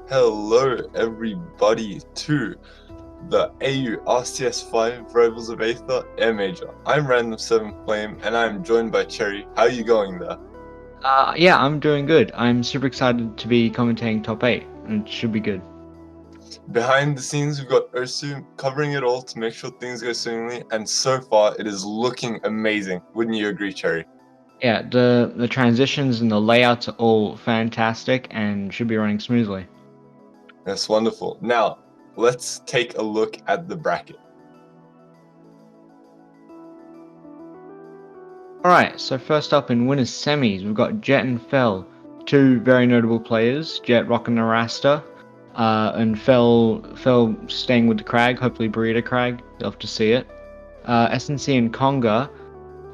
Hello, everybody, to the AU RCS 5 Rivals of Aether Air Major. I'm Random 7 Flame, and I'm joined by Cherry. How are you going there? Yeah, I'm doing good. I'm super excited to be commentating top 8, and it should be good. Behind the scenes, we've got Ursu covering it all to make sure things go swimmingly, and so far, it is looking amazing. Wouldn't you agree, Cherry? Yeah, the transitions and the layouts are all fantastic and should be running smoothly. That's wonderful. Now, let's take a look at the bracket. Alright, so first up in winners semis, we've got Jet and Fell, two very notable players. Jet rocking the Rasta, and Fell staying with the Crag, hopefully Burrito Crag, you'll have to see it. SNC and Conga.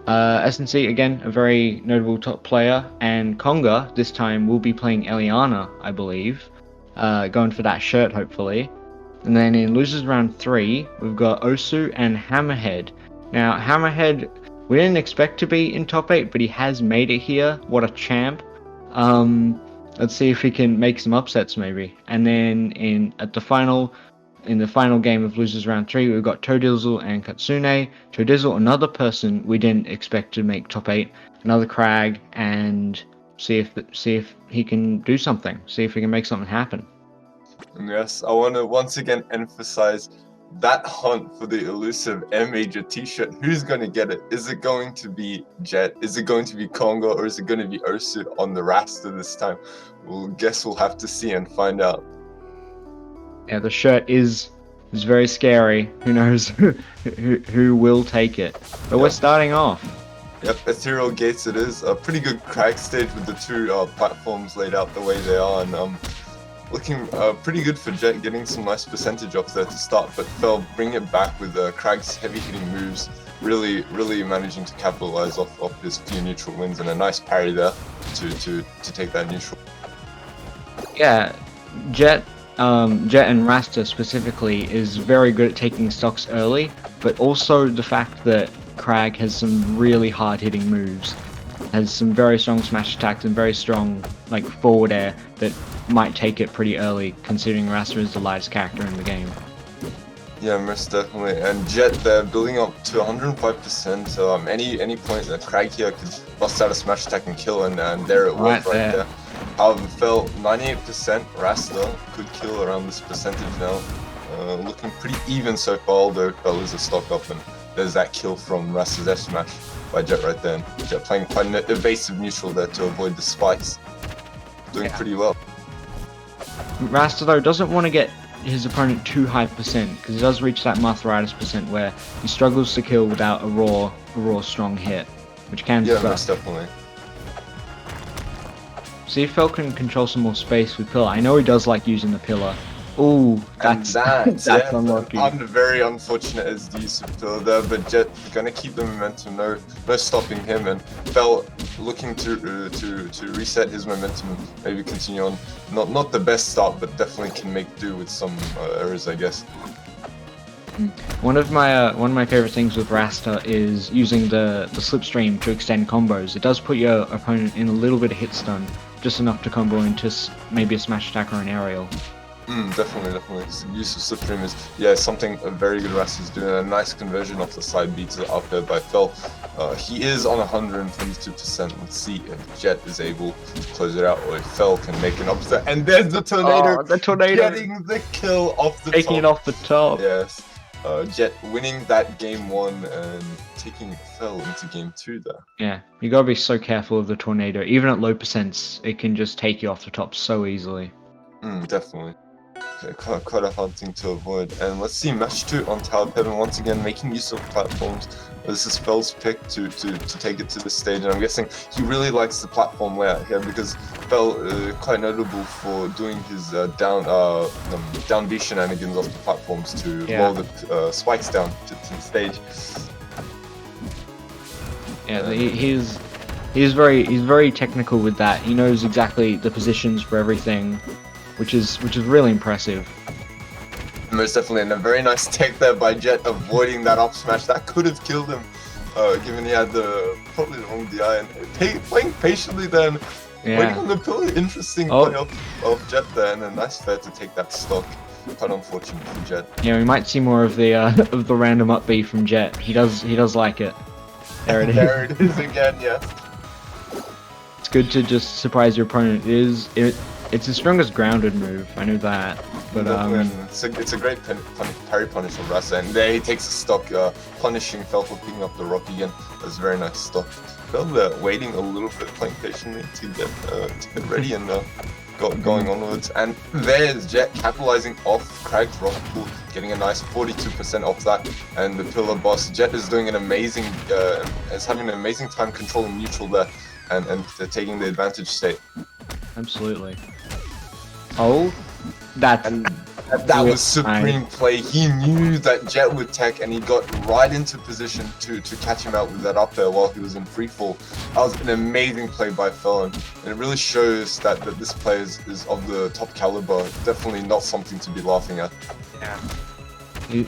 SNC, again, a very notable top player, and Conga, this time, will be playing Eliana, I believe, going for that shirt, hopefully. And then in losers round 3, we've got Osu and Hammerhead. Now, Hammerhead, we didn't expect to be in top 8, but he has made it here. What a champ. Let's see if he can make some upsets, maybe. And then in the final game of losers round 3, we've got Toadizzle and Katsune. Toadizzle, another person we didn't expect to make top 8, another Crag, and see if he can do something. See if he can make something happen. And yes, I want to once again emphasize that hunt for the elusive Air Major t-shirt. Who's going to get it? Is it going to be Jet? Is it going to be Congo? Or is it going to be Ursu on the Rasta this time? We'll have to see and find out. Yeah, the shirt is very scary. Who knows who will take it? But we're starting off. Yep, Ethereal Gates it is. A pretty good Crag stage with the two platforms laid out the way they are, and looking pretty good for Jet, getting some nice percentage off there to start, but Fell bring it back with Crag's heavy hitting moves, really managing to capitalize off his few neutral wins, and a nice parry there to take that neutral. Yeah, Jet and Rasta specifically is very good at taking stocks early, but also the fact that Crag has some really hard-hitting moves, has some very strong smash attacks and very strong like forward air that might take it pretty early, considering Rasta is the lightest character in the game. Yeah, most definitely. And Jet there building up to 105%. Any point that Crag here could bust out a smash attack and kill, and there it was right there. However, Fell 98%. Rasta could kill around this percentage now. Looking pretty even so far, although Fell is a stock up, and there's that kill from Rasta's F smash by Jet right there. And Jet playing quite an evasive neutral there to avoid the spikes. Doing pretty well. Rasta though doesn't want to get his opponent too high percent, because he does reach that arthritis percent where he struggles to kill without a raw strong hit, which can suck. Most definitely. See if Fel can control some more space with Pillar. I know he does like using the Pillar. Ooh, that's unlucky. Very unfortunate as the use of Pillar there, but Jet gonna keep the momentum, no stopping him, and Fel looking to reset his momentum and maybe continue on. Not the best start, but definitely can make do with some errors, I guess. One of my favorite things with Rasta is using the slipstream to extend combos. It does put your opponent in a little bit of hit stun, just enough to combo into maybe a smash attack or an aerial. Definitely. The use of slipstream is something a very good Rasta is doing. A nice conversion off the side beats up there by Fel. He is on 122%. Let's see if Jet is able to close it out, or if Fel can make an upset. And there's the tornado. Oh, the tornado getting the kill off the taking top. It off the top. Yes. Jet winning that game 1 and taking Fel into game 2 there. Yeah, you gotta be so careful of the tornado. Even at low percents, it can just take you off the top so easily. Definitely. Quite a hard thing to avoid. And let's see match 2 on Tower of Heaven, once again making use of platforms. This is Fel's pick to take it to the stage, and I'm guessing he really likes the platform layout here, because Fel quite notable for doing his down B shenanigans off the platforms to lower the spikes down to the stage. Yeah, he's very technical with that. He knows exactly the positions for everything, which is really impressive. Most definitely, and a very nice tech there by Jet, avoiding that up smash. That could have killed him, given he had probably the wrong DI, and playing patiently then Waiting Yeah. on the pillar. Interesting Oh. play of Jet there, and a nice fair to take that stock. Quite unfortunate for Jet. Yeah, we might see more of the of the random up B from Jet. He does like it. There it is. There it is again, yeah. It's good to just surprise your opponent. It's the strongest grounded move. I know that. But it's a great parry punish from Rasa, and there he takes a stock, punishing Fel for picking up the rock again. That's very nice stock. Fel waiting a little bit, playing patiently to get ready and going onwards. And there's Jet capitalizing off Crag's rock pool, getting a nice 42% off that. And the pillar boss, Jet is doing an amazing, is having an amazing time controlling neutral there, and taking the advantage state. Absolutely. Oh, that was supreme play. He knew that Jet would tech, and he got right into position to catch him out with that up there while he was in free fall. That was an amazing play by Fel, and it really shows that this player is of the top caliber. Definitely not something to be laughing at. Yeah.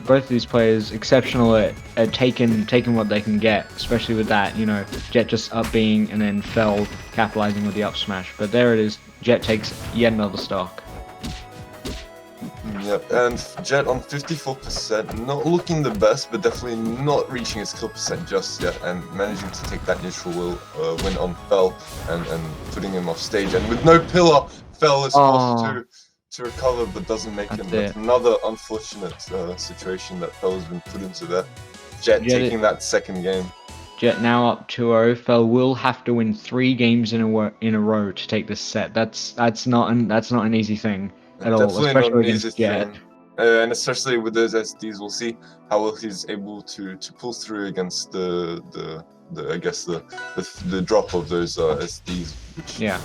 Both of these players exceptional at taking what they can get, especially with that, you know, Jet just up being and then Fel capitalizing with the up smash. But there it is. Jet takes yet another stock. Yep, and Jet on 54%, not looking the best, but definitely not reaching his kill percent just yet, and managing to take that neutral win on Fel and putting him off stage. And with no pillar, Fel is forced to recover, but doesn't make him. That's another unfortunate situation that Fel has been put into there. Jet taking that second game. Jet now up 2-0. Fel will have to win 3 games in a row to take this set. That's not an easy thing at all, especially against Jet. And especially with those SDs, we'll see how well he's able to pull through against the drop of those SDs. Yeah.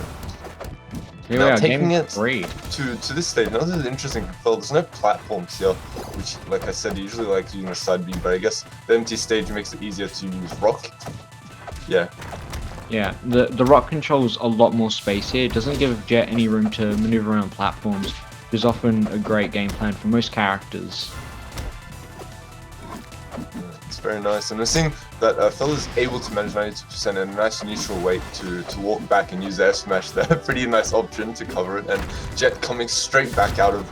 Here now, we are, taking game it 3. to this stage, now this is interesting for Fel. There's no platforms here, which, like I said, usually like using a side B, but I guess the empty stage makes it easier to use rock. Yeah. Yeah, the rock controls a lot more space here. It doesn't give Jet any room to maneuver around platforms, which is often a great game plan for most characters. It's very nice, and we're seeing that Fel is able to manage 92% in a nice neutral weight to walk back and use the F smash there. Pretty nice option to cover it, and Jet coming straight back out of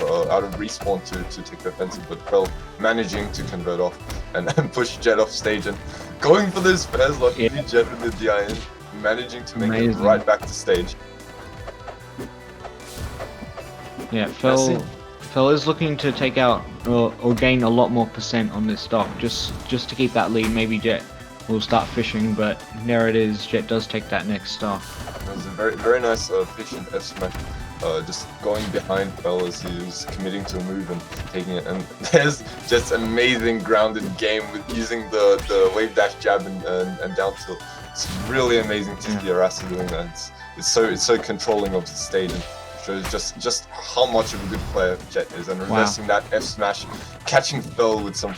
respawn to take the offensive, but Fel managing to convert off and push Jet off stage and going for those spares. Luckily, Jet with the DI in, managing to make it right back to stage. Yeah, Fel is looking to take out or gain a lot more percent on this stock just to keep that lead. Maybe Jet will start fishing, but there it is. Jet does take that next stock. It was a very nice patient F smash. Just going behind Fel as he was committing to a move and taking it. And there's just amazing grounded game with using the wave dash jab and down tilt. It's really amazing to see Arasa doing that. It's so controlling of the stage and shows just how much of a good player Jet is, and reversing that F smash, catching Fel with some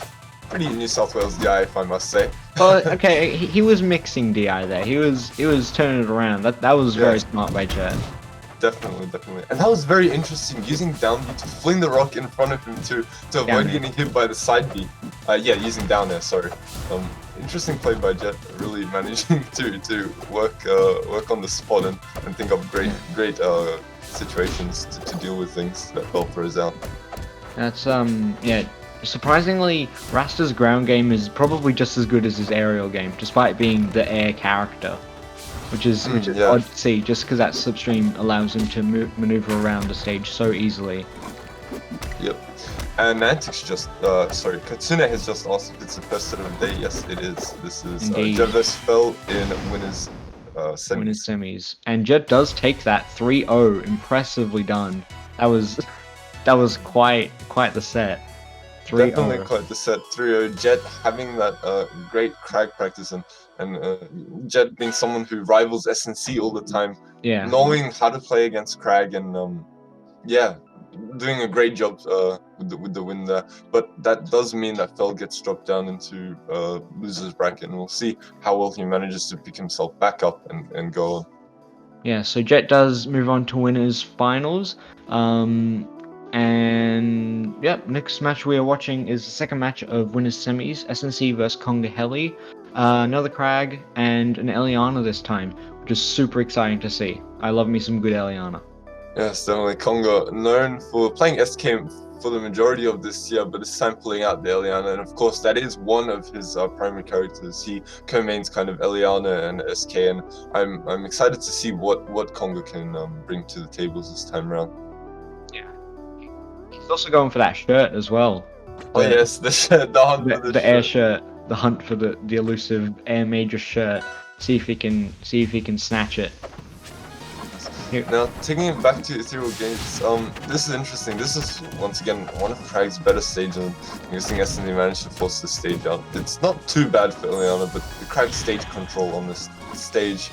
pretty New South Wales DI, if I must say. Well, okay, he was mixing DI there. He was turning it around. That was very smart by Jet. Definitely. And that was very interesting, using down B to fling the rock in front of him to avoid getting hit by the side B. Using down air, sorry. Interesting play by Jet, really managing to work on the spot and think of great situations to deal with things that Fel throws out. That's surprisingly, Rasta's ground game is probably just as good as his aerial game, despite being the air character. Which is odd to see, just because that slipstream allows him to maneuver around the stage so easily. Yep. And Nantic's Katsune has just asked if it's the first set of the day. Yes, it is. This is Jet vs Fel in winners semis. Winners semis. And Jet does take that 3-0. Impressively done. That was quite the set. 3-0. Definitely quite the set. 3-0. Jet having that great Crag practice and Jet being someone who rivals SNC all the time. Yeah. Knowing how to play against Crag and doing a great job with the win there. But that does mean that Fel gets dropped down into losers bracket, and we'll see how well he manages to pick himself back up and go on. Yeah, so Jet does move on to winners finals. And yep, next match we are watching is the second match of winners semis, SNC versus Conga Heli. Another Crag and an Eliana this time, which is super exciting to see. I love me some good Eliana. Yes, definitely. Conga, known for playing SK for the majority of this year, but this time pulling out the Eliana, and of course that is one of his primary characters. He co-mains kind of Eliana and SK, and I'm excited to see what Conga can bring to the tables this time around. Yeah, he's also going for that shirt as well. Oh yes, the shirt, the hunt for the shirt. Air shirt, the hunt for the elusive Air Major shirt. See if he can snatch it. Now, taking it back to Ethereal Games, this is interesting. This is, once again, one of Crag's better stages. I'm guessing SNC managed to force the stage out. It's not too bad for Eliana, but the Crag stage control on this stage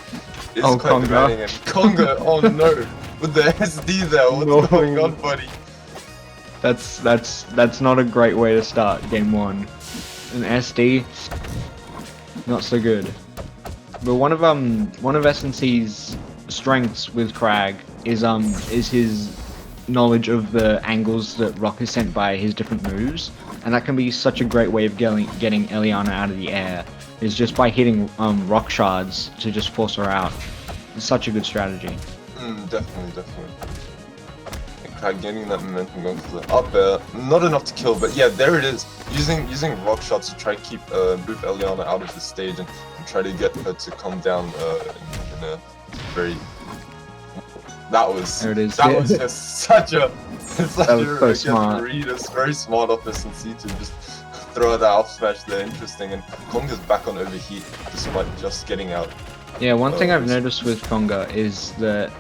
is quite demanding. And Conga, oh no, with the SD there, what's going on, buddy? That's not a great way to start game one. An SD, not so good. But one of SNC's strengths with Crag is his knowledge of the angles that Rock is sent by his different moves, and that can be such a great way of getting Eliana out of the air, is just by hitting rock shards to just force her out. It's such a good strategy. Definitely. And Crag getting that momentum going for the up air, not enough to kill, but yeah, there it is. Using rock shots to try to keep move Eliana out of the stage and try to get her to come down in a very. That was just such a smart read. It's very smart of SNC to just throw that up smash there. Interesting, and Conga's back on overheat despite just getting out. Yeah, one thing I've noticed with Conga is that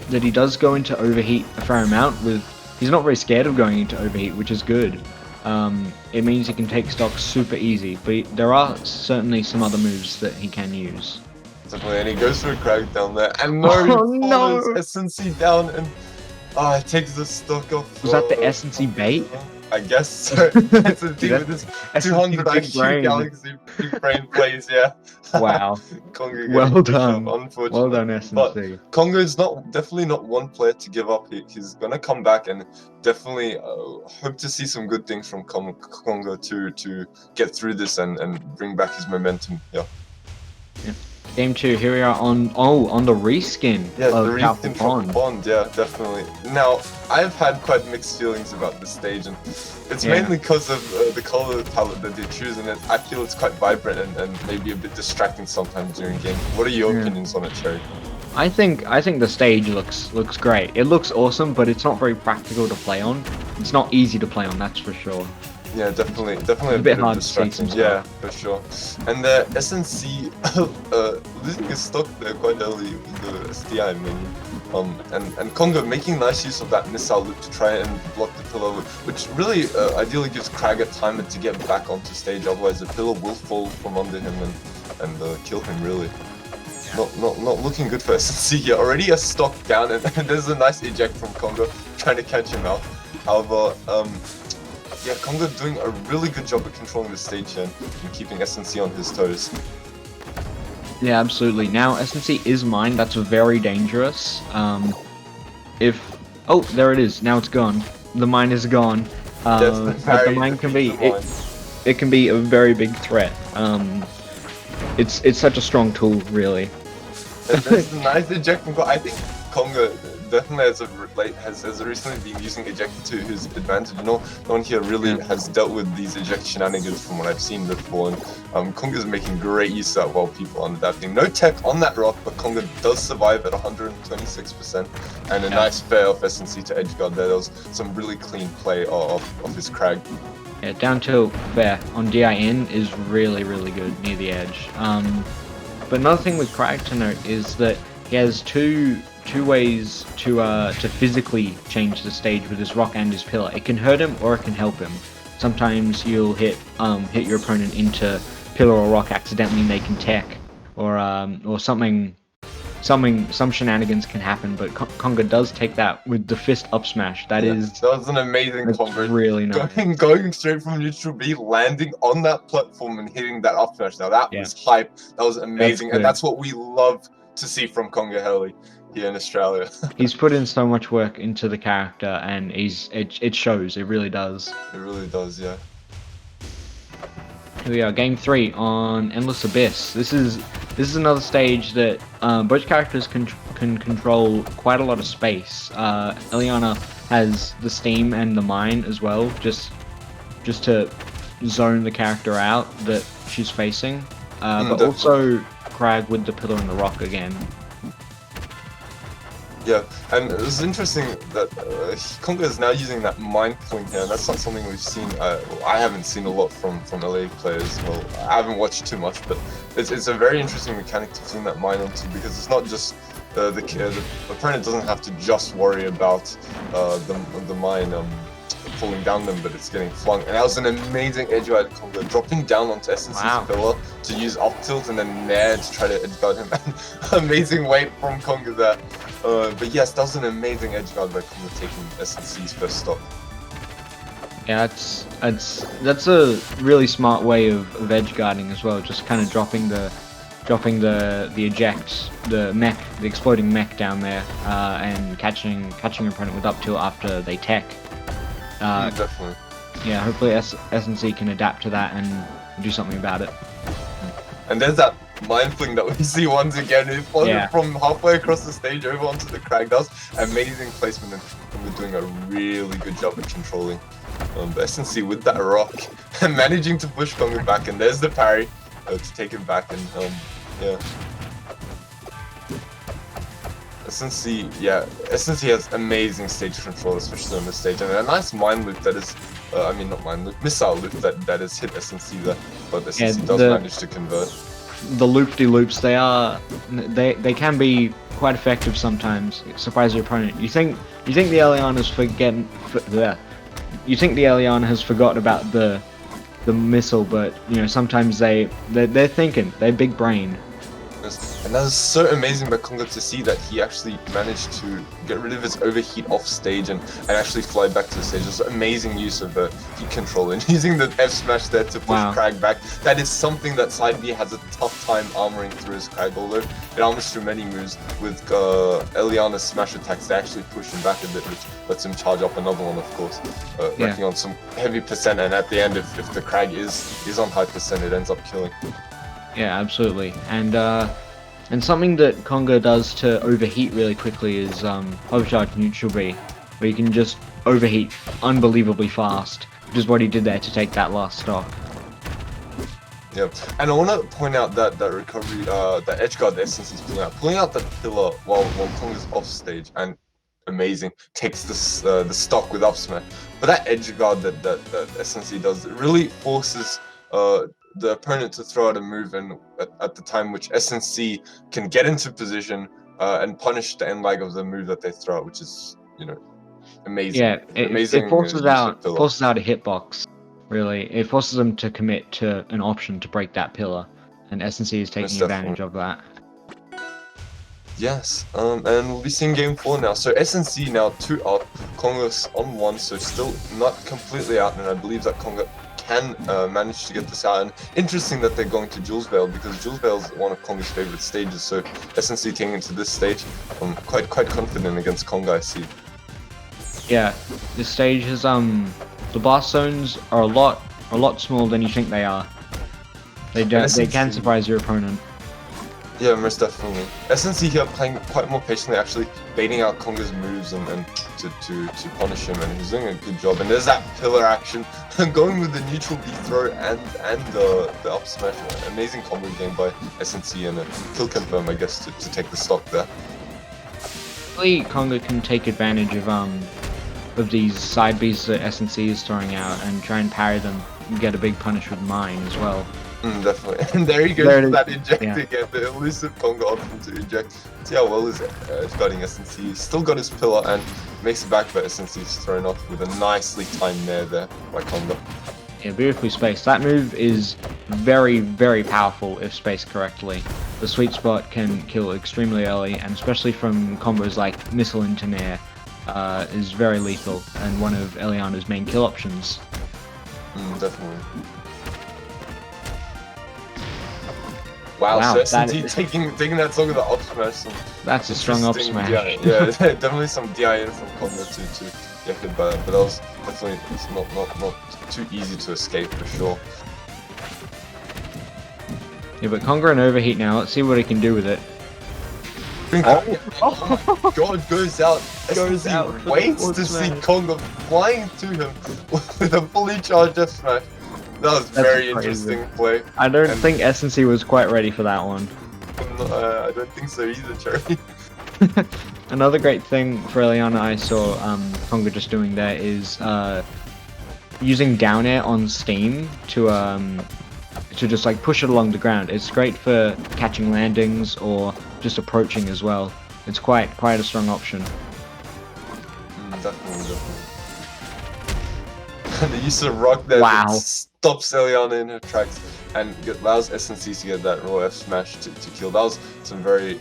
that he does go into overheat a fair amount. He's not very scared of going into overheat, which is good. It means he can take stock super easy, but there are certainly some other moves that he can use. Definitely, and he goes for a Crag down there, and no, SNC down, and it takes the stock off. Was that the SNC bait? I guess so. SNC with his 200 IQ Galaxy brain plays, yeah. Wow. Conga well done. Unfortunately. Well done, SNC. But Conga is definitely not one player to give up. He's gonna come back, and definitely hope to see some good things from Conga to get through this and bring back his momentum. Yeah. Game 2, here we are on the reskin of the reskin from Bond, yeah, definitely. Now, I've had quite mixed feelings about this stage, and it's mainly because of the color palette that they choose, and I feel it's quite vibrant and maybe a bit distracting sometimes during game. What are your opinions on it, Cherry? I think the stage looks great. It looks awesome, but it's not very practical to play on. It's not easy to play on, that's for sure. Yeah, definitely a bit hard distracting. Yeah, for sure. And the SNC losing his stock there quite early with the SDI menu. And Conga making nice use of that missile loop to try and block the pillar, which really ideally gives Crag a timer to get back onto stage. Otherwise, the pillar will fall from under him and kill him. Really, not looking good for SNC here. Already a stock down, and there's a nice eject from Conga trying to catch him out. However, yeah, Conga doing a really good job of controlling the stage here and keeping SNC on his toes. Yeah, absolutely. Now SNC is mine. That's very dangerous. There it is. Now it's gone. The mine is gone. But the mine can be it can be a very big threat. It's such a strong tool, really. That's a nice eject from I think Conga definitely has recently been using eject to his advantage. No one here really has dealt with these eject shenanigans from what I've seen before, and Conga's making great use of that while people are adapting. No tech on that rock, but Conga does survive at 126%, and a nice fair off SNC to edgeguard there. There was some really clean play of his Crag. Yeah, down tilt fair on DIN is really good near the edge. But another thing with Crag to note is that he has two ways to physically change the stage with his rock and his pillar. It can hurt him or it can help him. Sometimes you'll hit your opponent into pillar or rock accidentally, making tech, or some shenanigans can happen. But Conga does take that with the fist up smash. That was an amazing combo. Really nice. Going straight from neutral B, landing on that platform and hitting that up smash. Now that was hype. That was amazing, and that's what we love to see from Conga Heli. here in Australia. He's put in so much work into the character, and it shows. It really does. It really does, yeah. Here we are, game 3 on Endless Abyss. This is another stage that both characters can control quite a lot of space. Eliana has the steam and the mine as well, just to zone the character out that she's facing. But definitely. also Crag with the pillar and the rock again. Yeah, and it was interesting that Conga is now using that mind point here, and that's not something we've seen. I haven't seen a lot from LA players. Well, I haven't watched too much, but it's a very interesting mechanic to fling that mine onto, because it's not just the opponent doesn't have to just worry about the mine falling down them, but it's getting flung. And that was an amazing edge guard Conga, dropping down onto SNC's pillar to use up tilt and then nair to try to edge guard him. Amazing weight from Conga there. But yes, that was an amazing edge guard by Conga taking SNC's first stock. Yeah, that's a really smart way of edge guarding as well. Just kind of dropping the eject, the exploding mech down there, and catching your opponent with up tilt after they tech. Definitely. Yeah, hopefully SNC can adapt to that and do something about it. And there's that mind fling that we see once again. It followed from halfway across the stage over onto the Crag. That was amazing placement, and we're doing a really good job at controlling. But SNC with that rock and managing to push Conga back, and there's the parry to take him back, and yeah. SNC has amazing stage control, especially on this stage, and a nice mind loop that is, not mind loop, missile loop that has hit SNC there, but SNC does manage to convert. The loop-de-loops, they can be quite effective sometimes. Surprise your opponent. You think the Eliana's you think the Eliana has forgot about the missile, but you know, sometimes they're thinking, they're big brain. And that was so amazing by Conga to see that he actually managed to get rid of his overheat off stage and actually fly back to the stage. It was an amazing use of heat control and using the F smash there to push Crag back. That is something that side B has a tough time armoring through his Crag, although it armors through many moves. With Eliana's smash attacks, they actually push him back a bit, which lets him charge up another one, of course, racking on some heavy percent, and at the end, if the Crag is on high percent, it ends up killing. Yeah, absolutely. And something that Conga does to overheat really quickly is Hovercharge Neutral B, where you can just overheat unbelievably fast, which is what he did there to take that last stock. Yep, and I want to point out that recovery, that edge guard that SNC's pulling out the pillar while Conga's off stage, and amazing, takes the stock with up smash. But that edge guard that SNC does, it really forces the opponent to throw out a move, and at the time which SNC can get into position and punish the end lag of the move that they throw out, which is, you know, amazing. Yeah, amazing. It forces out a hitbox. Really, it forces them to commit to an option to break that pillar, and SNC is taking advantage of that. Yes, and we'll be seeing game 4 now. So SNC now 2 up, Conga's on 1, so still not completely out, and I believe that Conga can manage to get this out. And interesting that they're going to Jules Vale, because Jules Vale is one of Conga's favorite stages. So SNC taking into this stage, I'm quite confident against Conga, I see. Yeah, this stage has the blast zones are a lot smaller than you think they are. They can surprise your opponent. Yeah, most definitely. SNC here playing quite more patiently, actually baiting out Conga's moves and to punish him, and he's doing a good job. And there's that pillar action, going with the neutral B throw and the up smash. Amazing combo game by SNC, and a kill confirm, I guess, to take the stock there. Hopefully Conga can take advantage of these side Bs that SNC is throwing out and try and parry them and get a big punish with mine as well. Definitely. And there he goes with that eject again, the elusive Conga option to eject. See how well is guarding SNC. He's still got his pillar and makes it back, but SNC is thrown off with a nicely timed nair there by Conga. Yeah, beautifully spaced. That move is very, very powerful if spaced correctly. The sweet spot can kill extremely early, and especially from combos like missile into nair, is very lethal and one of Eliana's main kill options. Definitely. Wow, Wow, so that S&T is, taking that song of the up smash. Some that's a strong up interesting smash. DI. Yeah, definitely some DI in from Congo to get hit by that, but that was definitely not too easy to escape for sure. Yeah, but Conga in overheat now. Let's see what he can do with it. Oh my god, goes out. Goes SNC out for the waits forward to see smash. Congo flying to him with a fully charged F smash. That was That's very crazy. interesting play. I don't And think S&C was quite ready for that one. I don't think so either, Cherry. Another great thing for Eliana I saw Conga just doing there is using down air on Steam to just like push it along the ground. It's great for catching landings or just approaching as well. It's quite a strong option. Definitely. The use of rock there Wow. stops Eliana in her tracks and allows SNC to get that raw F smash to kill. That was some very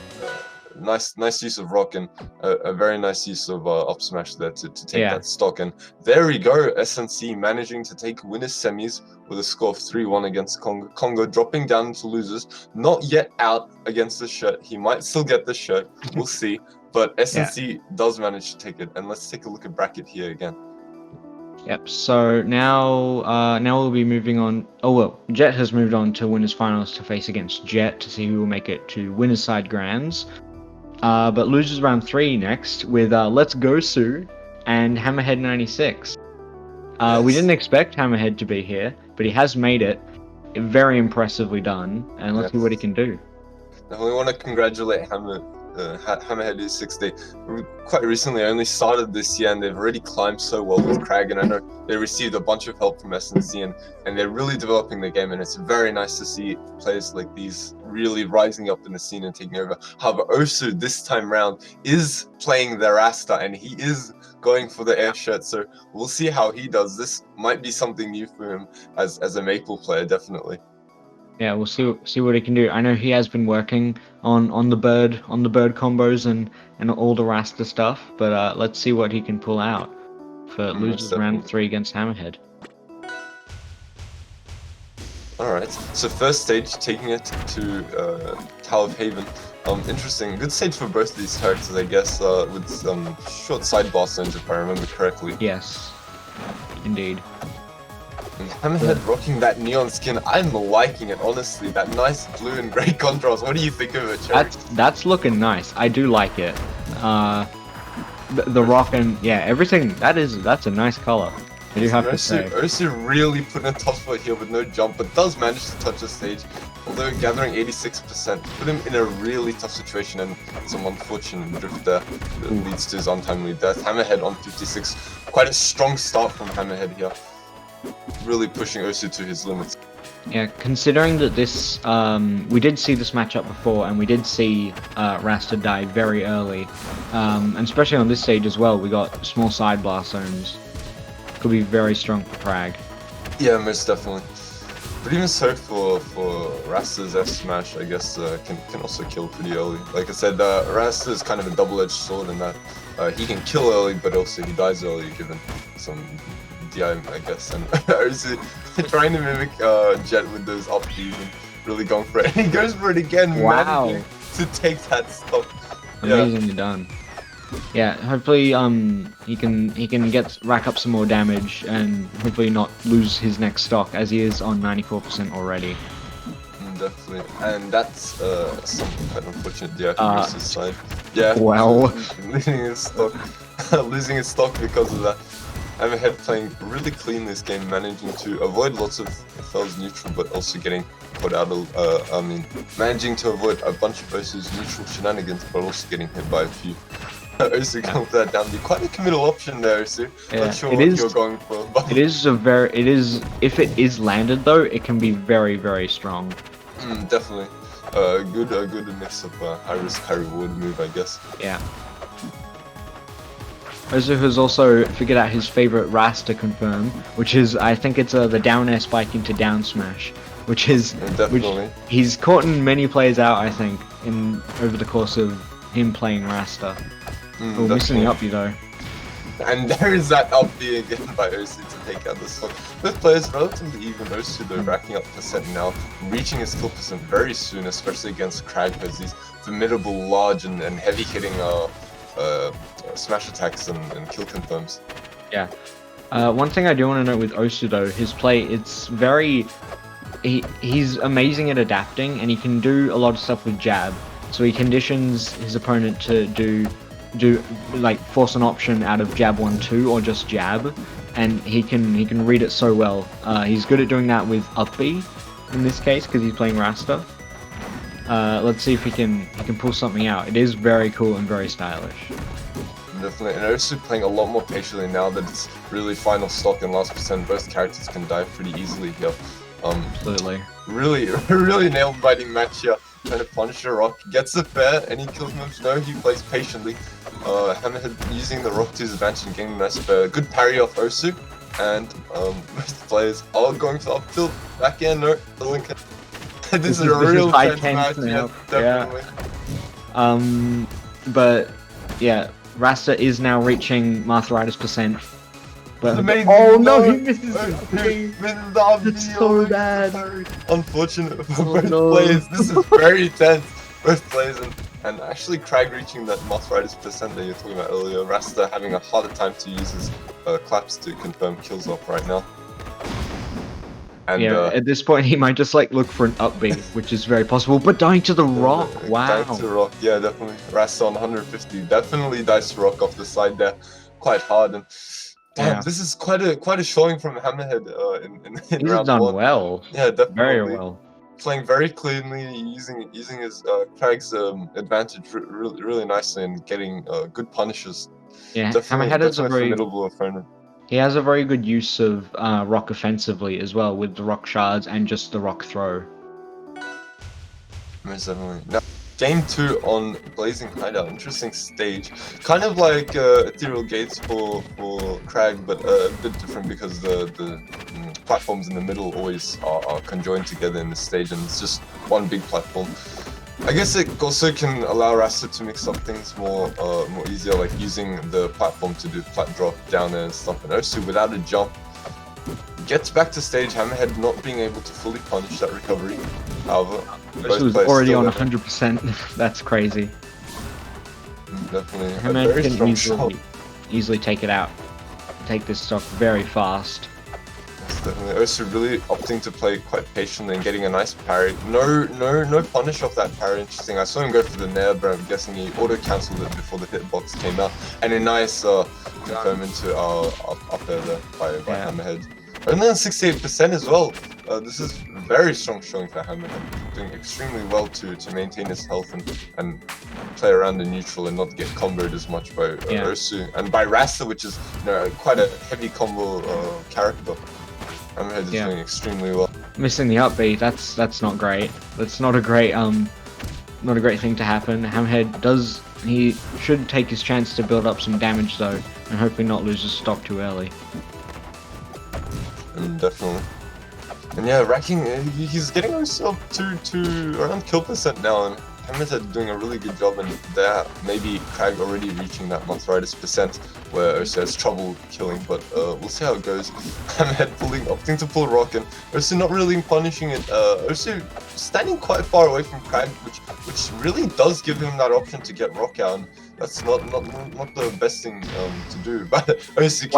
nice use of rock and a very nice use of up smash there to take that stock. And there we go, SNC managing to take winners semis with a score of 3-1 against Congo. Congo dropping down into losers, not yet out against the shirt. He might still get the shirt, we'll see. But SNC does manage to take it, and let's take a look at bracket here again. Yep, so now we'll be moving on. Oh well, Jet has moved on to winners finals to face against Jet to see who will make it to winners side grands. But losers round 3 next with Let's Go Sue and Hammerhead 96. Yes. We didn't expect Hammerhead to be here, but he has made it. Very impressively done, and let's see what he can do. Definitely want to congratulate Hammerhead is 60. Quite recently only started this year and they've already climbed so well with Crag, and I know they received a bunch of help from SNC and they're really developing the game, and it's very nice to see players like these really rising up in the scene and taking over. However, Osu this time round is playing the Rasta and he is going for the air shirt, so we'll see how he does. This might be something new for him as a Maple player, definitely. Yeah, we'll see what he can do. I know he has been working on the bird combos and all the Rasta stuff, but let's see what he can pull out for losers round 3 against Hammerhead. Alright, so first stage, taking it to Tower of Haven. Interesting, good stage for both of these characters, I guess, with some short side blast zones if I remember correctly. Yes, indeed. And Hammerhead rocking that neon skin, I'm liking it, honestly. That nice blue and grey contrast. What do you think of it, Cherry? That's looking nice. I do like it. The rock and everything. That's a nice color. I do have to say. Osu really put in a tough foot here with no jump, but does manage to touch the stage. Although gathering 86% put him in a really tough situation, and some unfortunate drift there that leads to his untimely death. Hammerhead on 56. Quite a strong start from Hammerhead here. Really pushing Osu to his limits. Yeah, considering that this, we did see this matchup before, and we did see Rasta die very early, and especially on this stage as well, we got small side blast zones. Could be very strong for Crag. Yeah, most definitely. But even so, for Rasta's F smash, I guess can also kill pretty early. Like I said, Rasta is kind of a double-edged sword in that he can kill early, but also he dies early given some DI, I guess. And Osu trying to mimic Jet with those up Bs and really going for it. And he goes for it again, managing to take that stock. Amazingly done. Yeah, hopefully he can rack up some more damage and hopefully not lose his next stock, as he is on 94% already. Definitely, and that's something quite unfortunate there from Osu's side. Yeah, well, losing his stock because of that. Hammerhead playing really clean this game, managing to avoid lots of Fel's neutral, but also getting put out managing to avoid a bunch of Osu's neutral shenanigans, but also getting hit by a few. Osu going for that down B. Quite a committal option there, Osu. Yeah, not sure what you're going for. But if it is landed though, it can be very, very strong. Definitely. A good mix of high risk, high reward move, I guess. Yeah. Osu has also figured out his favorite Ras to confirm, which is, I think it's the down air spike into down smash, which is definitely. Which he's caught in many plays out, I think, over the course of him playing Rasta. Missing the up though. And there is that up B again by OC to take out the stock. Both players relatively even. OC though racking up percent now, reaching his kill percent very soon, especially against Krag, has these formidable, large and heavy hitting smash attacks and kill confirms. Yeah. One thing I do want to note with Osu though, his play, it's very... He's amazing at adapting, and he can do a lot of stuff with jab. So he conditions his opponent to do like force an option out of jab 1-2 or just jab, and he can read it so well. He's good at doing that with up B in this case because he's playing Rasta. Let's see if he can pull something out. It is very cool and very stylish. Definitely, and also playing a lot more patiently now that it's really final stock and last percent. Both characters can die pretty easily here. Absolutely. Really nail biting match here. Trying to punish the rock, gets the fair, any kill moves? No, he plays patiently. Hammerhead using the rock to his advantage and getting a nice fair. Good parry off Osu, and both players are going for up tilt. Back in, no, the link. This is a real tense match, yeah, definitely. Yeah. But yeah, Rasta is now reaching Marthritis percent. But amazing. Oh no, he misses it! It's so bad. Unfortunate for both players. This is very tense. Both players and actually Krag reaching that Marthritis percent that you were talking about earlier. Rasta having a harder time to use his claps to confirm kills off right now. And, yeah, at this point he might just like look for an up B, which is very possible. But dying to the rock, wow. Dying to the rock, yeah, definitely. Rasta on 150, definitely dice rock off the side there, quite hard. And damn, this is quite a showing from Hammerhead in He's round done 1. well. Yeah, definitely. Very well. Playing very cleanly, using his Krag's advantage really nicely and getting good punishes. Yeah, Hammerhead is a very formidable opponent. He has a very good use of rock offensively as well, with the rock shards and just the rock throw. Most definitely. Now, game 2 on Blazing Hideout, interesting stage. Kind of like Ethereal Gates for Krag, but a bit different because the platforms in the middle always are conjoined together in this stage, and it's just one big platform. I guess it also can allow Rasta to mix up things more easier, like using the platform to do plat drop down there and stuff. And Osu, without a jump, gets back to stage. Hammerhead not being able to fully punish that recovery. However, Osu was already on 100%. That's crazy. Definitely. Hammerhead can easily take it out. Take this stock very fast. Definitely. Osu really opting to play quite patiently and getting a nice parry. No punish off that parry. Interesting. I saw him go for the nair, but I'm guessing he auto-cancelled it before the hitbox came out. And a nice confirm into up there by Hammerhead. Only on 68% as well. This is very strong showing for Hammerhead. Doing extremely well to maintain his health and play around the neutral and not get comboed as much by Osu. And by Rasta, which is quite a heavy combo character. Hammerhead is doing extremely well. Missing the up B, that's not great. That's not a great thing to happen. Hammerhead he should take his chance to build up some damage though, and hopefully not lose his stock too early. Definitely. And yeah, racking, he's getting himself to around kill percent now, and Hammerhead doing a really good job, and there maybe Krag already reaching that Marthritis percent where Osu has trouble killing, but we'll see how it goes. Hammerhead opting to pull rock, and Osu not really punishing it. Osu standing quite far away from Krag, which really does give him that option to get rock out, and that's not the best thing to do. But Osu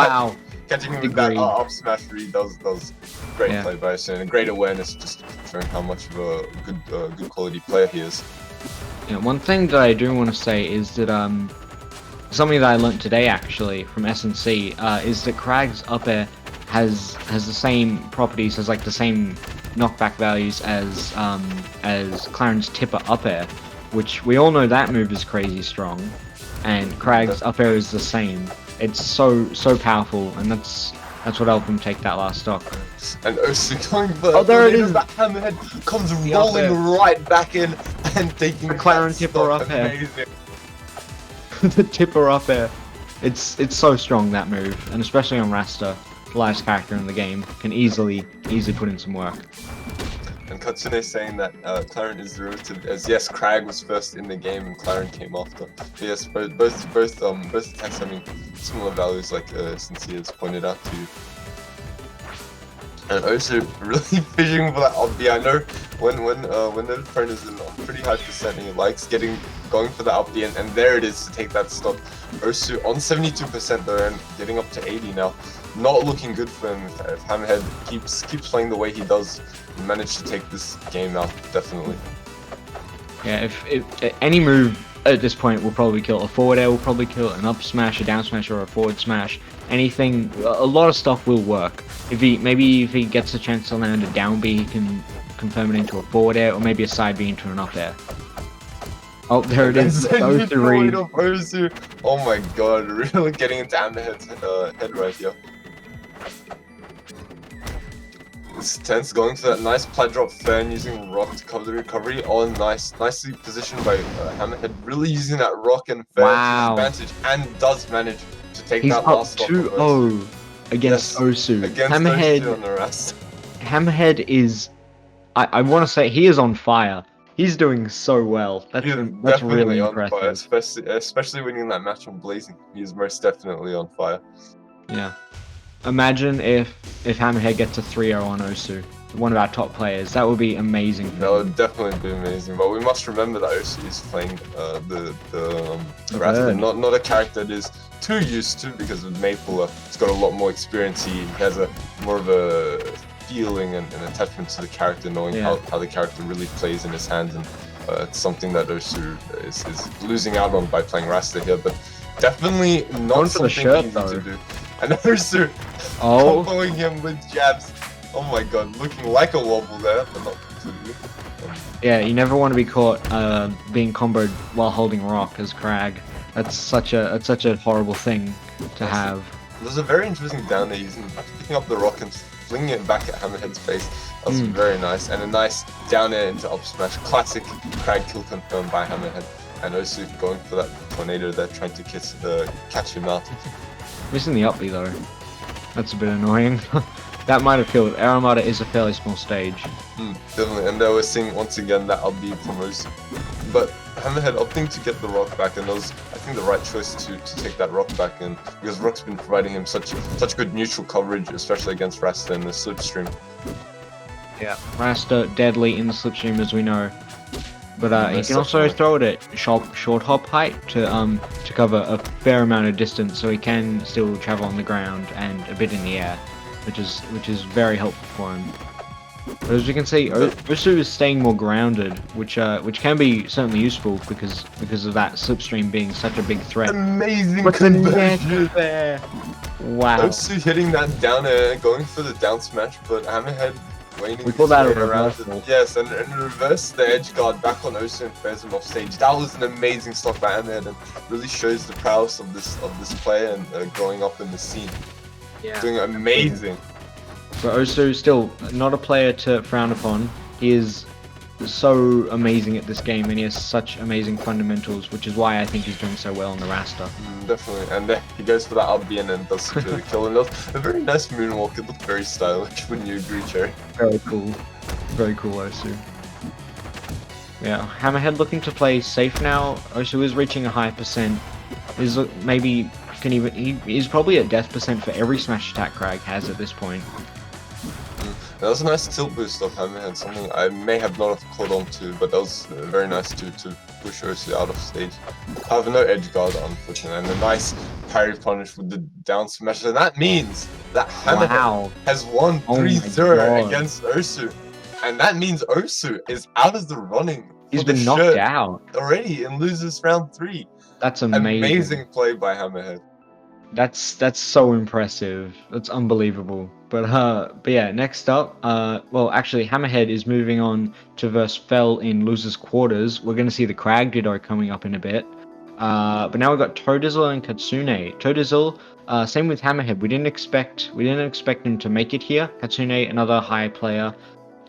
catching him with that up smash read does great play by Osu, and a great awareness, just showing how much of a good quality player he is. Yeah, one thing that I do want to say is that something that I learnt today actually from SNC is that Krag's up air has the same properties, has like the same knockback values as Claren's tipper up air, which we all know that move is crazy strong, and Krag's up air is the same. It's so powerful, and that's what helped him take that last stock. And Osu going for there it is. That Hammerhead comes rolling right back in and taking the Claren tipper up air. The tipper up air. It's so strong, that move, and especially on Rasta, the lightest character in the game, can easily put in some work. And Katsune saying that Clarent is derivative, as yes, Crag was first in the game and Clarent came after. But yes, both attacks having similar values, like Sincere has pointed out to you. And also really fishing for that up B. I know when the opponent is in a pretty high percent, he likes going for the up B, and there it is to take that stock. Osu on 72% though, and getting up to 80 now. Not looking good for him if Hammerhead keeps playing the way he does. Manage to take this game out, definitely. Yeah, if any move at this point will probably kill. A forward air will probably kill, an up smash, a down smash, or a forward smash. Anything, a lot of stuff will work. If he gets a chance to land a down B, he can confirm it into a forward air, or maybe a side B into an up air. Oh, there it is. Osu. Oh my god, really getting into Hammerhead's head right here. It's tense, going for that nice plat drop fair and using rock to cover the recovery. Oh, nicely positioned by Hammerhead, really using that rock and fair to his advantage, and does manage to take that last stock. 2-0 against Osu. Against Osu on the rest. Hammerhead is, I want to say, he is on fire. He's doing so well. That's really impressive. Fire, especially winning that match on Blazing. He is most definitely on fire. Yeah. Imagine if Hammerhead gets a 3-0 on Osu, one of our top players. That would be amazing. That would definitely be amazing. But we must remember that Osu is playing the Rasta, not a character that is too used to, because with Maple, he's got a lot more experience. He has a more of a feeling and an attachment to the character, knowing how the character really plays in his hands, and it's something that Osu is losing out on by playing Rasta here. But definitely not something easy to do. And Osu comboing him with jabs. Oh my god, looking like a wobble there, but not completely. Yeah, you never want to be caught being comboed while holding rock as Crag. That's such a horrible thing to have. There's a very interesting down there, using picking up the rock and flinging it back at Hammerhead's face. That's very nice, and a nice down air into up smash. Classic Crag kill confirmed by Hammerhead, and Osu going for that tornado there, trying to catch him out. Missing the up B though. That's a bit annoying. That might have killed. Air Armada is a fairly small stage. Definitely, and we're seeing once again that up B from Osu. But Hammerhead opting to get the rock back, and that was, I think, the right choice to take that rock back in, because rock's been providing him such good neutral coverage, especially against Rasta in the slipstream. Yeah, Rasta deadly in the slipstream, as we know. But he can also throw it at short hop height to cover a fair amount of distance, so he can still travel on the ground and a bit in the air, which is very helpful for him. But as we can see, Osu is staying more grounded, which can be certainly useful because of that slipstream being such a big threat. Amazing conversion there! Wow. Osu hitting that down air, going for the down smash, but Hammerhead we call that a reversal. Yes, and reverse the edge guard back on Osu and fares him off stage. That was an amazing stock by Hammerhead, and really shows the prowess of this player and growing up in the scene. Yeah. Doing amazing. But Osu still not a player to frown upon. He is so amazing at this game, and he has such amazing fundamentals, which is why I think he's doing so well on the Rasta. Definitely, and he goes for that up B and then does secure the kill, and that's a very nice moonwalk. It looked very stylish, wouldn't you agree, Cherry? Very cool, Osu. Yeah, Hammerhead looking to play safe now. Osu is reaching a high percent. He's probably at death percent for every smash attack Crag has at this point. That was a nice tilt boost of Hammerhead, something I may have not have caught on to, but that was very nice to push Osu out of stage. However, no edge guard, unfortunately, and a nice parry punish with the down smash, and that means that Hammerhead has won 3-0 against Osu, and that means Osu is out of the running. He's been knocked out already and loses round 3. That's amazing. Amazing play by Hammerhead. That's so impressive. That's unbelievable. But yeah, next up, well, actually, Hammerhead is moving on to verse Fell in losers quarters. We're going to see the Crag Ditto coming up in a bit. But now we've got Todizzle and Katsune. Todizzle, same with Hammerhead. We didn't expect him to make it here. Katsune, another high player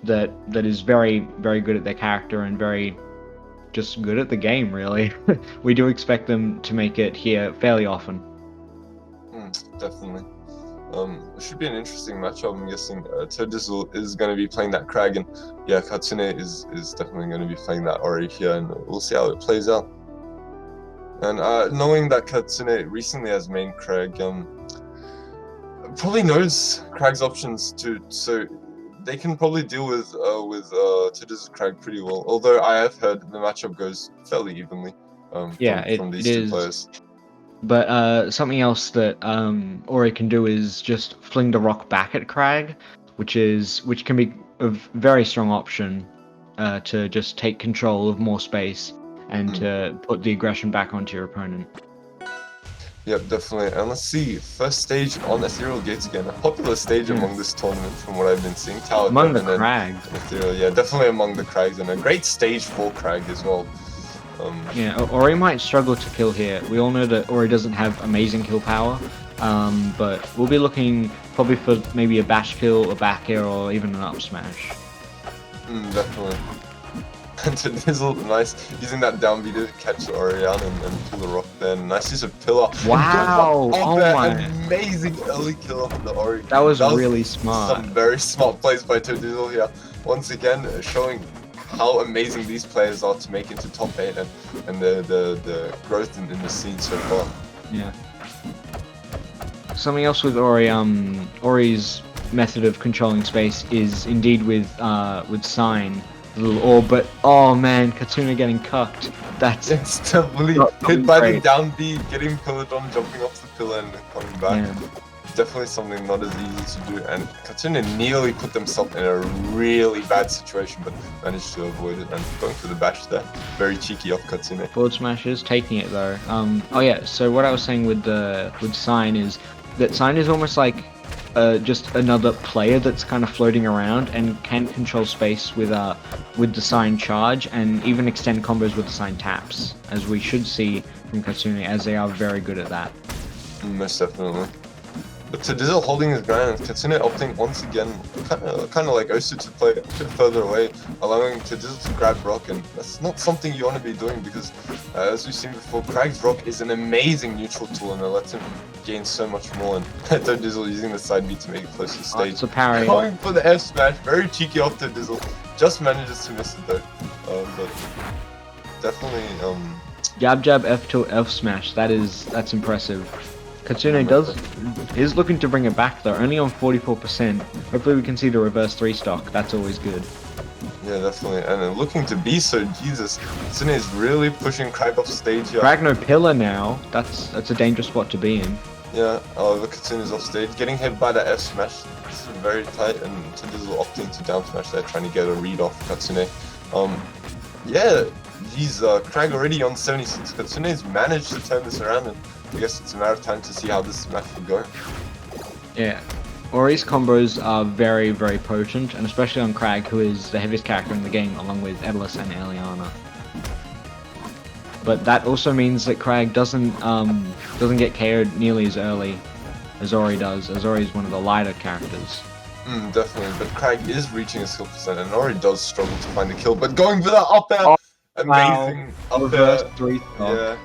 that is very, very good at their character and very just good at the game, really. We do expect them to make it here fairly often. Definitely. It should be an interesting matchup. I'm guessing Todizzle is going to be playing that Crag, and yeah, Katsune is definitely going to be playing that Ori here, and we'll see how it plays out. And knowing that Katsune recently has main Crag, probably knows Crag's options too, so they can probably deal with Todizzle Crag pretty well. Although I have heard the matchup goes fairly evenly from these two players. But something else that Ori can do is just fling the rock back at Crag, which can be a very strong option to just take control of more space and to put the aggression back onto your opponent. Yep, definitely. And let's see, first stage on Ethereal Gates again. A popular stage among this tournament from what I've been seeing. Tower among the Crags. Ethereal, yeah, definitely among the Crags, and a great stage for Crag as well. Yeah, Ori might struggle to kill here. We all know that Ori doesn't have amazing kill power, but we'll be looking probably for maybe a bash kill, a back air, or even an up smash. Definitely. And Todizzle, nice, using that down B to catch Orion and pull the rock there. Nice use of Pillar. Wow! Oh my! Amazing early kill of the Ori. That was really smart. Some very smart plays by Todizzle here. Once again, showing how amazing these players are to make into top 8 and the growth in the scene so far. Yeah. Something else with Ori, Ori's method of controlling space is indeed with Sign. Little orb, but oh man, Katsune getting cucked. That's definitely hit by the down B, getting pillared on, jumping off the pillar and coming back. Yeah. Definitely something not as easy to do, and Katsune nearly put themselves in a really bad situation, but managed to avoid it and going for the bash there. Very cheeky off Katsune. Forward smashes, taking it though. Oh yeah, so what I was saying with Sign is that Sign is almost like just another player that's kind of floating around and can control space with the Sign charge and even extend combos with the Sign taps, as we should see from Katsune, as they are very good at that. Most definitely. But Todizzle holding his ground, and Katsune opting once again, kind of like Osu to play a bit further away, allowing Todizzle to grab rock, and that's not something you want to be doing because, as we've seen before, Crag's rock is an amazing neutral tool and it lets him gain so much more, and Todizzle using the side B to make it close to the stage. It's a parry. Going for the F smash, very cheeky off Todizzle, just manages to miss it though, but definitely jab F to F smash, that's impressive. Katsune is looking to bring it back though, only on 44%. Hopefully we can see the reverse 3 stock, that's always good. Yeah, definitely, and looking to be so, Jesus, Katsune is really pushing Crag off stage here. Crag no pillar now, that's a dangerous spot to be in. Yeah, the Katsune is off stage, getting hit by the F smash, it's very tight, and Todizzle opting to down smash there, trying to get a read off Katsune. Yeah, he's Crag already on 76, Katsune's managed to turn this around, and I guess it's a matter of time to see how this match will go. Yeah, Ori's combos are very, very potent, and especially on Crag, who is the heaviest character in the game, along with Edlis and Eliana. But that also means that Crag doesn't get KO'd nearly as early as Ori does, as Ori is one of the lighter characters. Definitely, but Crag is reaching his kill percent, and Ori does struggle to find the kill, but going for that up air! Amazing up air! 3 yeah.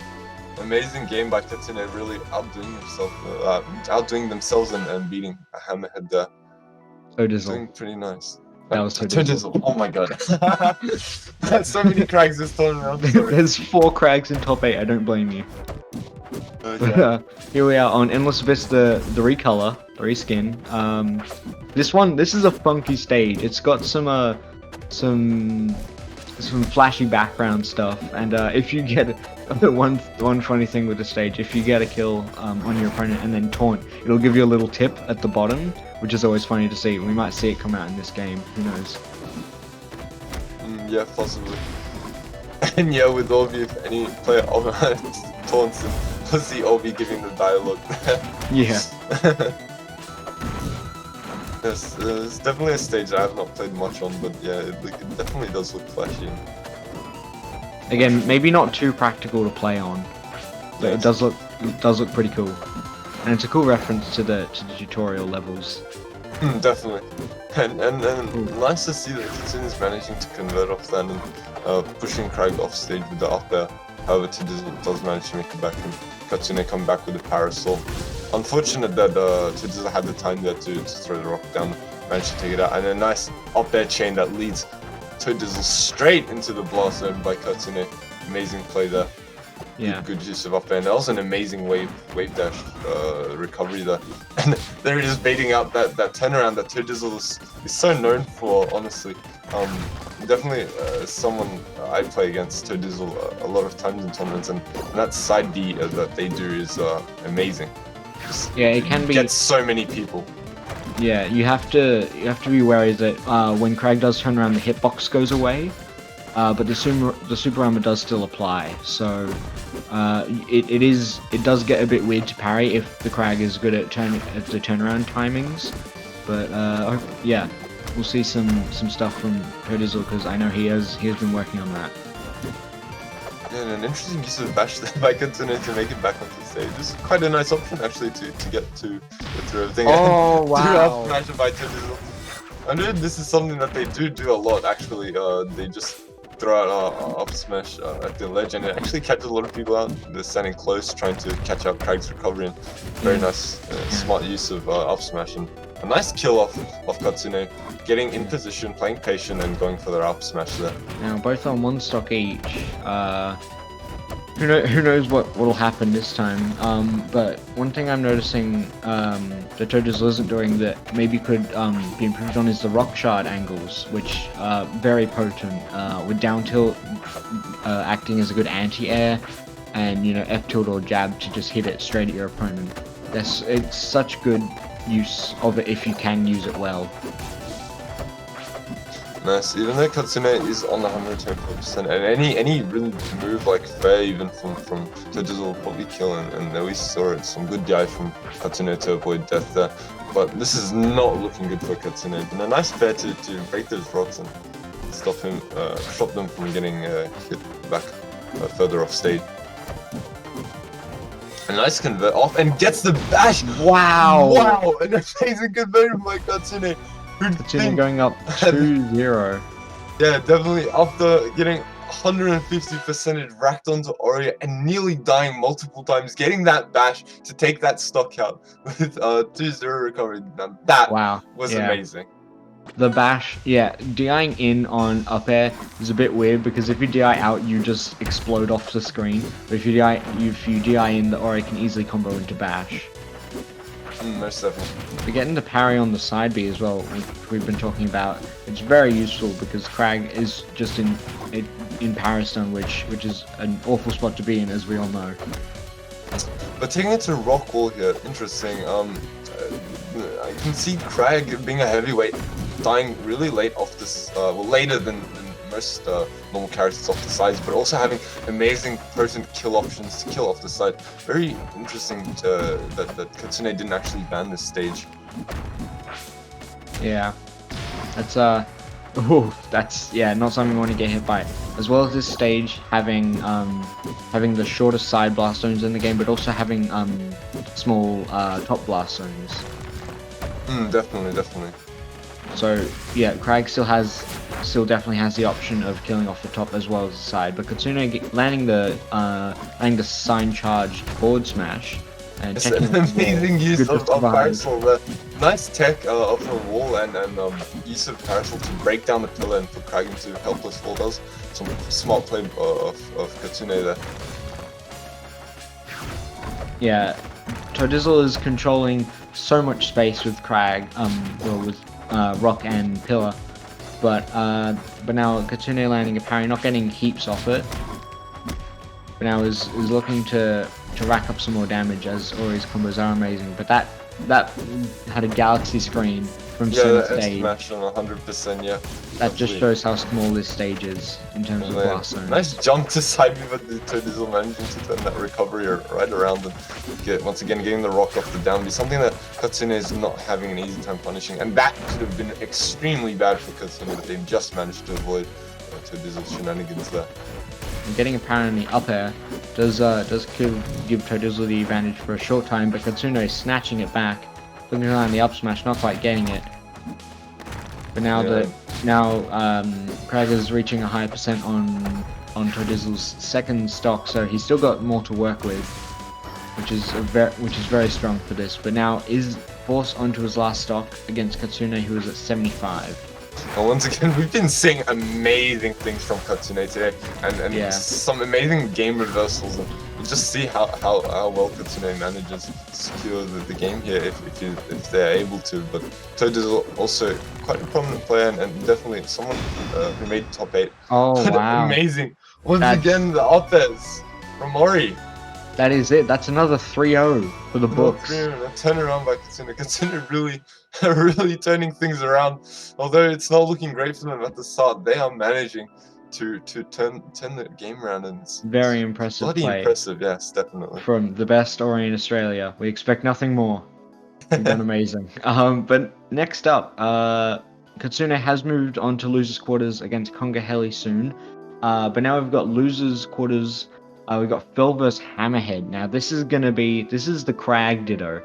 Amazing game by Katsune, really outdoing themselves and beating a Hammerhead there. Todizzle. Doing pretty nice. That was Todizzle. Oh my god. So many Crags this tournament. There's 4 Crags in top 8, I don't blame you. Yeah. Here we are on Endless Abyss, the recolor, the reskin. This is a funky stage. It's got some flashy background stuff, and if you get one funny thing with the stage, if you get a kill on your opponent and then taunt, it'll give you a little tip at the bottom, which is always funny to see. We might see it come out in this game, who knows. Yeah, possibly. And yeah, with Obi, if any player taunts him, we'll see Obi giving the dialogue. Yeah. Yes, it's definitely a stage I have not played much on, but yeah, it definitely does look flashy. Again, maybe not too practical to play on, but it does look pretty cool, and it's a cool reference to the tutorial levels. Definitely, and nice to see that Katsune is managing to convert off that and pushing Crag off stage with the up air. However, Todizzle does manage to make it back, and Katsune come back with a parasol. unfortunate that Todizzle had the time there to throw the rock down, managed to take it out, and a nice up air chain that leads Todizzle straight into the blast zone by Katsune. Amazing play there. Yeah. Good use of up air. And that was an amazing wave dash recovery there. And they're just baiting out that turnaround that Todizzle is so known for, honestly. Definitely someone I play against Todizzle a lot of times in tournaments, and that side B that they do is amazing. Just, Yeah, it can be. Gets so many people. Yeah, you have to be wary that when Crag does turn around, the hitbox goes away, but the super armor does still apply. So it does get a bit weird to parry if the Crag is good at the turnaround timings. But yeah, we'll see some stuff from Todizzle because I know he has been working on that. Yeah, and an interesting use of bash there by Katsune to make it back onto the stage. This is quite a nice option actually to get through everything. Oh wow! Smash by Todizzle. I know this is something that they do a lot actually. They just throw out up smash at the ledge, and it actually catches a lot of people out. They're standing close, trying to catch out Crag's recovery. And very nice, smart use of up smash, and a nice kill off Katsune, getting in position, playing patient, and going for their up smash there. Now both on one stock each. Who knows what will happen this time? But one thing I'm noticing that Todizzle isn't doing that maybe could be improved on is the rock shard angles, which are very potent. With down tilt acting as a good anti-air, and F tilt or jab to just hit it straight at your opponent. It's such good use of it if you can use it well. Nice, even though Katsune is on the 124%, and any real move like fair even from Todizzle will probably kill, and we saw it, some good DI from Katsune to avoid death there. But this is not looking good for Katsune. And a nice fair to break those rocks and stop them from getting hit back further off stage. A nice convert off and gets the bash! Wow! Wow! An amazing conversion by Katsune! Katsune going up 2-0. Yeah, definitely. After getting 150% racked onto Ori and nearly dying multiple times, getting that bash to take that stock out with 2-0 recovery. Now that was amazing. The bash, yeah, DIing in on up air is a bit weird because if you DI out, you just explode off the screen. But if you DI in, the Ori can easily combo into bash. Most definitely. But getting the parry on the side B as well, which we've been talking about, it's very useful because Crag is just in Paris Stone, which is an awful spot to be in, as we all know. But taking it to rock wall here, interesting. I can see Crag being a heavyweight, dying really late off this, well, later than most normal characters off the sides, but also having amazing potent kill options to kill off the side. Very interesting that Katsune didn't actually ban this stage. Yeah, that's not something we want to get hit by. As well as this stage having the shortest side blast zones in the game, but also having small top blast zones. Definitely. So yeah, Crag still definitely has the option of killing off the top as well as the side, but Katsune landing the sign charged forward smash and it's an amazing use of Parasol there. Nice tech of the wall and use of Parasol to break down the pillar and put Crag into helpless fall. That was some smart play of Katsune there. Yeah, Todizzle is controlling so much space with Crag, with rock and pillar, but now Katsune landing a parry, not getting heaps off it, but now is looking to rack up some more damage as Ori's combos are amazing. But that had a galaxy screen from center stage. Yeah, smashed on 100%. Yeah. That just shows how small this stage is in terms of blast zone. Nice jump to side B, but Todizzle managing to turn that recovery right around and once again getting the rock off the down B. Something that Katsune is not having an easy time punishing, and that could have been extremely bad for Katsune, but they've just managed to avoid Todizzle's shenanigans there. And getting a parry on the up air does give Todizzle the advantage for a short time, but Katsune is snatching it back, looking around the up smash, not quite getting it. But now Crag is reaching a higher percent on Todizzle's second stock, so he's still got more to work with. which is very strong for this. But now is forced onto his last stock against Katsune, who is at 75. And once again, we've been seeing amazing things from Katsune today, and Yeah. some amazing game reversals. And we'll just see how well Katsune manages to secure the game here if they're able to. But Toad is also quite a prominent player and definitely someone who made top 8. Oh But wow! amazing! Once again, the Aethers from Mori. That is it. That's another 3-0 for the books. A turnaround by Katsune. Katsune really turning things around. Although it's not looking great for them at the start, they are managing to turn the game around, and it's Very impressive bloody play impressive. Yes, definitely. from the best Ori in Australia. We expect nothing more. You've done amazing. But next up, Katsune has moved on to losers quarters against Kongaheli soon. But now we've got losers quarters. We've got Phil versus Hammerhead. Now this is the Crag Ditto.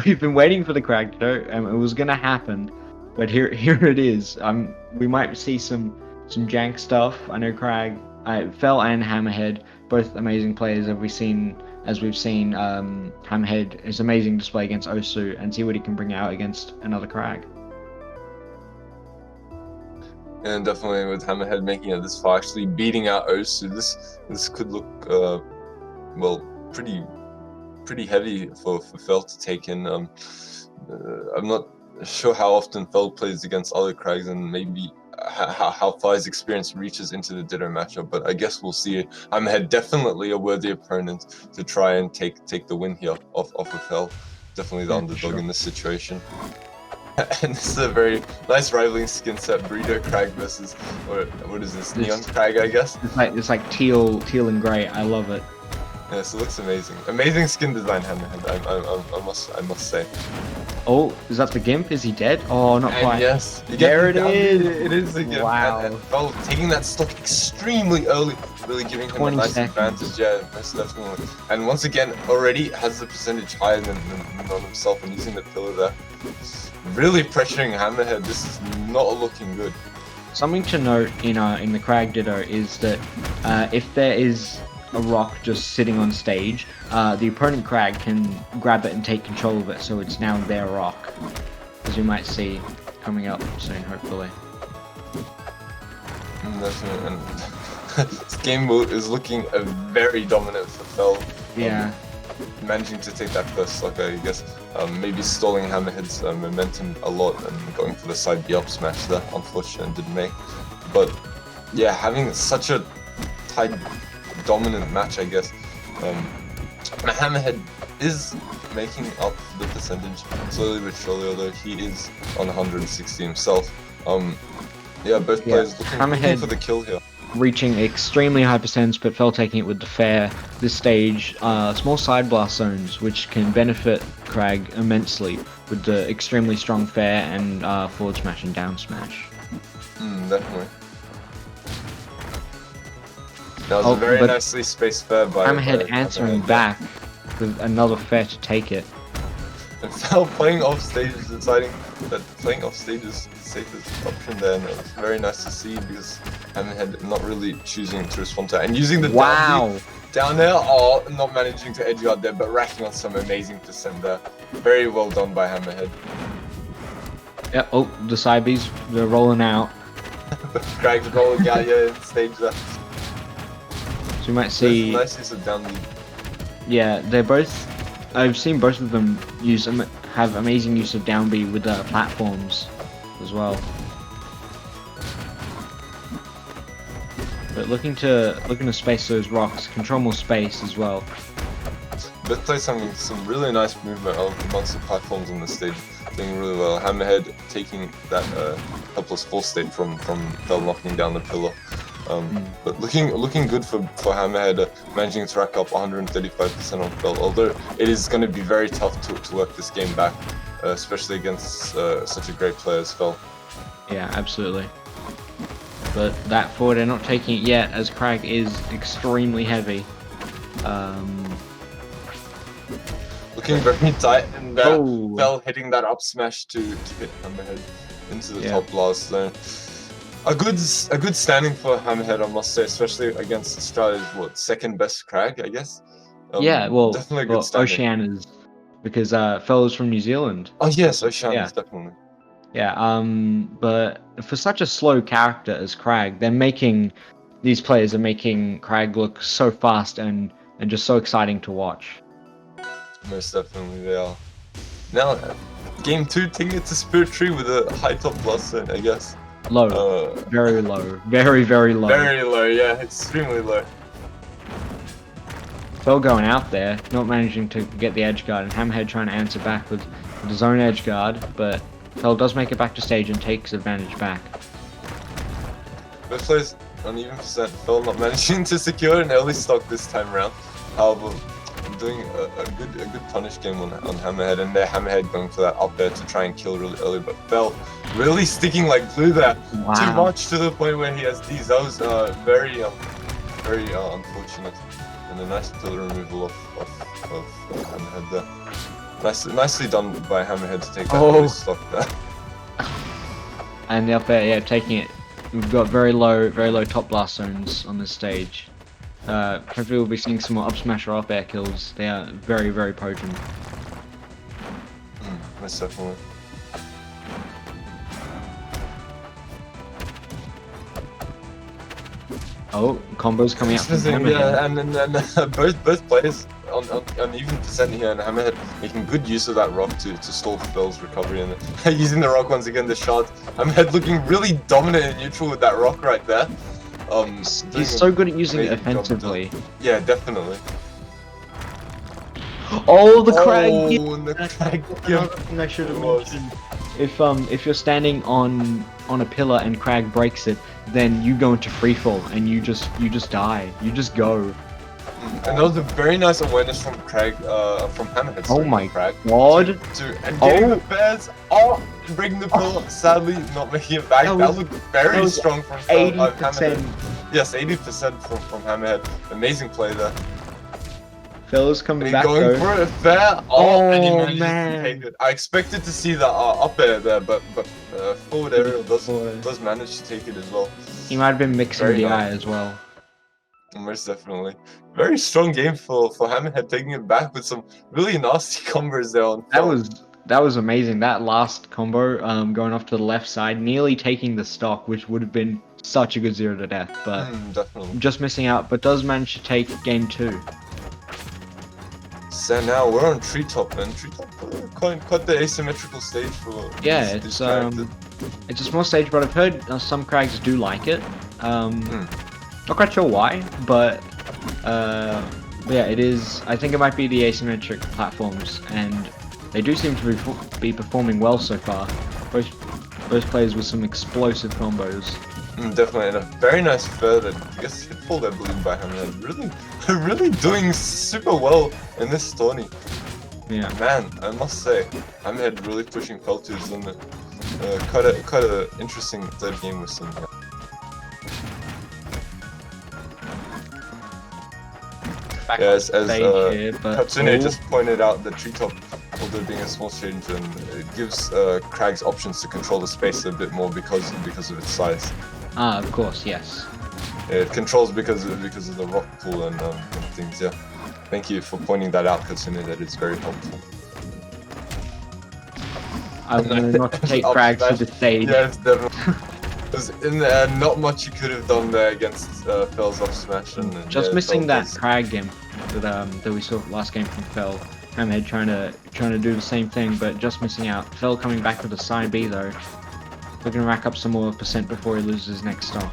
We've been waiting for the Crag Ditto, and it was gonna happen, but here it is. We might see some jank stuff. I know Phil and Hammerhead, both amazing players. We've seen Hammerhead his amazing display against Osu, and see what he can bring out against another Crag. And definitely with Hammerhead making it this far, actually beating out Osu, this could look well pretty heavy for Fel to take in. I'm not sure how often Fel plays against other Crags, and maybe how far his experience reaches into the Ditto matchup, but I guess we'll see. Hammerhead definitely a worthy opponent to try and take the win here off of Fel. Definitely the underdog in this situation. And this is a very nice rivaling skin set, Burrito Crag versus, what is this, Neon Crag, I guess? It's like teal and grey. I love it. Yes, it looks amazing. Amazing skin design, Hammerhead, I must say. Oh, is that the Gimp? Is he dead? Oh, not quite. Yes, there it is. It is the Gimp. Wow. And Fel taking that stock extremely early, really giving him a nice advantage. Yeah, most definitely. And once again, already has the percentage higher than on himself, and using the pillar there. Really pressuring Hammerhead. This is not looking good. Something to note in the Crag Ditto is that if there is a rock just sitting on stage, the opponent Crag can grab it and take control of it, so it's now their rock, as you might see coming up soon, hopefully. Definitely. And this game is looking very dominant for Fel. Yeah. Managing to take that first stock, I guess. Maybe stalling Hammerhead's momentum a lot and going for the side B up smash there. Unfortunately, didn't make. But yeah, having such a tight, dominant match, I guess. Hammerhead is making up the percentage slowly but surely, although he is on 160 himself. Yeah, both players looking for the kill here. Reaching extremely high percents, but Fel taking it with the fair. This stage, small side blast zones, which can benefit Crag immensely with the extremely strong fair and forward smash and down smash. Definitely. That was a very nicely spaced fair by Hammerhead answering back with another fair to take it. And Fel playing off stage, deciding that playing off stage is the safest option there, and it was very nice to see because Hammerhead not really choosing to respond to that. And using the down there, not managing to edge out there, but racking on some amazing percent there. Very well done by Hammerhead. Yeah, oh, the side Bs, they're rolling out. The Crag's rolling out here in stage there. So you might see... Nice use of down B. Yeah, they're both... I've seen both of them have amazing use of down B with platforms as well. But looking to space those rocks, control more space as well. Both players having some really nice movement amongst the platforms on the stage, doing really well. Hammerhead taking that helpless full state from Fel knocking down the pillar. But looking good for Hammerhead, managing to rack up 135% on Fel, although it is going to be very tough to work this game back, especially against such a great player as Fel. Yeah, absolutely. But that forward, they're not taking it yet, as Crag is extremely heavy. Looking very tight, and Fel hitting that up smash to hit Hammerhead into the top blast zone. A good standing for Hammerhead, I must say, especially against Australia's second best Crag, I guess. Yeah, well, Definitely a good standing. Oceania's, because Fell's from New Zealand. Oh yes, Ocean Yeah. is definitely. Yeah, but for such a slow character as Crag, these players are making Crag look so fast and just so exciting to watch. Most definitely they are. Now, game 2, taking it to Spirit Tree with a high top plus zone, I guess. Low, very low, very low. Very low, yeah, extremely low. Fell going out there, not managing to get the edge guard, and Hammerhead trying to answer back with his own edge guard, but Fell does make it back to stage and takes advantage back. Both players on even percent. Fell not managing to secure an early stock this time around. However, doing a good punish game on Hammerhead, and their Hammerhead going for that up there to try and kill really early, but Fell really sticking like glue there. Wow. Too much to the point where he has these. That was very unfortunate. And a nice pillar removal of Hammerhead there. Nicely done by Hammerhead to take that early stock there. And the up air, yeah, taking it. We've got very low top blast zones on this stage. Hopefully we'll be seeing some more up smash or up air kills. They are very potent. Most definitely. Oh, combos coming out from Hammerhead. Yeah, and both players on even percent here, and Hammerhead making good use of that rock to stall Fell's recovery, and using the rock once again to shot. Hammerhead looking really dominant and neutral with that rock right there. He's so good at using it offensively. Yeah, definitely. Oh, the Crag! Oh, the Crag! Another thing I should have mentioned. If you're standing on a pillar and Crag breaks it, then you go into freefall and you just die. You just go. And that was a very nice awareness from Crag, from Hammerhead. Oh my Crag, god! And getting the bears. Breaking the pillar. Sadly, not making it back. That looked very strong from 80%. Yes, 80% from Hammerhead. Amazing play there. Fella's coming back going though. for it fair. And he managed man. to take it. I expected to see the up air there, but forward aerial does manage to take it as well. He might have been mixing Very DI nice. as well. Most definitely. Very strong game for Hammerhead, taking it back with some really nasty combos there on That was amazing. That last combo, going off to the left side, nearly taking the stock, which would have been such a good 0 to death, but definitely. just missing out, but does manage to take game 2. So now we're on Treetop, and Treetop quite the asymmetrical stage for it's a small stage, but I've heard some Crags do like it. Not quite sure why, but yeah, it is. I think it might be the asymmetric platforms, and they do seem to be performing well so far. Both players with some explosive combos. Definitely, and a very nice further. I guess hit pull that balloon by Hammerhead. Really doing super well in this tourney. Yeah. Man, I must say, Hammerhead really pushing Fell to his limit. Quite a interesting third game we're seeing here. As Katsune just pointed out, the Treetop, although being a small stage, it gives Crag's options to control the space a bit more because of its size. Ah, of course, yes. It controls because of the rock pool and things. Yeah, thank you for pointing that out, Katsune. That is very helpful. I'm gonna not take Crag to the stage. Yes, definitely. Because in there, not much you could have done there against Fell's up smash. And just missing that Crag game that we saw last game from Fell. Hammerhead trying to do the same thing, but just missing out. Fell coming back with a side B though. Looking to rack up some more percent before he loses his next stock.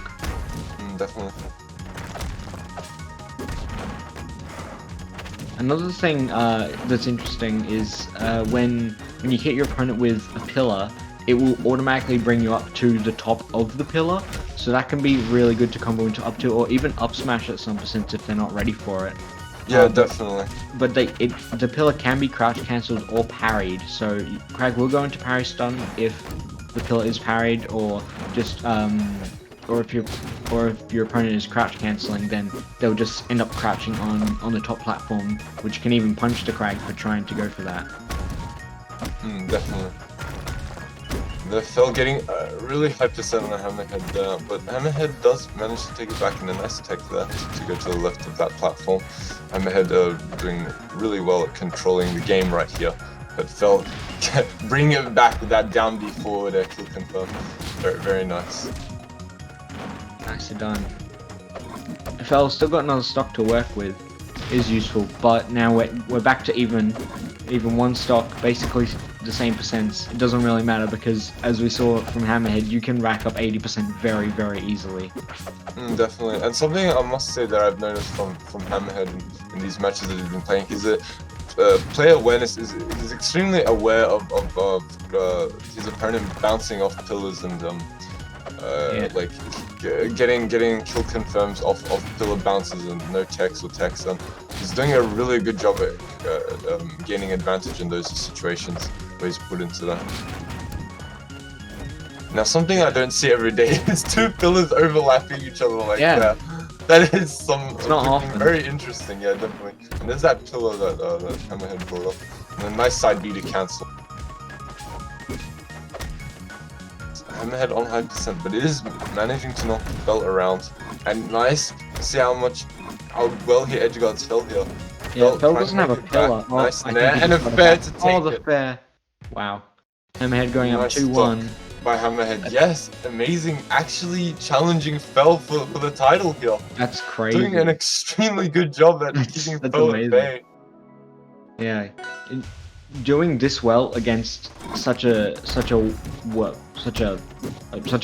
Definitely. Another thing that's interesting is when you hit your opponent with a pillar, it will automatically bring you up to the top of the pillar. So that can be really good to combo into up to, or even up smash at some percent if they're not ready for it. Yeah, definitely. But the pillar can be crouch cancelled or parried. So Crag will go into parry stun if the pillar is parried, or just or if your opponent is crouch cancelling, then they'll just end up crouching on the top platform, which can even punish the Crag for trying to go for that. Definitely. The Fell getting really high percent on the Hammerhead there, but Hammerhead does manage to take it back in a nice tech there to go to the left of that platform. Hammerhead doing really well at controlling the game right here, but Fell bringing it back with that down B forward kill confirm. Very, very nice. Nicely done. Fell's still got another stock to work with, is useful, but now we're back to even one stock, basically the same percents. It doesn't really matter because, as we saw from Hammerhead, you can rack up 80% very, very easily. Definitely, and something I must say that I've noticed from Hammerhead in these matches that he's been playing is that player awareness is extremely aware of his opponent bouncing off pillars and like getting kill confirms off pillar bounces and no techs or techs. He's doing a really good job at gaining advantage in those situations where he's put into that. Now, something I don't see every day is two pillars overlapping each other like that. That is something very interesting, yeah, definitely. And there's that pillar that Hammerhead brought up. And a nice side B to cancel. Hammerhead on high percent, but it is managing to knock the belt around. And nice to see how well he edge guards Fell here. Yeah, Fell doesn't have a pillar. Oh, nice there, and a fair to take the fair. Wow. Hammerhead going up 2-1. By Hammerhead, yes, amazing, actually challenging Fell for the title here. That's crazy. Doing an extremely good job at keeping Fell at bay. Yeah, doing this well against such a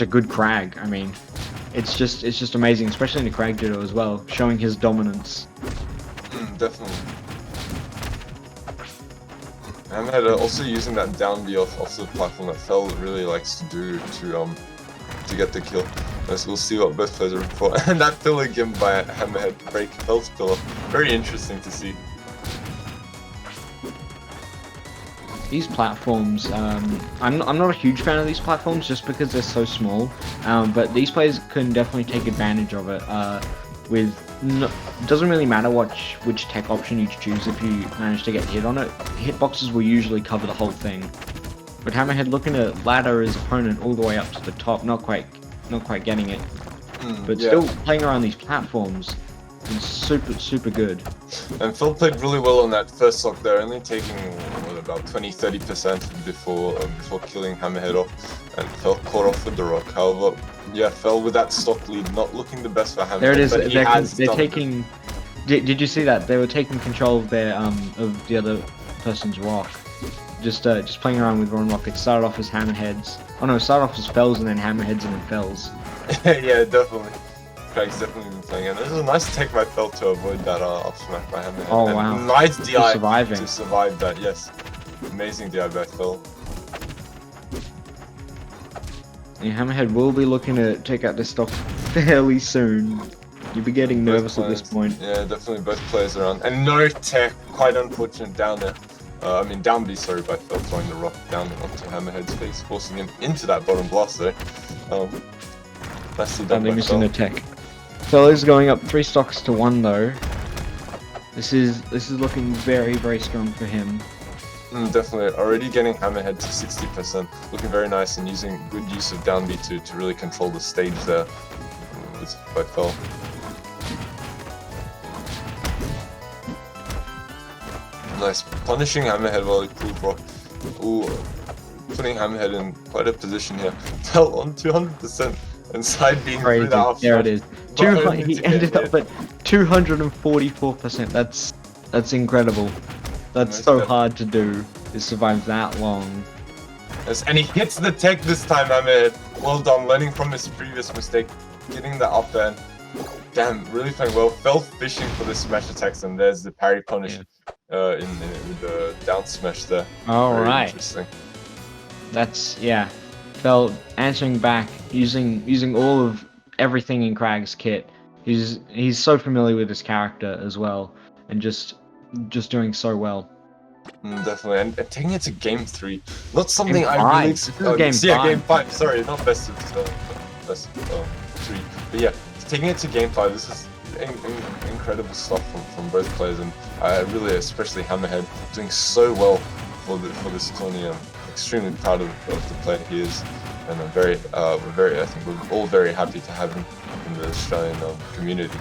good Crag. I mean, it's just amazing, especially in the Crag judo as well, showing his dominance. Definitely. Hammerhead also using that down B off the platform that Fell really likes to do to get the kill. We'll see what both players are looking for. And that pillar again by Hammerhead break Fell's pillar. Very interesting to see. These platforms, I'm not a huge fan of these platforms just because they're so small, but these players can definitely take advantage of it. It doesn't really matter which tech option you choose if you manage to get hit on it. Hitboxes will usually cover the whole thing. But Hammerhead looking to ladder his opponent all the way up to the top, not quite getting it. But still playing around these platforms is super good. And Phil played really well on that first stock there, only taking about 20-30% before killing Hammerhead off, and Phil caught off with the rock. However, yeah, Phil with that stock lead, not looking the best for Hammerhead. There it is. They're taking. Did you see that? They were taking control of their of the other person's rock. Just playing around with one rock. It started off as Hammerheads. Oh no, it started off as Fells and then Hammerheads and then Fells. Yeah, definitely. Craig's definitely been playing, and this is a nice take by Fel to avoid that up smack by Hammerhead. Oh wow! Nice DI to survive that. Yes, amazing DI by Fel. Yeah, Hammerhead will be looking to take out this stock fairly soon. You'll be getting nervous at this point. Yeah, definitely both players around, and no tech. Quite unfortunate down there. I mean down B, sorry, by Fel throwing the rock down onto Hammerhead's face, forcing him into that bottom blast there. Nicely done by missing the tech. Fel is going up 3 stocks to 1 though. This is looking very strong for him. Definitely, already getting Hammerhead to 60%, looking very nice and using good use of down B to really control the stage there by Fel. Nice, punishing Hammerhead while he pulled rock. Ooh, putting Hammerhead in quite a position here. Fel on 200%. And side being crazy. There it is. He ended up at 244%. That's incredible. That's so hard to do. To survive that long. Yes, and he hits the tech this time, Hammerhead. Well done, learning from his previous mistake, getting the up there. Damn, really playing well. Fel fishing for the smash attacks, and there's the parry punish with the down smash there. Alright. Interesting. That's Fel answering back, using all of everything in Crag's kit. He's so familiar with his character as well, and just doing so well. Definitely, and taking it to game 3, not something game I really expect. Game 5. Sorry, not best of 3, but yeah, taking it to game 5. This is incredible stuff from both players, and really, especially Hammerhead, doing so well for this tourney. I'm extremely proud of the player he is. and I think we're all very happy to have him in the Australian community.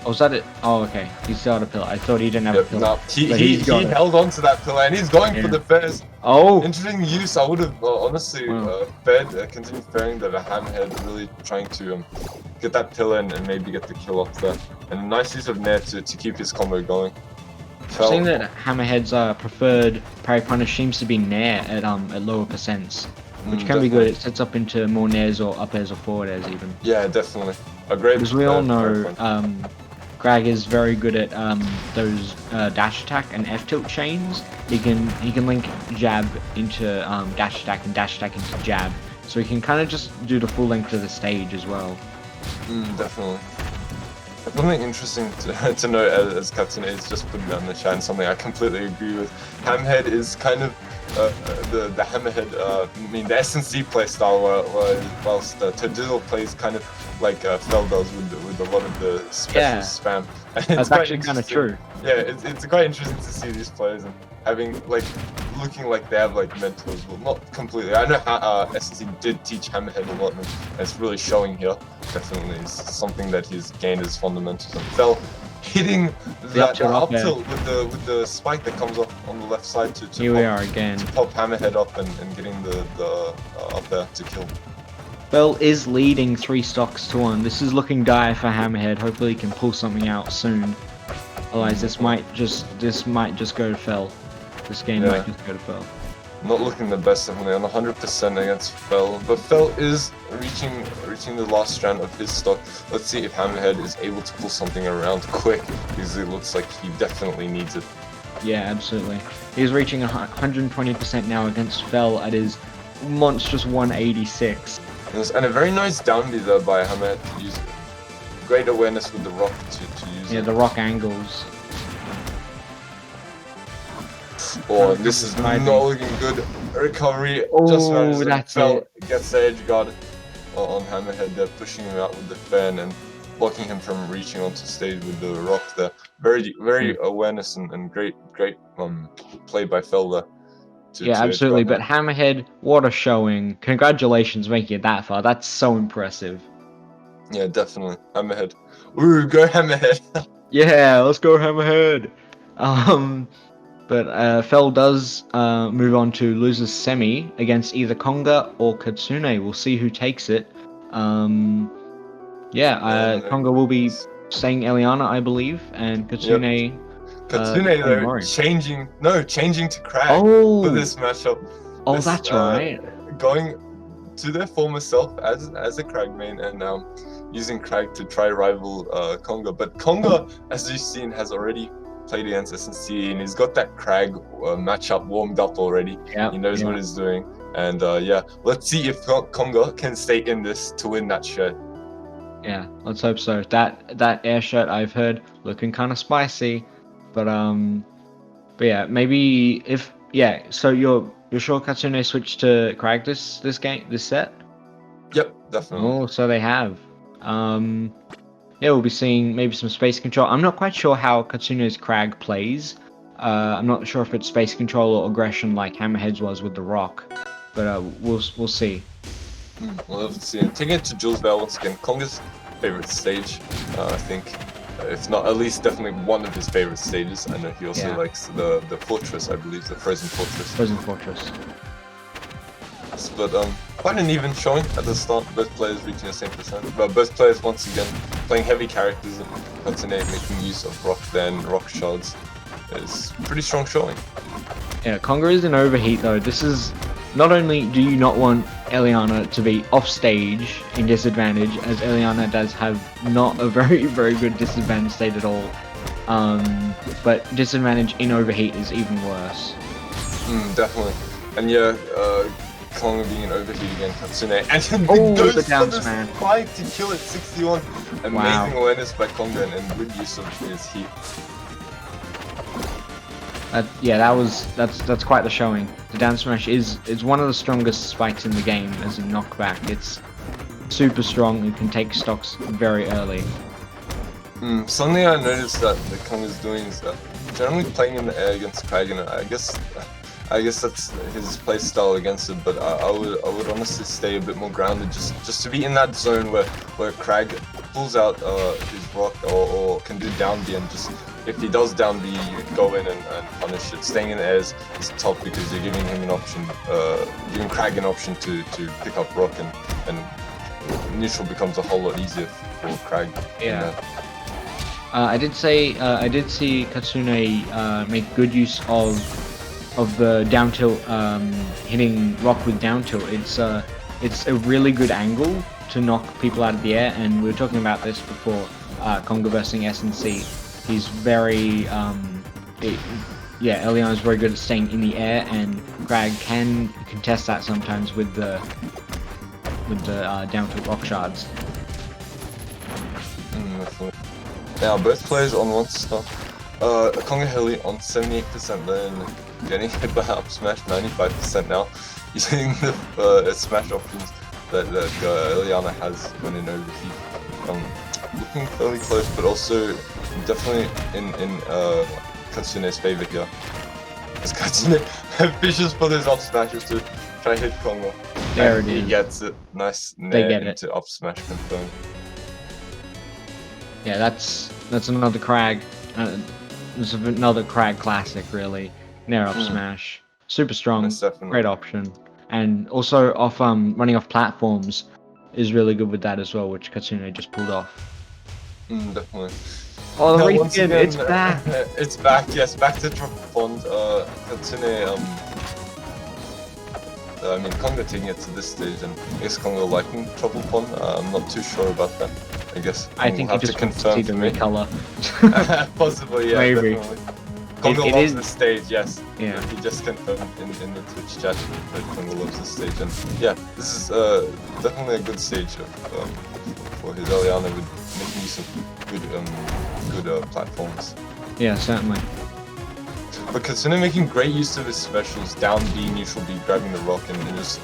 Oh, was that it? Oh, okay. He still had a pillar. I thought he didn't have a pillar. No, he held on to that pillar, and he's going for the fairs. Oh! Interesting use. I would have honestly continued fairing the hammerhead, really trying to get that pillar and maybe get the kill up there. And a nice use of Nair to keep his combo going. I've seen that Hammerhead's preferred parry punish seems to be Nair at lower percents, which can be good. It sets up into more Nairs or up airs or forward airs even. Yeah, definitely. A great. Because we all know Crag is very good at those dash attack and F tilt chains. He can link jab into dash attack and dash attack into jab, so he can kind of just do the full length of the stage as well. Definitely. Something interesting to note as Katsune is just putting down the chat, and something I completely agree with. Hammerhead is kind of the Hammerhead, I mean the SNC playstyle, whilst the Tadizzle plays kind of like Fel does with a lot of the special spam. That's actually kind of true. Yeah, it's quite interesting to see these players and having looking like they have mentors. Well, not completely. I know SNC did teach Hammerhead a lot, and it's really showing here. Definitely is something that he's gained as fundamentals. And Fel hitting that up tilt with the spike that comes up on the left side to here we are again. To pop Hammerhead up and getting the up there to kill. Fel is leading 3 stocks to 1. This is looking dire for Hammerhead. Hopefully he can pull something out soon. Otherwise this might just go to Fel. This game might just go to Fel. Not looking the best, definitely on 100% against Fel, but Fel is reaching the last strand of his stock. Let's see if Hammerhead is able to pull something around quick, because it looks like he definitely needs it. Yeah, absolutely. He's reaching 120% now against Fel at his monstrous 186. And a very nice down B there by Hammerhead to use it. Great awareness with the rock to use it. Yeah, the rock angles. Oh, this is not looking good. Recovery. Oh, that's it. Gets the edge guard on Hammerhead there, pushing him out with the fan and blocking him from reaching onto stage with the rock there. Very awareness and great play by Fel there. Yeah, absolutely. But Hammerhead, what a showing! Congratulations making it that far. That's so impressive. Yeah, definitely. Hammerhead. Ooh, go Hammerhead. Yeah, let's go Hammerhead. But Fel does move on to losers semi against either Konga or Katsune. We'll see who takes it. Konga will be staying Eliana, I believe, and Katsune. Katsune though changing to Crag for this matchup. Oh, that's right. Going to their former self as a Crag main and using Crag to try rival Konga. But Konga, as you've seen, has already played against SNC, and he's got that Crag matchup warmed up already. He knows what he's doing, and let's see if Konga can stay in this to win that shirt. Yeah, let's hope so. That air shirt I've heard looking kind of spicy, but yeah, maybe So you're sure Katsune switched to Crag this set? Yep, definitely. Oh, so they have. Yeah, we'll be seeing maybe some space control. I'm not quite sure how Katsune's Crag plays. I'm not sure if it's space control or aggression like Hammerhead's was with the rock, but we'll see. We'll have to see. Taking it to Jules Bell once again, Konga's favorite stage, I think. If not, at least definitely one of his favorite stages. I know he also likes the fortress, I believe, the Frozen Fortress. Frozen Fortress. But quite an even showing at the start. Both players reaching the same percent. But both players once again playing heavy characters and Katsune making use of rock then rock shards. It's pretty strong showing. Yeah, Konga is in overheat though. This is not only do you not want Eliana to be off stage in disadvantage, as Eliana does have not a very good disadvantage state at all. But disadvantage in overheat is even worse. Definitely. And Konga being an overheat again, Katsune, and goes the down smash spike to kill it 61. Amazing awareness by Konga and good use of his heat. That's quite the showing. The down smash is one of the strongest spikes in the game as a knockback. It's super strong. You can take stocks very early. Something I noticed that the Konga's doing is that generally playing in the air against Crag, and I guess I guess that's his play style against it, but I would honestly stay a bit more grounded, just to be in that zone where Crag pulls out his rock or can do down B, and just if he does down B, you go in and punish it. Staying in the air is top because you're giving him an option, giving Crag an option to pick up rock, and neutral becomes a whole lot easier for Crag. Yeah. I did see Katsune make good use of the down tilt, hitting rock with down tilt. It's a really good angle to knock people out of the air, and we were talking about this before. Conga versus SNC. He's very Eliana's very good at staying in the air, and Crag can contest that sometimes with the down tilt rock shards. Now both players on one stop. Conga Heli on 78%, then getting hit by up smash 95% now, using the smash options that Eliana has when in overheat. Looking fairly close, but also definitely in Katsune's favor here. As Katsune fishes for those up smashes to try hit Conga. There it is. He gets it. Nice They get it. To up smash confirm. Yeah, that's another Crag. This is another Crag classic, really. Nair up smash, super strong, great option, and also off running off platforms is really good with that as well, which Katsune just pulled off. Definitely. Oh, the reskin, it's back. It's back. Yes, back to Drop Pond. Katsune. I mean, Conga taking it to this stage, and I guess Conga liking Trouble Pond. I'm not too sure about that. I guess I think we'll he have just to wants to see confirm the for me. recolor. Possibly, yeah, Maybe. definitely. Conga loves the stage, yes. Yeah. He just confirmed in the Twitch chat that Conga loves the stage, and yeah, this is definitely a good stage for his Eliana with making use of good platforms. Yeah, certainly. But Katsune making great use of his specials, down B, neutral B, grabbing the rock, and just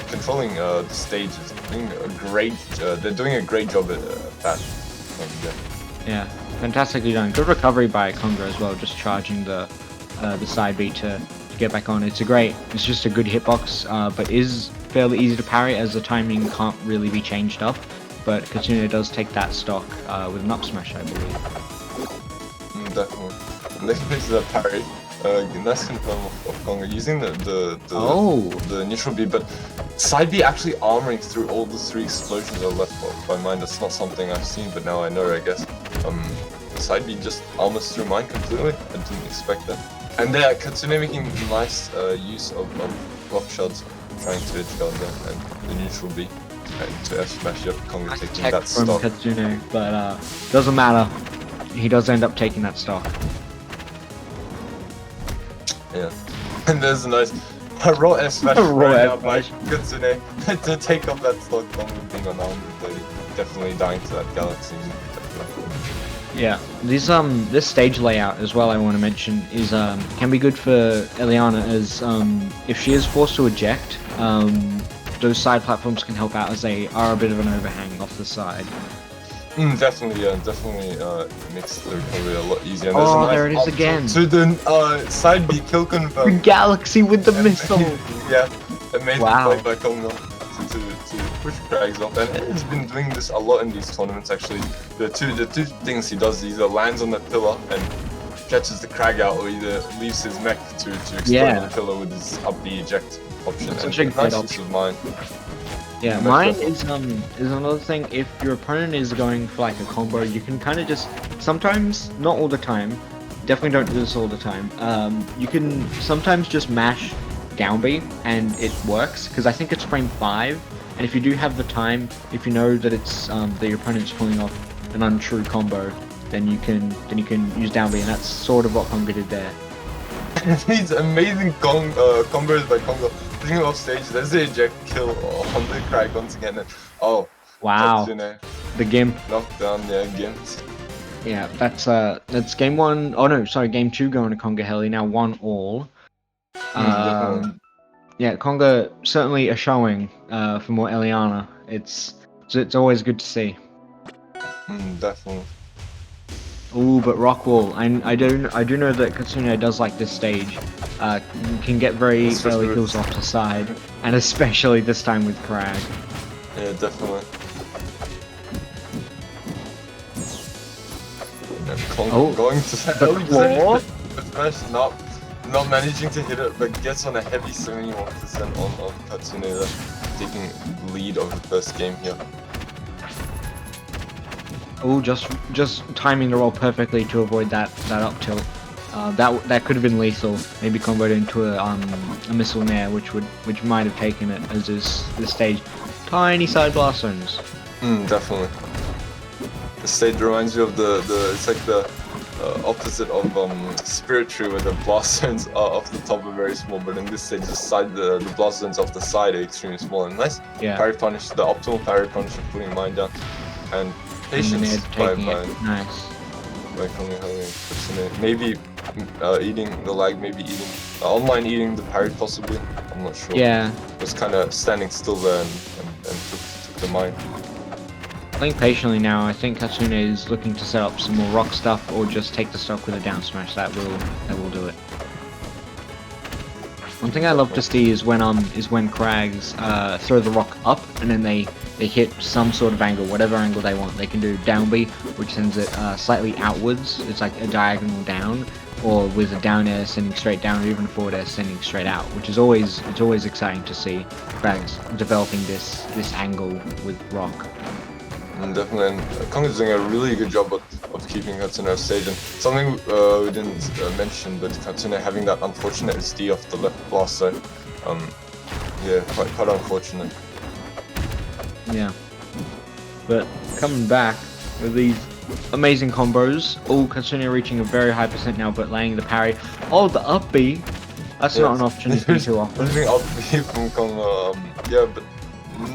controlling the stages. They're doing a great job at that. Yeah, fantastically done. Good recovery by Conga as well, just charging the side B to get back on. It's just a good hitbox, but is fairly easy to parry as the timing can't really be changed up. But Katsune does take that stock with an up smash, I believe. Definitely. And they can fix that parry. Nice confirm of Conga using the neutral B, but side B actually armoring through all the 3 explosions are left by mine. That's not something I've seen, but now I know, I guess. Side B just armors through mine completely. I didn't expect that. And there, Katsune making nice use of rock shots, trying to edge guard them, and the neutral B. And to F smash up, Conga taking that from stock. Katsune, but doesn't matter. He does end up taking that stock. Yeah, and there's a nice raw F smash right now by Katsune to take off that stock. Conga being on 130, definitely dying to that galaxy. Yeah, this stage layout as well, I want to mention, is can be good for Eliana, as if she is forced to eject, those side platforms can help out as they are a bit of an overhang off the side. Definitely, makes the recovery a lot easier. And oh, there it is again. To the side B kill confirm. Galaxy with the missile. Yeah, amazing play by Conga to push Krags off, and he's been doing this a lot in these tournaments. Actually, the two things he does, he either lands on the pillar and catches the Crag out, or either leaves his mech to explode the pillar with his up B eject option. That's and such a great option of mine. Yeah, mine is another thing. If your opponent is going for like a combo, you can kind of just sometimes, not all the time, definitely don't do this all the time. You can sometimes just mash down B and it works, because I think it's frame 5, and if you do have the time, if you know that it's that your opponent's pulling off an untrue combo, then you can use down B, and that's sort of what Conga did there. These amazing combos by Conga. Putting him off stage, there's the eject kill on the Crag once again. And, oh, wow, Katsune. The gimp. Knockdown, yeah, gimped. Yeah, that's game 1. Oh no, sorry, game 2 going to Conga Heli, now 1-all. Yeah, Conga certainly a showing for more Eliana. It's always good to see. Definitely. Ooh, but rock wall. I do know that Katsune does like this stage. Can get very Especially early kills with- off the side, and especially this time with Crag. Yeah, definitely. And Oh, going to the claw? smash, not managing to hit it, but gets on a heavy 71% on Katsune there, taking lead of the first game here. Oh, just timing the roll perfectly to avoid that up tilt. That could have been lethal. Maybe converted into a missile nair, which might have taken it as this stage. Tiny side blast zones. Definitely. The stage reminds me of it's like the opposite of Spirit Tree, where the blast zones are off the top are very small, but in this stage the blast zones off the side are extremely small. And nice parry punish, the optimal parry punish of putting mine down, and patience by nice. By coming home, maybe eating the lag, maybe eating online eating the parry possibly. I'm not sure. Yeah. Was kind of standing still there and took the mine. Playing patiently now. I think Katsune is looking to set up some more rock stuff, or just take the stock with a down smash. That will do it. One thing I love to see is when Crags throw the rock up and then they hit some sort of angle, whatever angle they want. They can do down B, which sends it slightly outwards. It's like a diagonal down, or with a down air sending straight down, or even a forward air sending straight out, which is always exciting to see Crags developing this angle with rock. Definitely, and Kong is doing a really good job of keeping Katsune off stage. And something we didn't mention, but Katsune having that unfortunate SD off the left blast zone. Yeah, quite unfortunate. Yeah, but coming back with these amazing combos. Oh, Katsune reaching a very high percent now, but laying the parry. Oh, the up B. That's not an option to do too often. Losing up B from Kong, yeah, but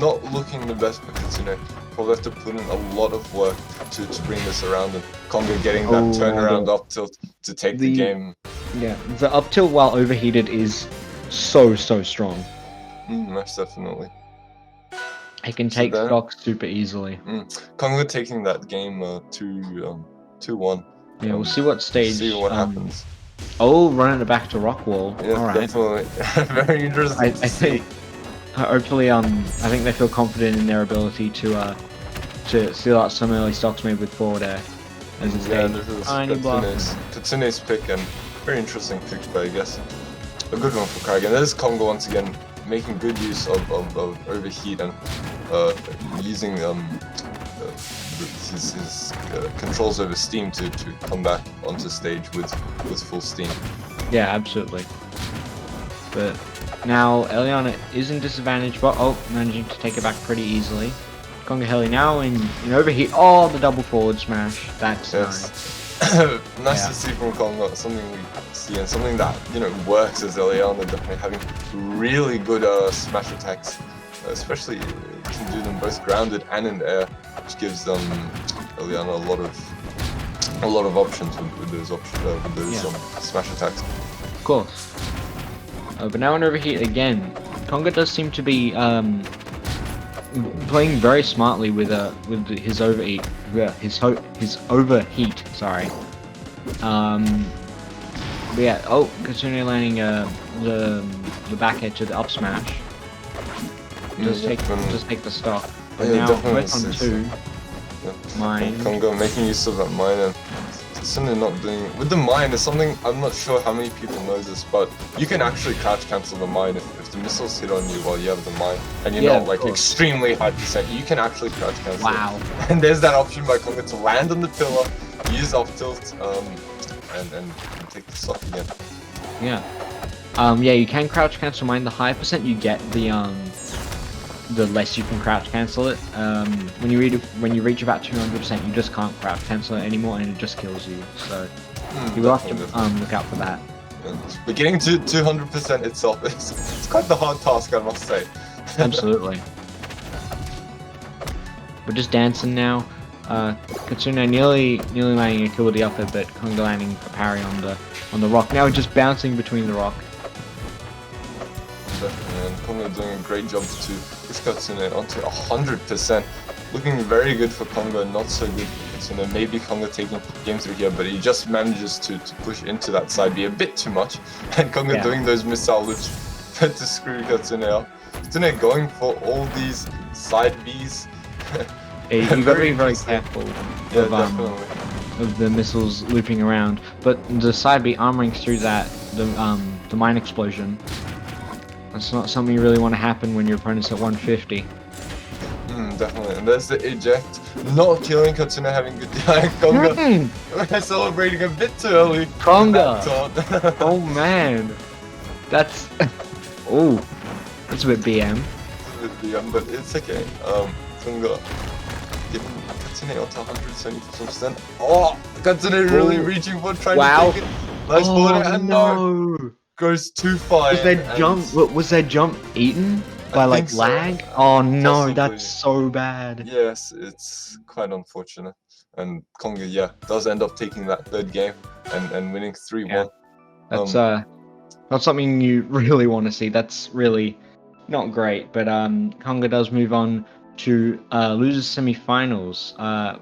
not looking the best for Katsune. Probably have to put in a lot of work to bring this around, and Konga getting that turnaround up tilt to take the game. Yeah, the up tilt while overheated is so strong. Most definitely. He can take stock super easily. Konga taking that game 2-1. Yeah, we'll see what stage. See what happens. Oh, running it back to rock wall. Yeah, all right. Definitely. Very interesting. I think. Hopefully, I think they feel confident in their ability to seal out some early stocks made with forward air. As a stage. This is Katsune's pick, and very interesting pick, but I guess a good one for Craig. And there's Kongo once again making good use of overheat and using his controls over steam to come back onto stage with full steam. Yeah, absolutely. But now Eliana is in disadvantage, but managing to take it back pretty easily. Konga Heli now in overheat. Oh, the double forward smash. That's nice. Nice to see from Konga, something we see and something that works as Eliana, definitely having really good smash attacks, especially can do them both grounded and in the air, which gives Eliana a lot of options with those smash attacks. Of course. But now in overheat again, Konga does seem to be playing very smartly with his overheat. His overheat. Sorry. But yeah. Oh, Katsune landing the back edge to the up smash. Just take the stock. But now both on 2. Mine. Konga making use of that mine, and Katsune not doing with the mine. There's something I'm not sure how many people know this, but you can actually crouch cancel the mine if the missiles hit on you while you have the mine, and you're not like extremely high percent. You can actually crouch cancel. Wow. And there's that option by Konga to land on the pillar, use off tilt, and take the stock again. Yeah. Yeah, you can crouch cancel mine. The higher percent you get, the less you can crouch cancel it. When you reach about 200%, you just can't crouch cancel it anymore, and it just kills you. So you will have to look out for that. But getting to 200% itself it's quite the hard task, I must say. Absolutely. We're just dancing now. Katsune nearly landing a kill with the upper, but Konga landing a parry on the rock. Now just bouncing between the rock. Definitely, and Konga doing a great job to push Katsune onto 100%. looking very good for Congo, not so good for Kitsune. Maybe Congo taking game 3 here, but he just manages to push into that side B a bit too much. And Congo doing those missile loops to screw Kitsune up. Kitsune going for all these side Bs. You gotta be very careful definitely. of the missiles looping around. But the side B armoring through that, the mine explosion. That's not something you really want to happen when your opponent's at 150. Definitely. And there's the eject. Not killing Kitsune, having good DI. Conga we're celebrating a bit too early. Conga! Oh man. That's... oh. That's a bit BM. But it's okay. Conga getting Kitsune onto 170%. Oh! Kitsune really reaching for trying to take it. Nice bullet and no! Goes too far. Was that jump eaten by like lag? Oh no, Possibly. that's so bad. Yes, it's quite unfortunate. And Conga, does end up taking that third game and winning 3-1. Yeah. That's not something you really want to see. That's really not great. But Conga does move on to losers semi-finals.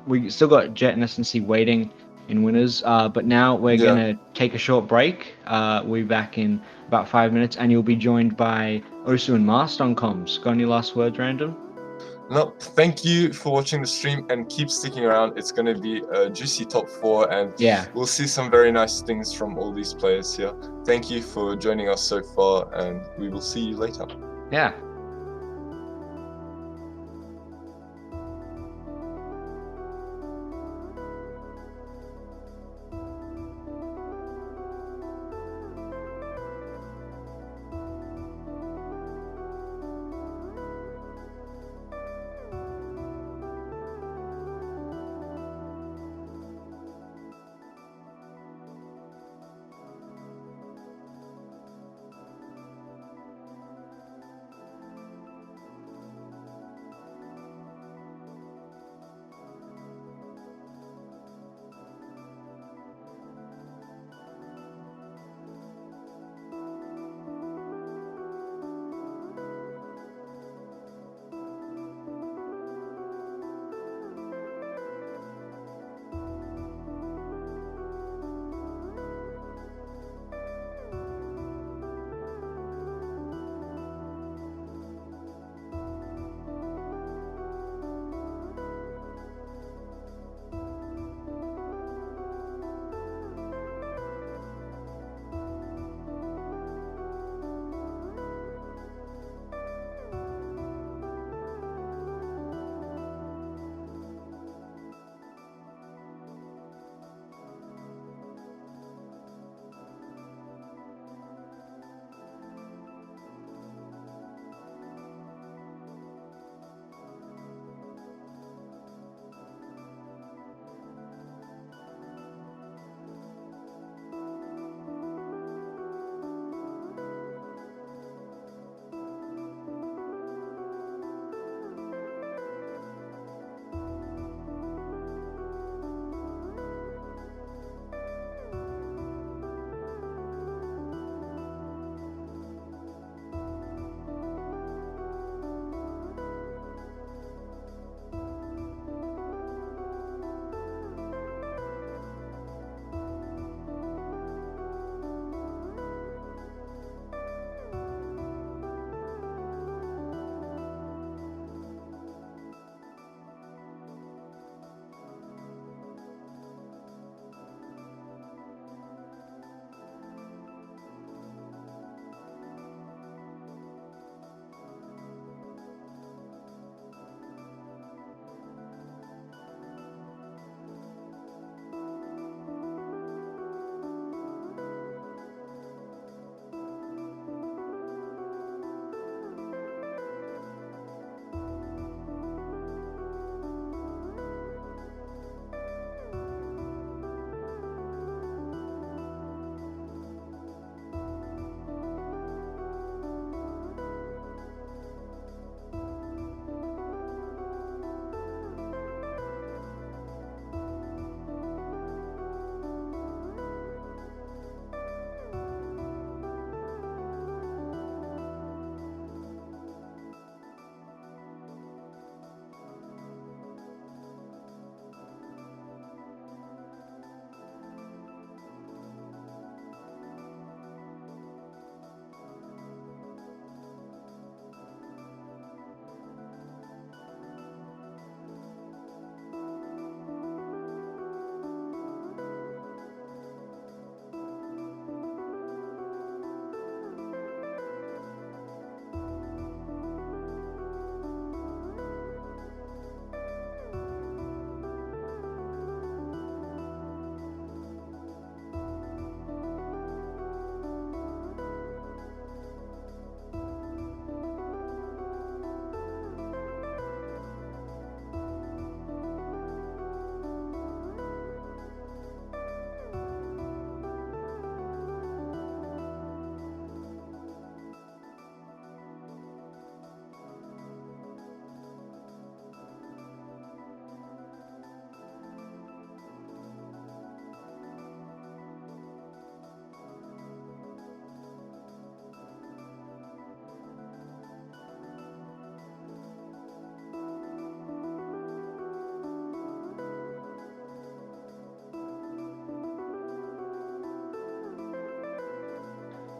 We still got Jet and SNC waiting in winners, but now we're gonna take a short break. We'll be back in about 5 minutes, and you'll be joined by Osu and Master on comms. Got any last words, Random? No, thank you for watching the stream and keep sticking around. It's going to be a juicy top 4 and we'll see some very nice things from all these players here. Thank you for joining us so far and we will see you later. Yeah.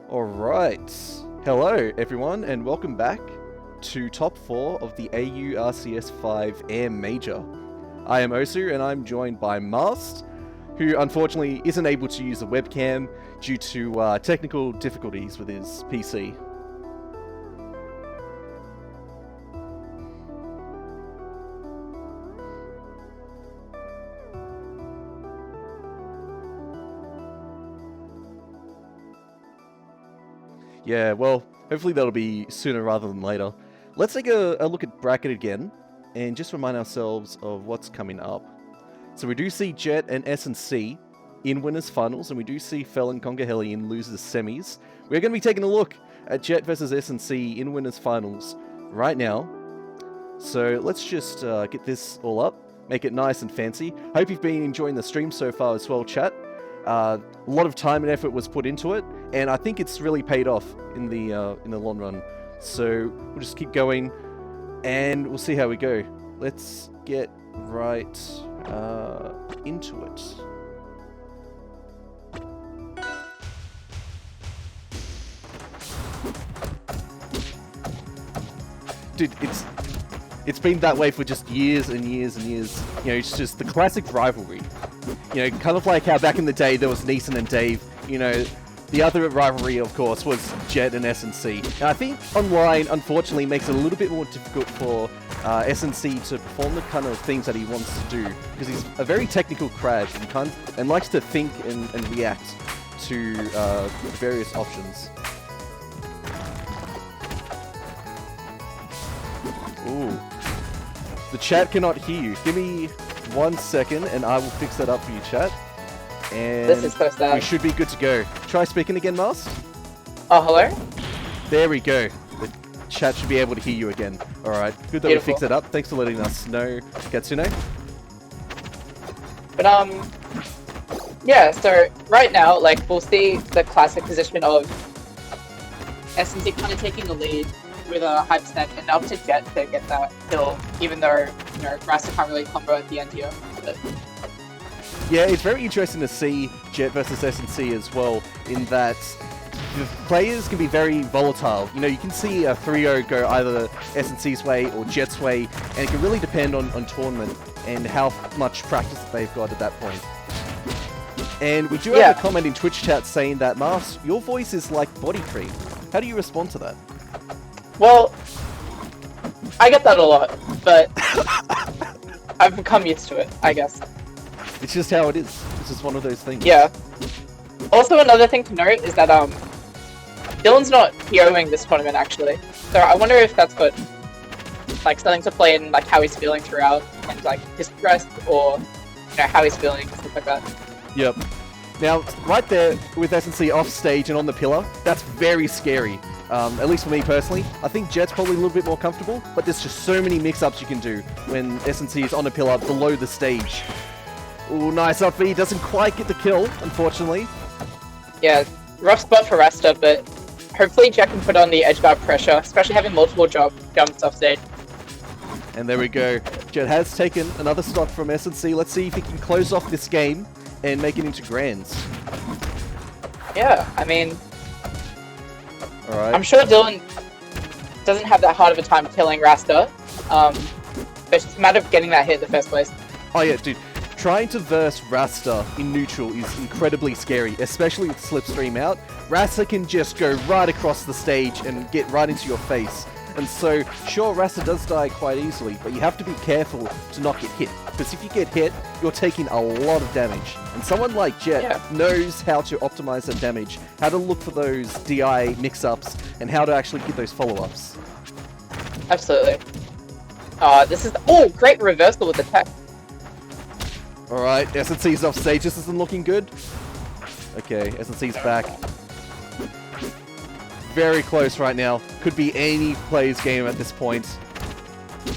Alright. Hello, everyone, and welcome back to Top 4 of the AU RCS 5 Air Major. I am Osu, and I'm joined by Mast, who unfortunately isn't able to use a webcam due to technical difficulties with his PC. Yeah, well, hopefully that'll be sooner rather than later. Let's take a look at bracket again, and just remind ourselves of what's coming up. So we do see Jet and S&C in winners finals, and we do see Fel and Kongaheli in losers semis. We're going to be taking a look at Jet versus S&C in winners finals right now. So let's just get this all up, make it nice and fancy. Hope you've been enjoying the stream so far as well, chat. A lot of time and effort was put into it, and I think it's really paid off in the long run. So we'll just keep going, and we'll see how we go. Let's get right into it. Dude, it's been that way for just years and years and years. You know, it's just the classic rivalry. You know, kind of like how back in the day there was Neeson and Dave. You know, the other rivalry, of course, was Jet and S&C. And I think online, unfortunately, makes it a little bit more difficult for S&C to perform the kind of things that he wants to do, because he's a very technical crab and likes to think and react to various options. Ooh. The chat cannot hear you. Give me 1 second and I will fix that up for you, chat. And this is so sad. We should be good to go. Try speaking again, Mast. Oh, hello? There we go. The chat should be able to hear you again. Alright, good that Beautiful. we fixed it up. Thanks for letting us know, Katsune. But, yeah, so right now, like, we'll see the classic position of S&C kind of taking the lead with a high percent, and up to Jet to get that kill, even though, you know, Rasta can't really combo at the end here. But Yeah, it's very interesting to see Jet versus S&C as well, in that the players can be very volatile. You know, you can see a 3-0 go either S&C's way or Jet's way, and it can really depend on tournament and how much practice that they've got at that point. And we do have a comment in Twitch chat saying that, Mars, your voice is like body cream. How do you respond to that? well, I get that a lot, but I've become used to it, I guess. It's just how it is. It's just one of those things. Yeah. Also, another thing to note is that Dylan's not POing this tournament actually, so I wonder if that's got like something to play in, like how he's feeling throughout, and like distressed, or you know how he's feeling, stuff like that. Yep. Now, right there with S&C off stage and on the pillar, that's very scary. At least for me personally. I think Jet's probably a little bit more comfortable, but there's just so many mix-ups you can do when S&C is on a pillar below the stage. Ooh, nice up B. Doesn't quite get the kill, unfortunately. Yeah, rough spot for Rasta, but hopefully Jet can put on the edge guard pressure, especially having multiple jumps off stage. And there we go. Jet has taken another stock from S&C. Let's see if he can close off this game and make it into grands. Yeah, I mean, Alright. I'm sure Dylan doesn't have that hard of a time killing Rasta, but it's just a matter of getting that hit in the first place. Oh yeah, dude. Trying to verse Rasta in neutral is incredibly scary, especially with Slipstream out. Rasta can just go right across the stage and get right into your face. And so, sure, Rasta does die quite easily, but you have to be careful to not get hit. Because if you get hit, you're taking a lot of damage. And someone like Jet knows how to optimize that damage, how to look for those DI mix-ups, and how to actually get those follow-ups. Absolutely. This is great reversal with the tech. Alright, S&C's off stage. This isn't looking good. Okay, S&C's back. Very close right now. Could be any player's game at this point.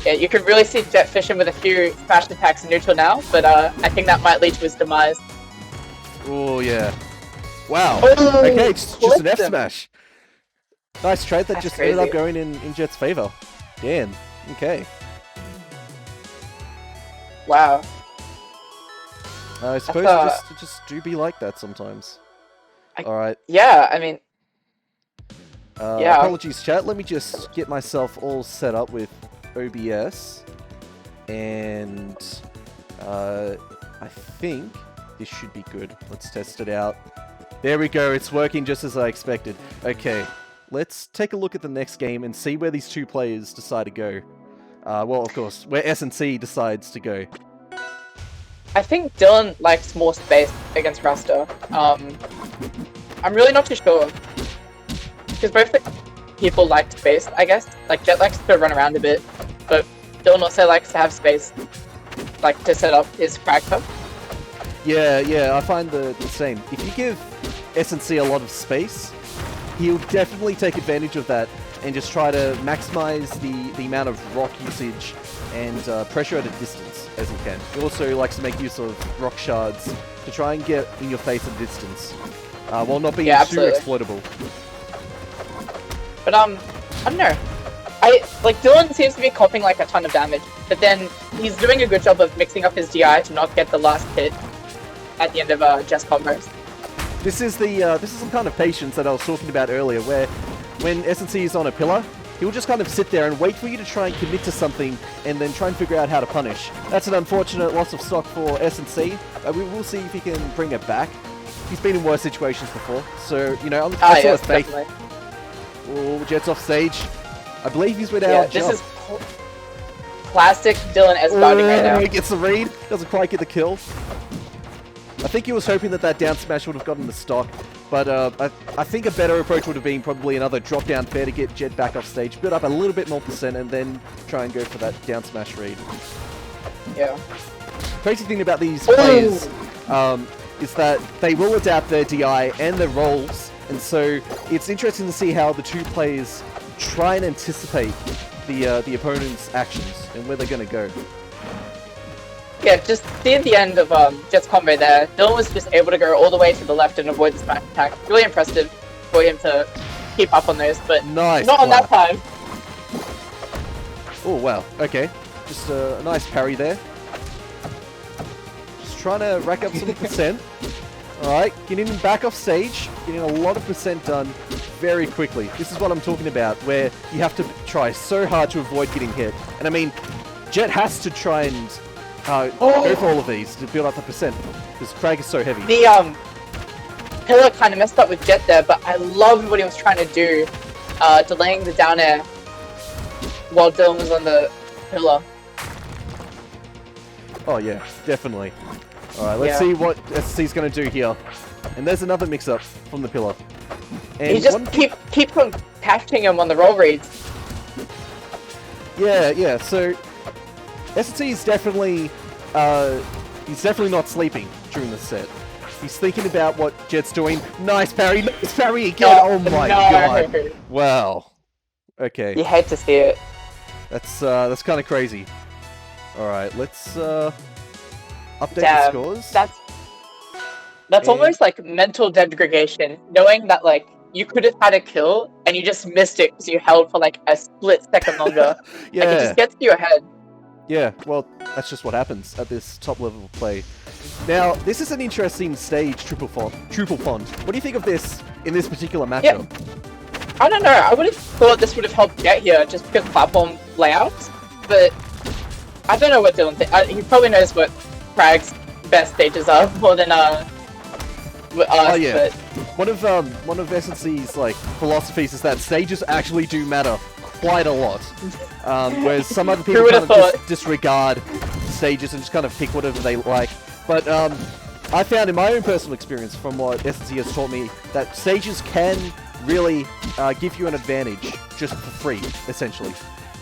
Yeah, you can really see Jet fishing with a few smash attacks in neutral now, but I think that might lead to his demise. Oh yeah. Wow. Oh, okay, just an F him. smash. Nice trade that That's just crazy. ended up going in Jet's favor. Damn. Okay. Wow. I suppose thought- just do be like that sometimes. I- All right. Yeah, I mean, Yeah. Apologies, chat. Let me just get myself all set up with OBS. And I think this should be good. Let's test it out. There we go. It's working just as I expected. Okay, let's take a look at the next game and see where these two players decide to go. Well, of course, where S&C decides to go. I think Dylan likes more space against Rasta. I'm really not too sure. Because both the people like space, I guess. Like, Jet likes to run around a bit, but Dylan also likes to have space, like, to set up his frag cup. Yeah, I find the same. If you give S&C a lot of space, he'll definitely take advantage of that and just try to maximize the amount of rock usage and pressure at a distance as he can. He also likes to make use of rock shards to try and get in your face at a distance, while not being too exploitable. But I don't know. Dylan seems to be coping like a ton of damage, but then he's doing a good job of mixing up his DI to not get the last hit at the end of Jess combos. This is the kind of patience that I was talking about earlier, where when S&C is on a pillar, he'll just kind of sit there and wait for you to try and commit to something and then try and figure out how to punish. That's an unfortunate loss of stock for S&C. We will see if he can bring it back. He's been in worse situations before, so, you know, I'm sort of faith. Oh, Jet's off stage. I believe he's without jump. This is classic Dylan S-bounding right now. He gets the read, doesn't quite get the kill. I think he was hoping that down smash would have gotten the stock, but I think a better approach would have been probably another drop down fair to get Jet back off stage, build up a little bit more percent, and then try and go for that down smash read. Yeah. Crazy thing about these players is that they will adapt their DI and their rolls, and so it's interesting to see how the two players try and anticipate the opponent's actions and where they're going to go. Yeah, just see at the end of Jet's combo there, Dylan was just able to go all the way to the left and avoid the smash attack. Really impressive for him to keep up on those, but not on that time. Oh, wow. Okay. Just a nice parry there. Just trying to rack up some percent. Alright, getting back off stage, getting a lot of percent done very quickly. This is what I'm talking about, where you have to try so hard to avoid getting hit. And I mean, Jet has to try and go for all of these to build up the percent, because Crag is so heavy. The pillar kind of messed up with Jet there, but I loved what he was trying to do, delaying the down air while Dylan was on the pillar. Oh yeah, definitely. Alright, let's see what SC's going to do here. And there's another mix-up from the pillar. And he just keep on catching him on the roll reads. Yeah, so SC is definitely he's definitely not sleeping during the set. He's thinking about what Jet's doing. Nice parry again. Oh my god. Wow. Okay. You hate to see it. That's kind of crazy. All right, let's update the scores. That's almost like mental degradation, knowing that like you could have had a kill and you just missed it because you held for like a split second longer. Yeah. Like, it just gets to your head. Yeah, well, that's just what happens at this top level of play. Now, this is an interesting stage, Triple Pond. What do you think of this in this particular matchup? Yeah. I don't know. I would have thought this would have helped get here just because platform layouts, but I don't know what Dylan thinks. He probably knows what Crag's best stages are more than us. Oh yeah. But... One of S&C's like philosophies is that stages actually do matter quite a lot. Whereas some other people kind of just disregard stages and just kind of pick whatever they like. But I found in my own personal experience from what S&C has taught me that stages can really give you an advantage just for free, essentially.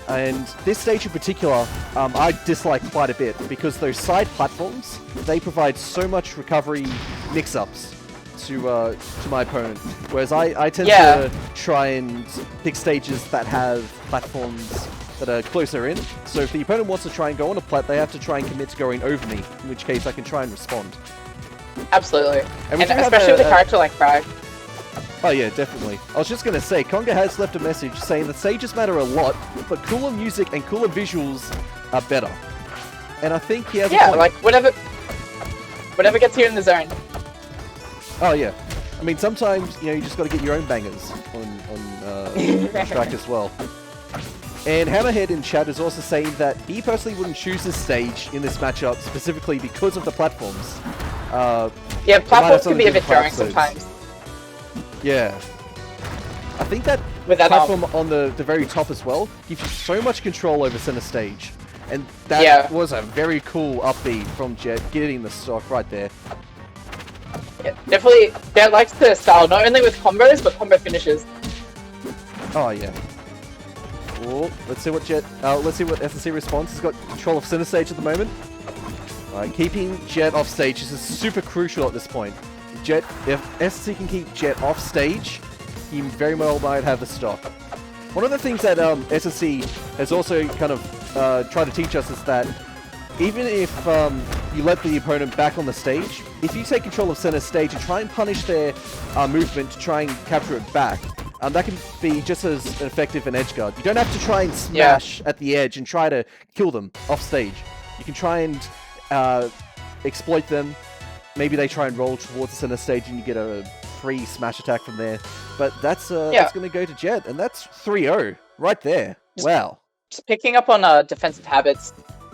And this stage in particular, I dislike quite a bit because those side platforms, they provide so much recovery mix-ups to my opponent. Whereas I tend to try and pick stages that have platforms that are closer in. So if the opponent wants to try and go on a plat, they have to try and commit to going over me, in which case I can try and respond. Absolutely. And especially with a character like Crag. Oh yeah, definitely. I was just going to say, Conga has left a message saying that stages matter a lot, but cooler music and cooler visuals are better. And I think he has a point. Like whatever gets you in the zone. Oh yeah. I mean, sometimes, you know, you just got to get your own bangers on track as well. And Hammerhead in chat is also saying that he personally wouldn't choose this stage in this matchup specifically because of the platforms. Yeah, platforms can be a bit jarring sometimes. Yeah. I think that With that platform on the very top as well gives you so much control over center stage. And that was a very cool upbeat from Jet, getting the stock right there. Yeah, definitely, Jet likes the style, not only with combos, but combo finishes. Oh, yeah. Oh, let's see what SNC responds. He's got control of center stage at the moment. Alright, keeping Jet off stage is super crucial at this point. If SNC can keep Jet off stage, he very well might have the stock. One of the things that SNC has also kind of tried to teach us is that even if you let the opponent back on the stage, if you take control of center stage and try and punish their movement to try and capture it back, that can be just as effective an edge guard. You don't have to try and smash at the edge and try to kill them off stage. You can try and exploit them. Maybe they try and roll towards the center stage and you get a free smash attack from there. But that's going to go to Jet, and that's 3-0 right there. Wow. Just picking up on defensive habits,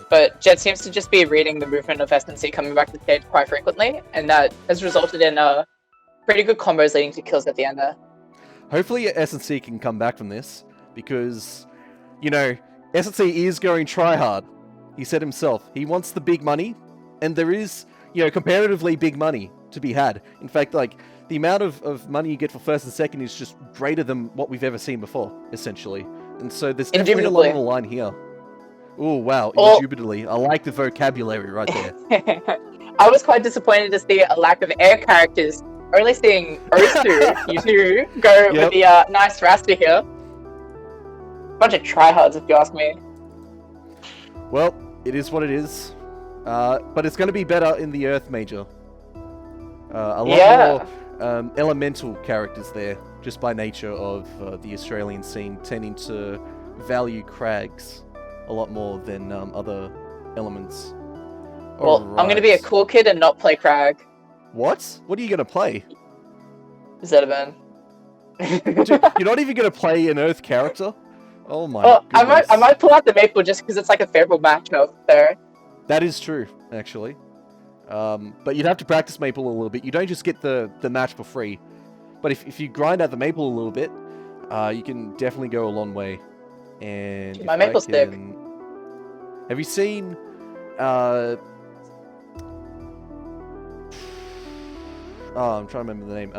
but Jet seems to just be reading the movement of SNC coming back to the stage quite frequently, and that has resulted in pretty good combos leading to kills at the end there. Hopefully SNC can come back from this, because, you know, SNC is going try-hard. He said himself, he wants the big money, and there is, you know, comparatively big money to be had. In fact, like, the amount of money you get for first and second is just greater than what we've ever seen before, essentially. And so there's definitely a lot on the line here. Oh, wow, indubitably. I like the vocabulary right there. I was quite disappointed to see a lack of air characters. Only seeing Osu, you two, go with the nice Rasta here. Bunch of tryhards, if you ask me. Well, it is what it is. But it's going to be better in the Earth Major. A lot more elemental characters there, just by nature of the Australian scene, tending to value crags a lot more than other elements. Well, I'm going to be a cool kid and not play crag. What? What are you going to play? Zetaban. You're not even going to play an Earth character? Oh my goodness. I might pull out the Maple just because it's like a favorable matchup there. That is true, actually. But you'd have to practice Maple a little bit. You don't just get the match for free. But if you grind out the Maple a little bit, you can definitely go a long way. And my Maple stick. Have you seen... I'm trying to remember the name.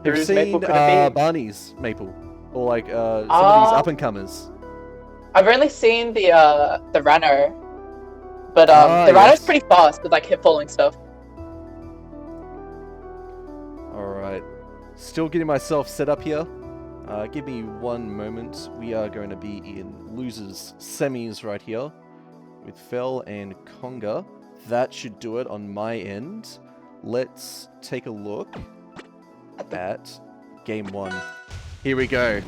Have you seen Barney's Maple? Or like some of these up-and-comers? I've only seen the Rano. But the Rano's pretty fast with like hip-falling stuff. Alright. Still getting myself set up here. Give me one moment. We are going to be in losers semis right here. With Fel and Conga. That should do it on my end. Let's take a look at game one. Here we go.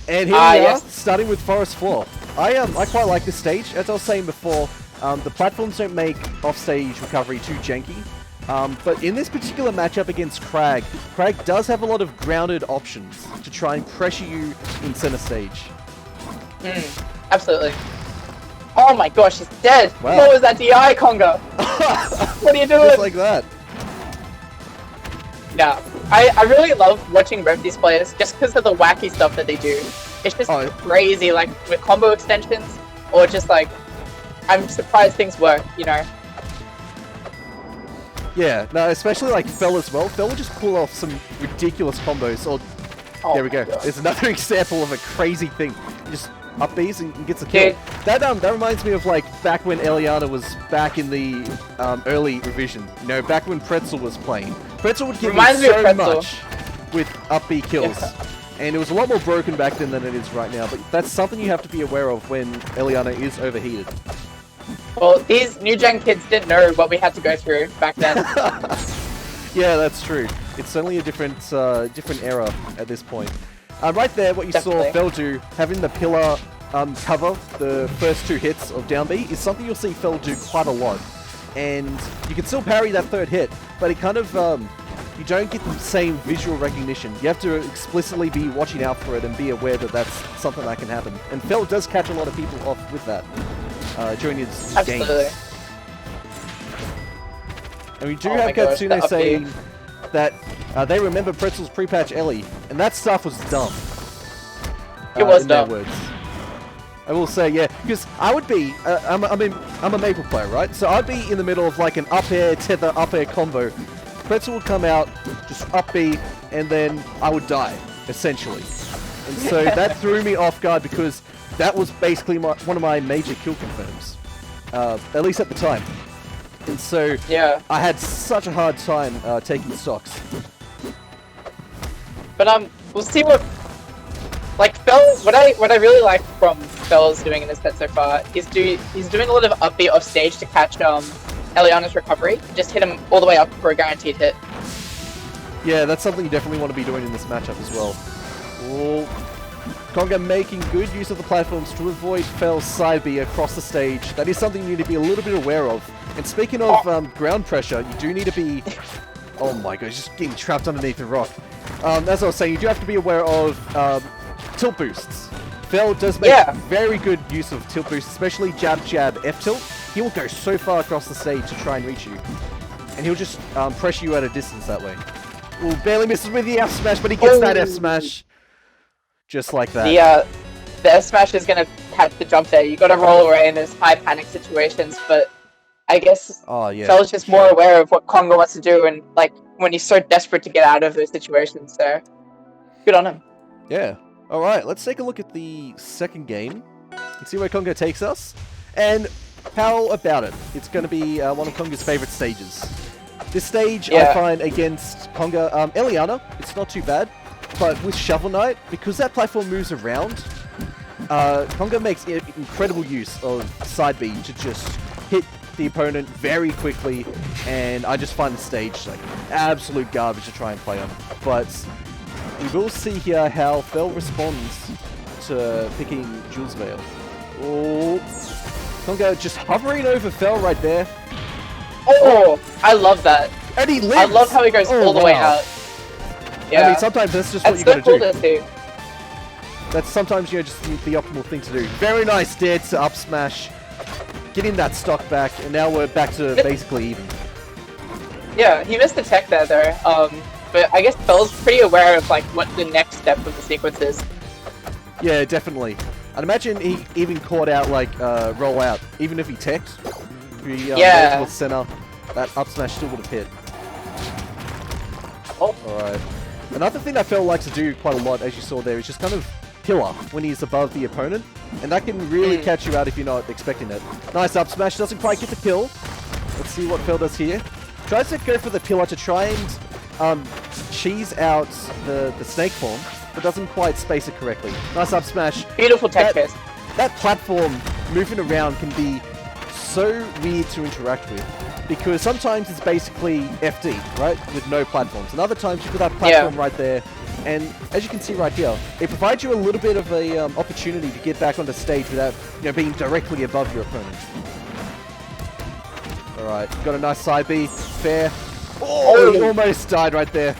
And here we are, starting with Forest Floor. I quite like this stage. As I was saying before, the platforms don't make offstage recovery too janky. But in this particular matchup against Crag, Crag does have a lot of grounded options to try and pressure you in center stage. Absolutely. Oh my gosh, he's dead! Wow. What was that DI, Conga? What are you doing? Just like that. Yeah, I really love watching these players just because of the wacky stuff that they do. It's just crazy, like with combo extensions, or just like, I'm surprised things work, you know? Yeah, no, especially like Fel as well. Fel will just pull off some ridiculous combos. Or there we go. There's another example of a crazy thing. He just up Bs and gets a kill. That reminds me of like back when Eliana was back in the early revision. You know, back when Pretzel was playing. Pretzel would give me so much with up B kills. And it was a lot more broken back then than it is right now. But that's something you have to be aware of when Eliana is overheated. Well, these new gen kids didn't know what we had to go through back then. Yeah, that's true. It's certainly a different era at this point. Right there, what you saw Fel do, having the pillar cover the first two hits of down B, is something you'll see Fel do quite a lot. and you can still parry that third hit, but it kind of, you don't get the same visual recognition. You have to explicitly be watching out for it and be aware that that's something that can happen. And Fel does catch a lot of people off with that during his games. And we do have Katsune saying that they remember Pretzel's pre-patch Ellie, and that stuff was dumb. It was in dumb. their words. I will say, yeah, because I would be, I'm a Maple player, right? So I'd be in the middle of like an up air, tether, up air combo. Pretzel would come out, just up B, and then I would die, essentially. And so that threw me off guard because that was basically one of my major kill confirms. At least at the time. And so Yeah. I had such a hard time taking stocks. But we'll see what like Fel. What I really like from Fel's doing in this set so far is he's doing a lot of upbeat off stage to catch Eliana's recovery. Just hit him all the way up for a guaranteed hit. Yeah, that's something you definitely want to be doing in this matchup as well. Oh, Conga making good use of the platforms to avoid Fel's side B across the stage. That is something you need to be a little bit aware of. And speaking of ground pressure, you do need to be... Oh my god, he's just getting trapped underneath the rock. As I was saying, you do have to be aware of tilt boosts. Fel does make very good use of tilt boosts, especially jab, jab, F tilt. He will go so far across the stage to try and reach you. And he'll just pressure you at a distance that way. Ooh, barely misses with the F smash, but he gets that F smash. Just like that. The F smash is gonna catch the jump there. You gotta roll away in those high panic situations, but I guess Fel's just more aware of what Conga wants to do, and like when he's so desperate to get out of those situations. So good on him. Yeah. All right. Let's take a look at the second game and see where Conga takes us. And how about it? It's going to be one of Conga's favorite stages. This stage I find against Conga, Eliana, it's not too bad, but with Shovel Knight, because that platform moves around, Conga makes incredible use of side B to just hit the opponent very quickly, and I just find the stage like absolute garbage to try and play on. But we will see here how Fel responds to picking Jules Vale. Oh, Conga just hovering over Fel right there. Oh, I love that. And he lives! I love how he goes all the way out. Yeah. I mean, sometimes that's just what you gotta cool do. To see. That's sometimes, just the optimal thing to do. Very nice dead to up smash. Getting that stock back, and now we're back to basically even. Yeah, he missed the tech there though. But I guess Fel's pretty aware of like what the next step of the sequence is. Yeah, definitely. I'd imagine he even caught out like roll out, even if he teched. If he rolled towards center, that up smash still would have hit. Oh. Alright. Another thing that Fel likes to do quite a lot, as you saw there, is just kind of pillar when he's above the opponent, and that can really catch you out if you're not expecting it. Nice up smash, doesn't quite get the kill. Let's see what Fel does here. Tries to go for the pillar to try and cheese out the snake form, but doesn't quite space it correctly. Nice up smash. Beautiful tech fist. That platform moving around can be so weird to interact with, because sometimes it's basically FD, right, with no platforms, and other times you've got that platform right there. And as you can see right here, it provides you a little bit of a opportunity to get back onto stage without being directly above your opponent. Alright, got a nice side B, fair. Oh, he almost died right there.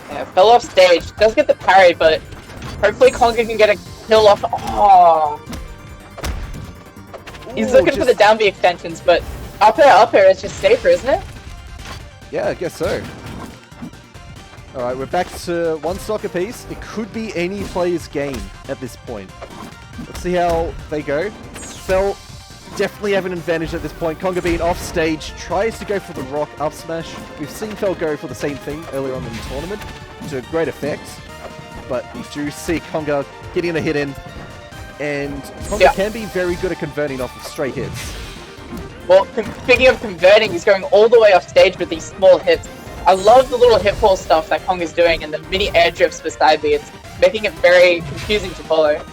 Yeah, fell off stage. Does get the parry, but hopefully Conga can get a kill off. Oh. He's looking for the down B extensions, but up air is just safer, isn't it? Yeah, I guess so. Alright, we're back to one stock apiece. It could be any player's game at this point. Let's see how they go. Fel definitely have an advantage at this point. Conga being off stage, tries to go for the rock up smash. We've seen Fel go for the same thing earlier on in the tournament to great effect. But we do see Conga getting a hit in. And Conga can be very good at converting off of straight hits. Well, speaking of converting, he's going all the way off stage with these small hits. I love the little hitfall stuff that Conga's doing and the mini air drifts beside me. It's making it very confusing to follow.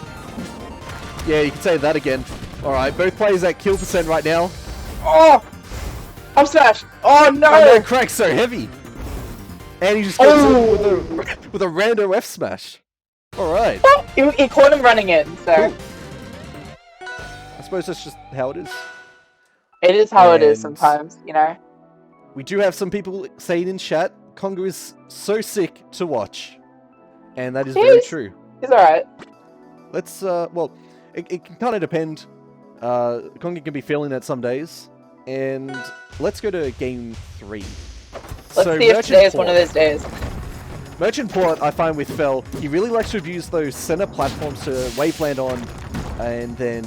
Yeah, you can say that again. Alright, both players at kill percent right now. Oh! Up smash! Oh no! Oh no, Crack's so heavy! And he just goes with a rando F smash. Alright. He caught him running in, so... Cool. I suppose that's just how it is. It is how it is And- sometimes, you know? We do have some people saying in chat, Conga is so sick to watch. And that is very He's- true. He's alright. Let's, well, it can kind of depend. Conga can be feeling it some days. And let's go to game 3. Let's see if today is one of those days. Merchant Port, I find with Fel, he really likes to abuse those center platforms to waveland on and then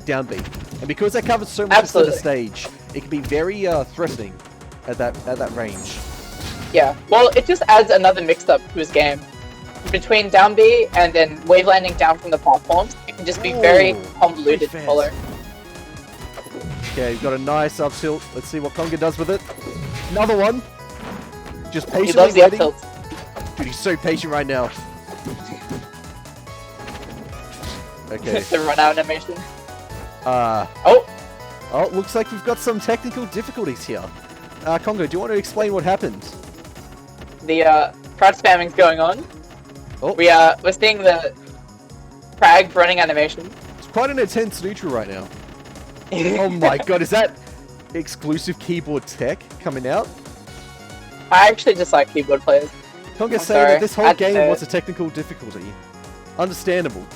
down B. And because that covers so much of the center stage, it can be very threatening at that range. Yeah, well, it just adds another mix-up to his game. Between down B and then wavelanding down from the platforms, it can just be very convoluted to follow. Okay, we've got a nice up tilt. Let's see what Conga does with it. Another one. Just He patiently loves the up waiting. tilt. Dude, he's so patient right now. Okay. The run-out animation. Oh, looks like we've got some technical difficulties here. Conga, do you want to explain what happened? The crouch spamming's going on. Oh. We're seeing the frag running animation. It's quite an intense neutral right now. Oh my god, is that exclusive keyboard tech coming out? I actually just like keyboard players. Conga's saying sorry, that this whole had to game say was a technical difficulty. Understandable.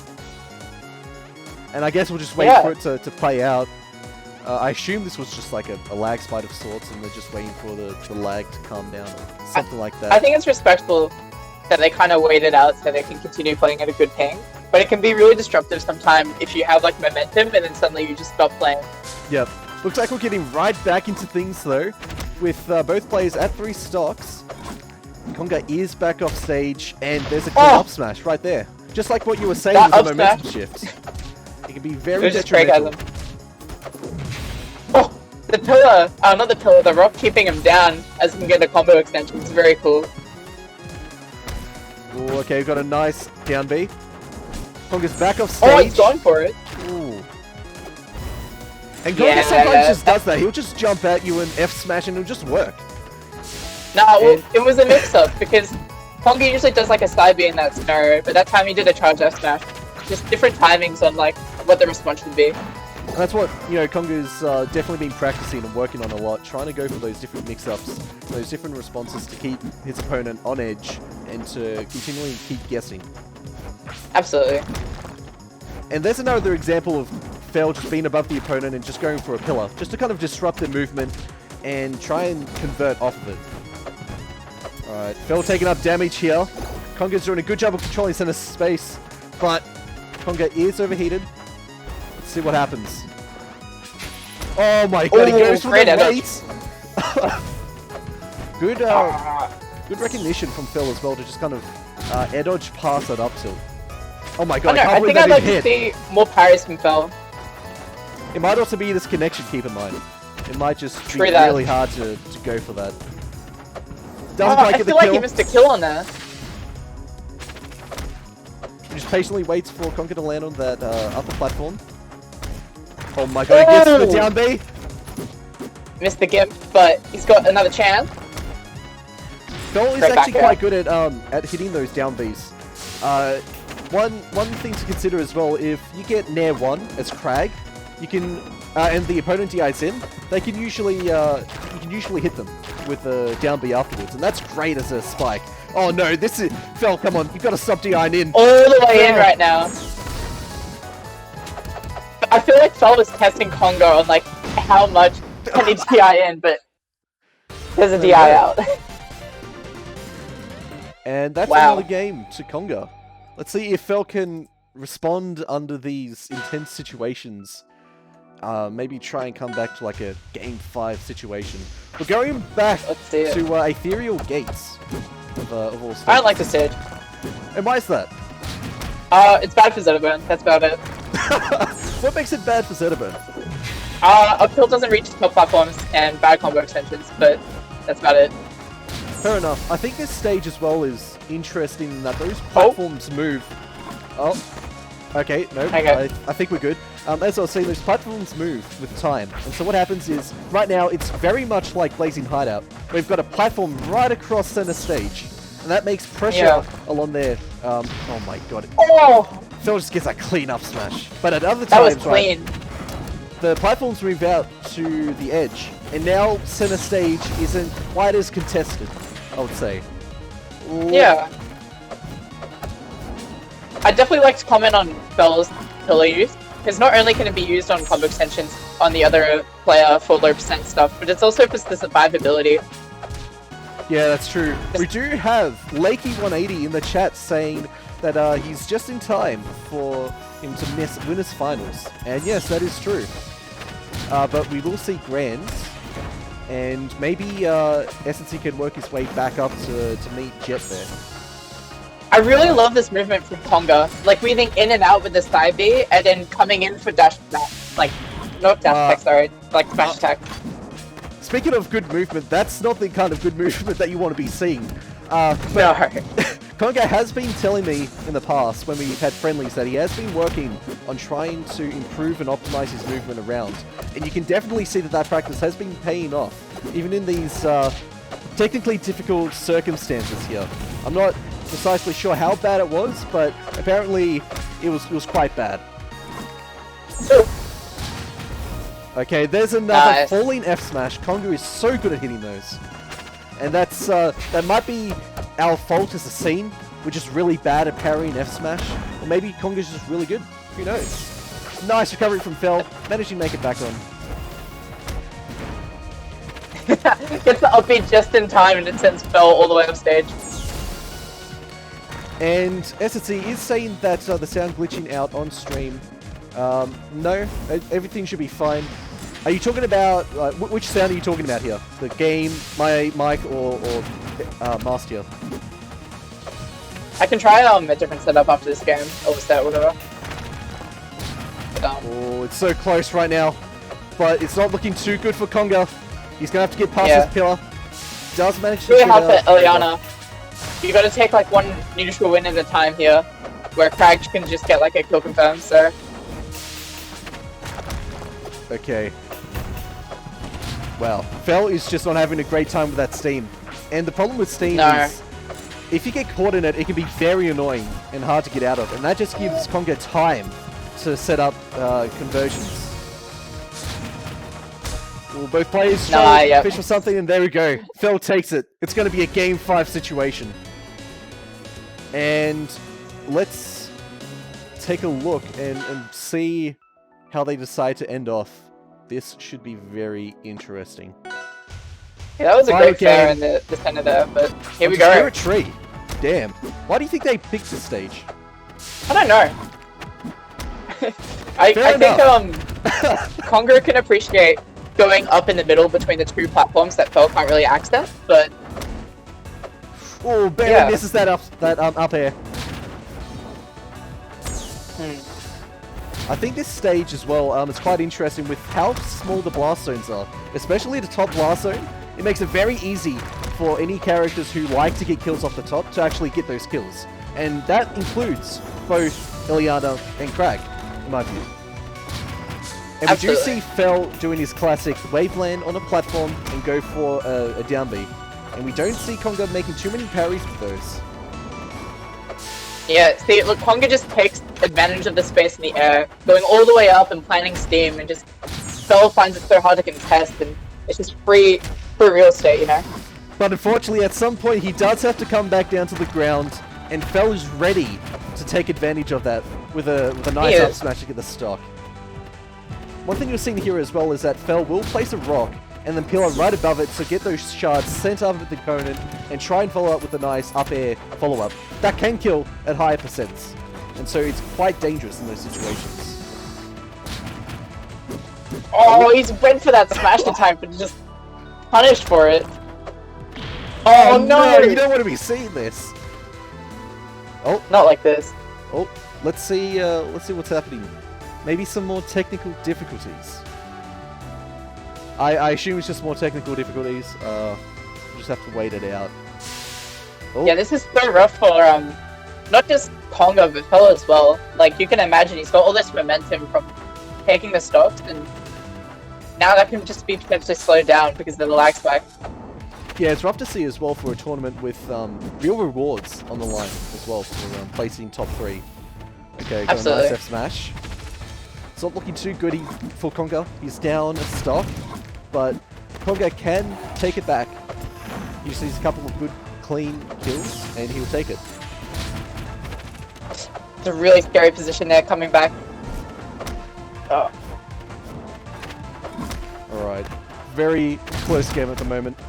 And I guess we'll just wait Yeah. for it to play out. I assume this was just like a lag spike of sorts and they're just waiting for the lag to calm down or something like that. I think it's respectful that they kind of wait it out so they can continue playing at a good ping. But it can be really disruptive sometimes if you have like momentum and then suddenly you just stop playing. Yep. Looks like we're getting right back into things though, with both players at 3 stocks. Conga is back off stage, and there's a clean up smash right there. Just like what you were saying That with the up momentum smash. shift. It can be It very was just Craig detrimental. Oh, the pillar, not the pillar, the rock keeping him down as he can get a combo extension. It's very cool. Ooh, okay, we've got a nice down B. Conga's back off stage. Oh, he's going for it. Ooh. And Conga sometimes just does that. He'll just jump at you and F smash and it'll just work. Nah, well, it was a mix-up because Conga usually does like a side B in that scenario, but that time he did a charge F smash. Just different timings on like what the response should be. And that's what, Conga's definitely been practicing and working on a lot, trying to go for those different mix-ups, those different responses to keep his opponent on edge and to continually keep guessing. Absolutely. And there's another example of Fel just being above the opponent and just going for a pillar, just to kind of disrupt their movement and try and convert off of it. Alright, Fel taking up damage here. Conga's doing a good job of controlling center space, but Conga is overheated. Let's see what happens. Oh my god, he goes for great the edge. weight! Good, good recognition from Fel as well to just kind of air dodge past that up tilt. Oh my god, I can't I believe think I'd that like didn't to hit. see more parries from Fel. It might also be this connection, keep in mind. It might just be True that. really hard to go for that. Oh, Doesn't quite I get the feel like kill. he missed a kill on there. He just patiently waits for Conker to land on that upper platform. Oh my god, he gets the Oh! down B. Missed the gimp, but he's got another chance. Fel is Straight actually back quite good at hitting those down Bs. One thing to consider as well, if you get Nair 1 as Crag, you can and the opponent DIs in, they can usually you can usually hit them with a down B afterwards, and that's great as a spike. Oh no, this is Fel, come on, you've got to stop DIing in. All the way in Fel. right now. I feel like Fel was testing Congo on like how much can he DI in, but there's a DI out. And that's Wow. another game to Conga. Let's see if Fel can respond under these intense situations. Maybe try and come back to like a Game 5 situation. We're going back Let's see it. to Ethereal Gates of all stages. I don't like the stage. And why is that? It's bad for Zetterburn, that's about it. What makes it bad for Zetterburn? Uphill doesn't reach top platforms and bad combo extensions, but that's about it. Fair enough. I think this stage as well is interesting in that those platforms move. Oh. Okay, no, Okay. I think we're good. As I was saying, those platforms move with time. And so what happens is, right now, it's very much like Blazing Hideout. We've got a platform right across center stage. And that makes pressure along there. Oh my god. Oh! Phil just gets a clean up smash. But at other That was times, right, clean. the platforms move out to the edge, and now center stage isn't quite as contested, I would say. Yeah. I'd definitely like to comment on Fell's pillar use, because not only can it be used on combo extensions on the other player for low percent stuff, but it's also for the survivability. Yeah, that's true. We do have Lakey180 in the chat saying that he's just in time for him to miss winners finals, and yes, that is true. But we will see Grand, and maybe SNC can work his way back up to meet Jet there. I really love this movement from Konga, like weaving in and out with the side B, and then coming in for dash attack. Like, not dash attack, sorry, like smash attack. Speaking of good movement, that's not the kind of good movement that you want to be seeing. No. Konga has been telling me in the past, when we've had friendlies, that he has been working on trying to improve and optimize his movement around. And you can definitely see that that practice has been paying off, even in these technically difficult circumstances here. I'm not precisely sure how bad it was, but apparently it was quite bad. Okay, there's another falling F smash. Konga is so good at hitting those. And that's that might be our fault as a scene. We're just really bad at parrying F smash. Or maybe Konga's just really good. Who knows? Nice recovery from Fel. Managing to make it back on. Gets the upbeat just in time and it sends Fel all the way up stage. And SNC is saying that the sound glitching out on stream. No, everything should be fine. Are you talking about, which sound are you talking about here? The game, my mic, or Master? I can try a different setup after this game, or set, whatever. Oh, it's so close right now, but it's not looking too good for Konga. He's gonna have to get past this pillar. Does manage to really hard for Ileana. You gotta take like one neutral win at a time here, where Crag can just get like a kill confirmed, so... Okay. Wow. Fel is just not having a great time with that Steam. And the problem with Steam is, if you get caught in it, it can be very annoying and hard to get out of. And that just gives Konga time to set up conversions. Well, both players try to fish for something, and there we go. Fel takes it. It's going to be a Game 5 situation. And let's take a look and see how they decide to end off. This should be very interesting. Yeah, that was a great fair in the center there, but here we go. A tree. Damn. Why do you think they picked this stage? I don't know. I think Konga can appreciate going up in the middle between the two platforms that Fel can't really access, but... Oh, barely misses that up air. I think this stage as well is quite interesting with how small the blast zones are. Especially the top blast zone. It makes it very easy for any characters who like to get kills off the top to actually get those kills. And that includes both Ileana and Crag, in my view. And we do see Fel doing his classic waveland on a platform and go for a down B. And we don't see Konga making too many parries with those. Yeah, see, look, Konga just takes advantage of the space in the air, going all the way up and planting steam, and just Fel finds it so hard to contest, and it's just free real estate, you know? But unfortunately, at some point, he does have to come back down to the ground, and Fel is ready to take advantage of that with a nice up smash to get the stock. One thing you're seeing here as well is that Fel will place a rock, and then pillar right above it to get those shards sent up at the opponent and try and follow up with a nice up air follow-up. That can kill at higher percents, and so it's quite dangerous in those situations. Oh, he's went for that smash attack, but just punished for it. Oh no! You don't want to be seeing this. Oh, not like this. Oh, let's see what's happening. Maybe some more technical difficulties. I assume it's just more technical difficulties. We'll just have to wait it out. Oh. Yeah, this is so rough for not just Konga but Fel as well. Like you can imagine, he's got all this momentum from taking the stocks, and now that can just be potentially slowed down because of the lag spike. Yeah, it's rough to see as well for a tournament with real rewards on the line as well for placing top 3. Okay, got a nice F smash. It's not looking too good for Conga. He's down a stock, but Conga can take it back. He just needs a couple of good, clean kills, and he'll take it. It's a really scary position there, coming back. Oh. Alright. Very close game at the moment.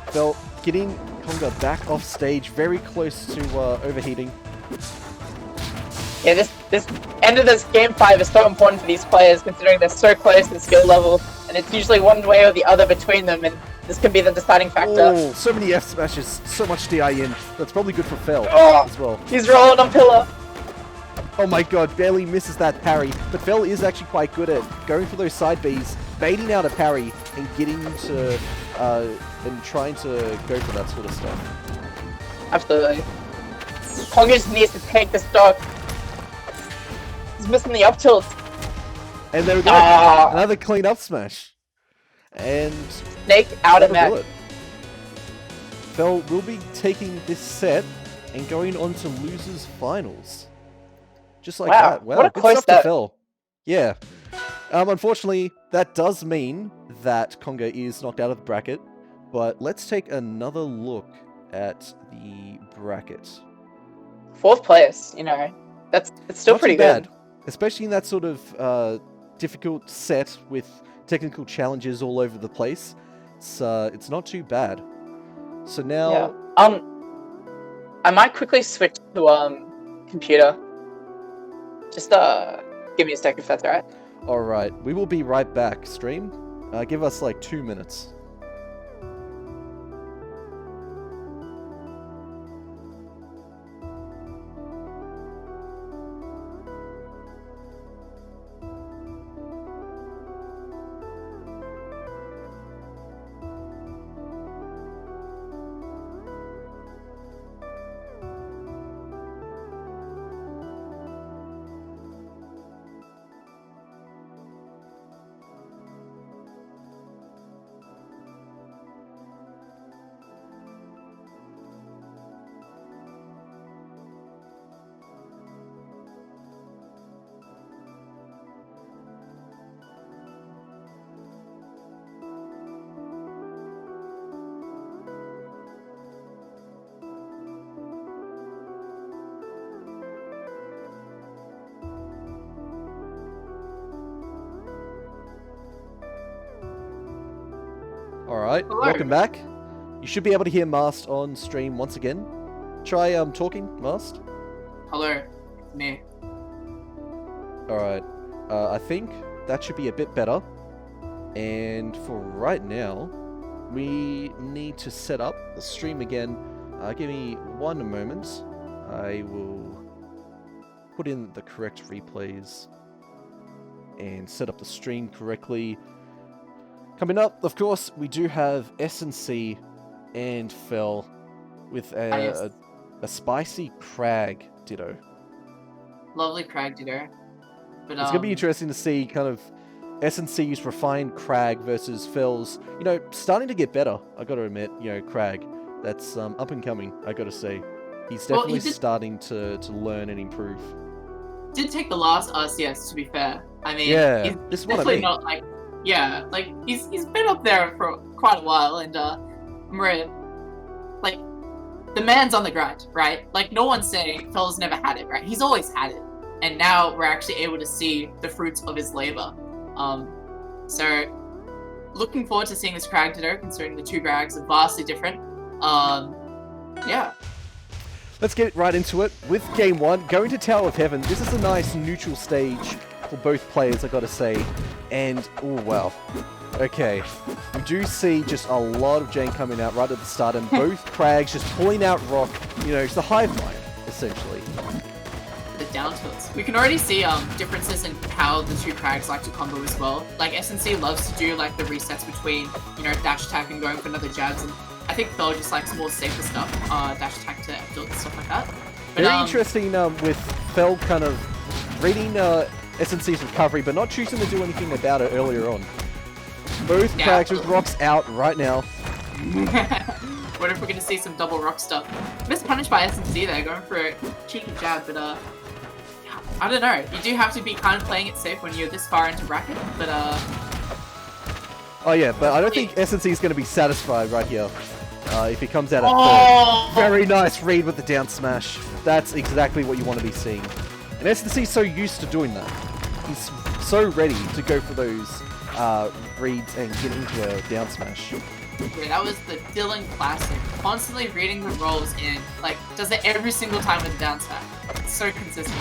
Fel getting Conga back off stage, very close to overheating. Yeah, this end of this game 5 is so important for these players, considering they're so close in skill level, and it's usually one way or the other between them, and this can be the deciding factor. Oh, so many F smashes, so much DI in. That's probably good for Fel as well. He's rolling on pillar. Oh my god, barely misses that parry. But Fel is actually quite good at going for those side Bs, baiting out a parry, and getting to and trying to go for that sort of stuff. Absolutely. Conga just needs to take the stock. He's missing the up tilt. And there we go. Another clean up smash. And Snake out of mech. Fel will be taking this set and going on to losers finals. Just like that. Wow, what a good close stuff to set. Fel. Yeah. Unfortunately, that does mean that Conga is knocked out of the bracket. But let's take another look at the bracket. 4th place, you know, it's still Not pretty too bad, good. especially in that sort of difficult set with technical challenges all over the place. It's not too bad. So now, I might quickly switch to computer. Just give me a sec if that's alright. all right, we will be right back. Stream, give us like 2 minutes. Alright, welcome back. You should be able to hear Mast on stream once again. Try talking, Mast. Hello, it's me. Alright, I think that should be a bit better. And for right now, we need to set up the stream again. Give me 1 moment. I will put in the correct replays and set up the stream correctly. Coming up, of course, we do have S&C and Fel with a spicy Crag Ditto. Lovely Crag Ditto. But, it's going to be interesting to see kind of S&C's refined Crag versus Fel's, you know, starting to get better, I got to admit, you know, Crag. That's up and coming, I got to say. He's definitely starting to learn and improve. Did take the last RCS, to be fair. I mean, yeah, he's this is what I definitely mean. not like... Yeah, like, he's been up there for quite a while, and, like, the man's on the grind, right? Like, no one's saying Fel's never had it, right? He's always had it. And now we're actually able to see the fruits of his labor. So, looking forward to seeing this Crag Ditto, considering the 2 Crags are vastly different. Yeah. Let's get right into it with Game 1. Going to Tower of Heaven. This is a nice neutral stage for both players, I gotta say. And, oh wow. Okay. We do see just a lot of Jane coming out right at the start, and both Crags just pulling out rock. You know, it's the hive mind, essentially. The down tilts. We can already see differences in how the 2 Crags like to combo as well. Like, S&C loves to do like the resets between, you know, dash attack and going for another jabs, and I think Fel just likes more safer stuff, dash attack to F-tilt and stuff like that. But, very interesting with Fel kind of reading S&C's recovery, but not choosing to do anything about it earlier on. Both Crags with rocks out right now. What if we're going to see some double rock stuff? Missed punish by S&C there, going for a cheeky jab, but I don't know. You do have to be kind of playing it safe when you're this far into bracket, but Oh yeah, but I don't think SNC is going to be satisfied right here. If he comes out at third. Very nice read with the down smash. That's exactly what you want to be seeing. And SNC is so used to doing that. He's so ready to go for those reads and get into a down smash. Yeah, that was the Dylan classic. Constantly reading the rolls in, like, does it every single time with the down smash. It's so consistent.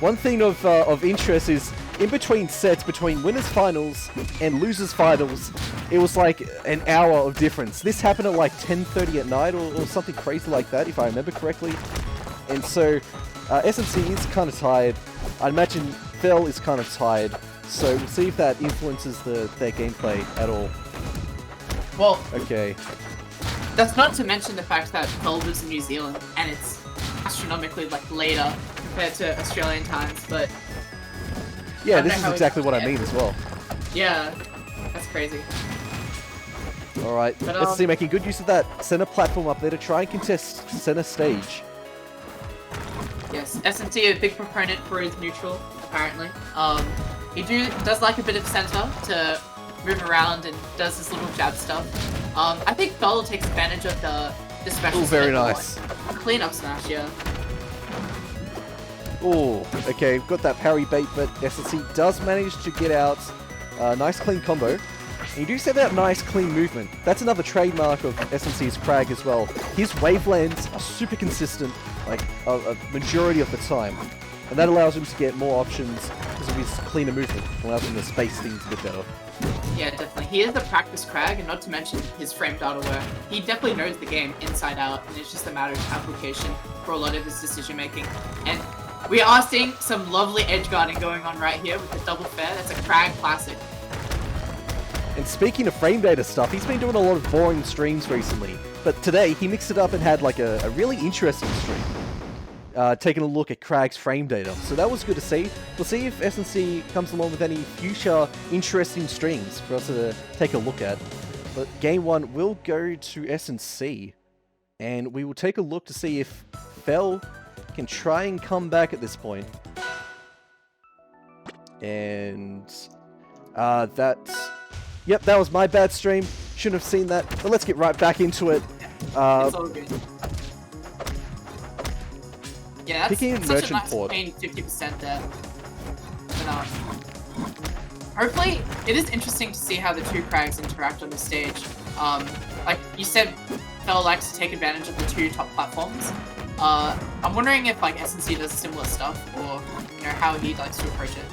One thing of interest is, in between sets, between winners finals and losers finals, it was like an hour of difference. This happened at like 10:30 at night or something crazy like that, if I remember correctly. And so, SNC is kind of tired. I imagine Fel is kind of tired. So we'll see if that influences their gameplay at all. Well, okay. That's not to mention the fact that Fel lives in New Zealand and it's astronomically like later compared to Australian times, but yeah, this is exactly what I mean as well. Yeah, that's crazy. Alright, SNC making good use of that center platform up there to try and contest center stage. Yes, SNC a big proponent for his neutral, apparently. He does like a bit of center to move around and does his little jab stuff. I think Fel takes advantage of the special. Oh, very nice. Cleanup smash, yeah. Oh, okay, got that parry bait, but SNC does manage to get out a nice clean combo. And you do say that nice clean movement. That's another trademark of SNC's Crag as well. His wavelands are super consistent, like a majority of the time. And that allows him to get more options because of his cleaner movement. Allows him to space things a bit better. Yeah, definitely. He is a practice Crag, and not to mention his frame data work. He definitely knows the game inside out, and it's just a matter of application for a lot of his decision making. And we are seeing some lovely edge guarding going on right here with the double fair. That's a Crag classic. And speaking of frame data stuff, he's been doing a lot of boring streams recently. But today, he mixed it up and had like a really interesting stream. Taking a look at Crag's frame data. So that was good to see. We'll see if SNC comes along with any future interesting streams for us to take a look at. But game one will go to SNC. And we will take a look to see if Fel can try and come back at this point. And that's... Yep, that was my bad stream. Shouldn't have seen that. But let's get right back into it. It's all good. Yeah, that's picking such merchant a nice port. clean 50% there. But, hopefully, it is interesting to see how the two Crags interact on the stage. Like you said, Fel likes to take advantage of the two top platforms. I'm wondering if like SNC does similar stuff, or you know how he likes to approach it.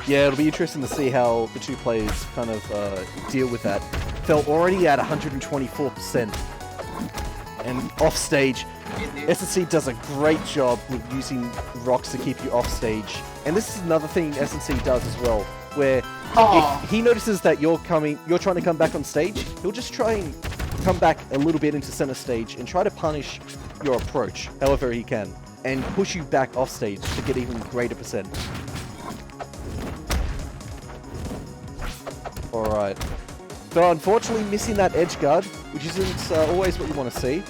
Yeah, it'll be interesting to see how the two players kind of deal with that. Fel already at 124%. And off stage, SNC does a great job with using rocks to keep you off stage. And this is another thing SNC does as well, where if he notices that you're trying to come back on stage, he'll just try and come back a little bit into center stage and try to punish your approach however he can, and push you back off stage to get even greater percent. Alright. So unfortunately missing that edge guard, which isn't always what you want to see.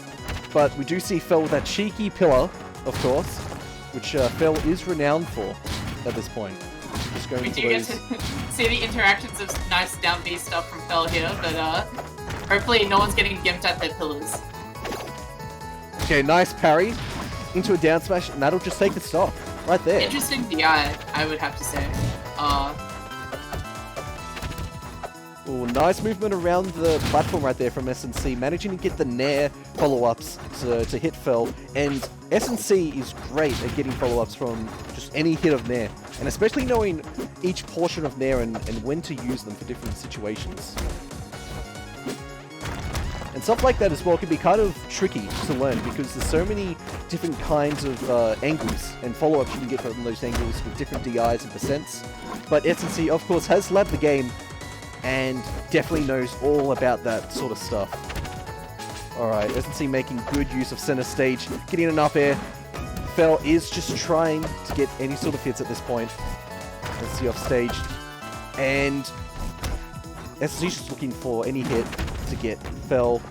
But we do see Fel with that cheeky pillar, of course, which Fel is renowned for at this point. Just going we do get to see the interactions of nice down B stuff from Fel here, but hopefully no one's getting gimped at their pillars. Okay, nice parry into a down smash, and that'll just take the stock right there. Interesting DI, I would have to say. Ooh, nice movement around the platform right there from SNC, managing to get the Nair follow-ups to hit Fel, and SNC is great at getting follow-ups from just any hit of Nair, and especially knowing each portion of Nair and when to use them for different situations. And stuff like that as well can be kind of tricky to learn because there's so many different kinds of angles and follow-ups you can get from those angles with different DIs and percents. But SNC, of course, has labbed the game and definitely knows all about that sort of stuff. Alright, SNC making good use of center stage, getting an up air. Fel is just trying to get any sort of hits at this point. Let's see off stage. And SNC's just looking for any hit to get Fel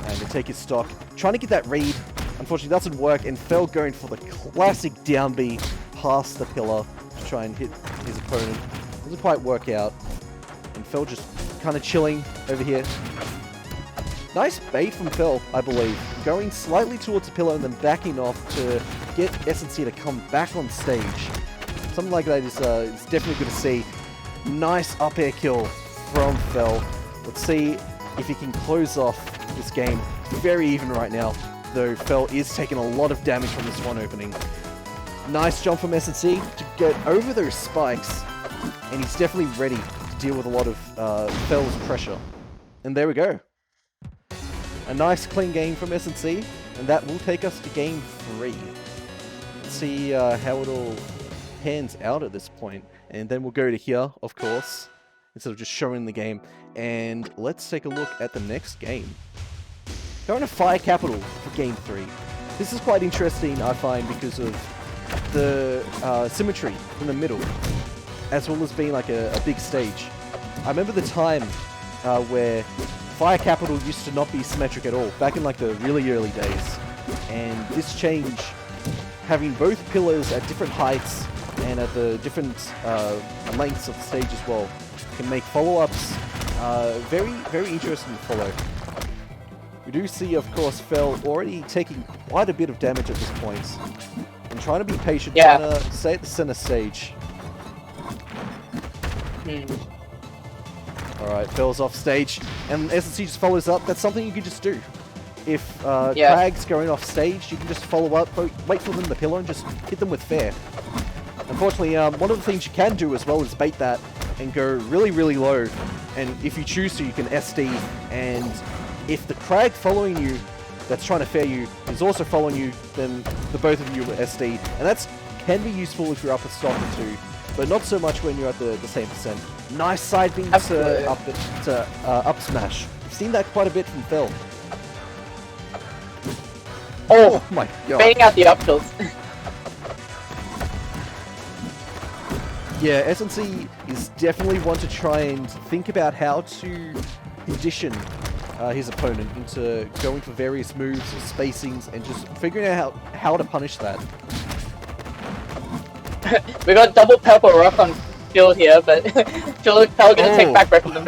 and to take his stock. Trying to get that read, unfortunately doesn't work, and Fel going for the classic down B, past the pillar to try and hit his opponent. Doesn't quite work out. And Fel just kind of chilling over here. Nice bait from Fel, I believe. Going slightly towards the pillar and then backing off to get S&C to come back on stage. Something like that is definitely good to see. Nice up air kill from Fel. Let's see if he can close off this game. Very even right now, though Fel is taking a lot of damage from this one opening. Nice jump from S&C to get over those spikes, and he's definitely ready to deal with a lot of Fel's pressure. And there we go. A nice clean game from S&C, and that will take us to game 3. Let's see how it all pans out at this point. And then we'll go to here, of course, instead of just showing the game. And let's take a look at the next game. Going to Fire Capital for game 3. This is quite interesting, I find, because of the symmetry in the middle, as well as being like a big stage. I remember the time where Fire Capital used to not be symmetric at all, back in like the really early days. And this change, having both pillars at different heights and at the different lengths of the stage as well, can make follow-ups very, very interesting to follow. We do see, of course, Fel already taking quite a bit of damage at this point. And trying to be patient, trying to stay at the center stage. Alright, Fel's off stage, and S&C just follows up. That's something you can just do. If Crag's going off stage, you can just follow up, wait for them the pillar, and just hit them with fair. Unfortunately, one of the things you can do as well is bait that and go really, really low. And if you choose to, you can SD, and if the Crag following you that's trying to fair you is also following you, then the both of you will SD. And that can be useful if you're up a stock or two, but not so much when you're at the same percent. Nice side beam to up smash. We've seen that quite a bit from Fel. Oh my god. Baiting out the up tilts. Yeah, S&C is definitely one to try and think about how to condition his opponent into going for various moves or spacings and just figuring out how to punish that. We got double purple rock on field here, but Fel gonna take back both of them.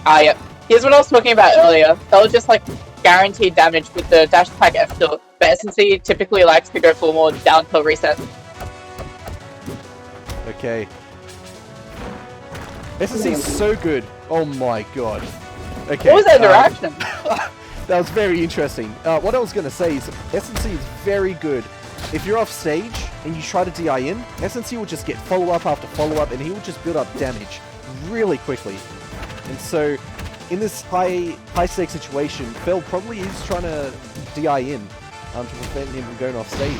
Yep. Here's what I was talking about earlier. Fel just like guaranteed damage with the dash attack F tilt, but S&C typically likes to go for more down tilt reset. Okay. S&C is so good. Oh my god. Okay. What was that interaction? That was very interesting. What I was going to say is S&C is very good. If you're off stage and you try to DI in, S&C will just get follow-up after follow-up and he will just build up damage really quickly. And so, in this high stake situation, Fel probably is trying to DI in to prevent him from going off stage.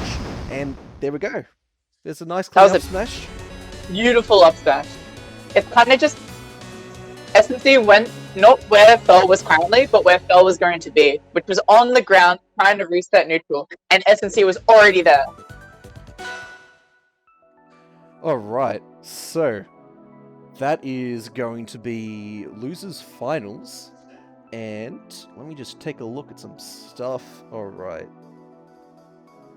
And there we go. There's a nice clean up smash. Beautiful up smash. It's kind of just S&C went not where Fel was currently, but where Fel was going to be, which was on the ground trying to reset neutral, and S&C was already there. Alright, so that is going to be losers finals, and let me just take a look at some stuff. Alright.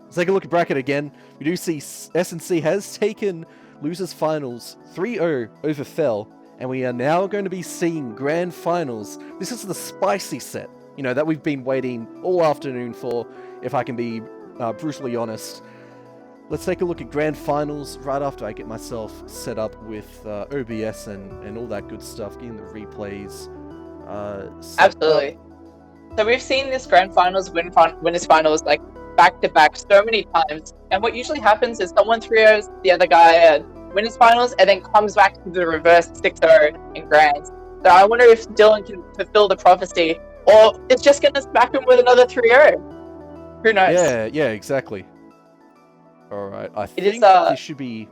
Let's take a look at bracket again. We do see S&C has taken losers finals 3-0 over Fel, and we are now going to be seeing grand finals. This is the spicy set, you know, that we've been waiting all afternoon for, if I can be brutally honest. Let's take a look at grand finals right after I get myself set up with OBS and all that good stuff, getting the replays. Absolutely. So we've seen this grand finals winners finals like back to back so many times, and what usually happens is someone 3-0s the other guy at winners finals and then comes back to the reverse 6-0 in grands. So I wonder if Dylan can fulfill the prophecy, or it's just gonna smack him with another 3-0. Who knows? Yeah, exactly. Alright, I think this should be...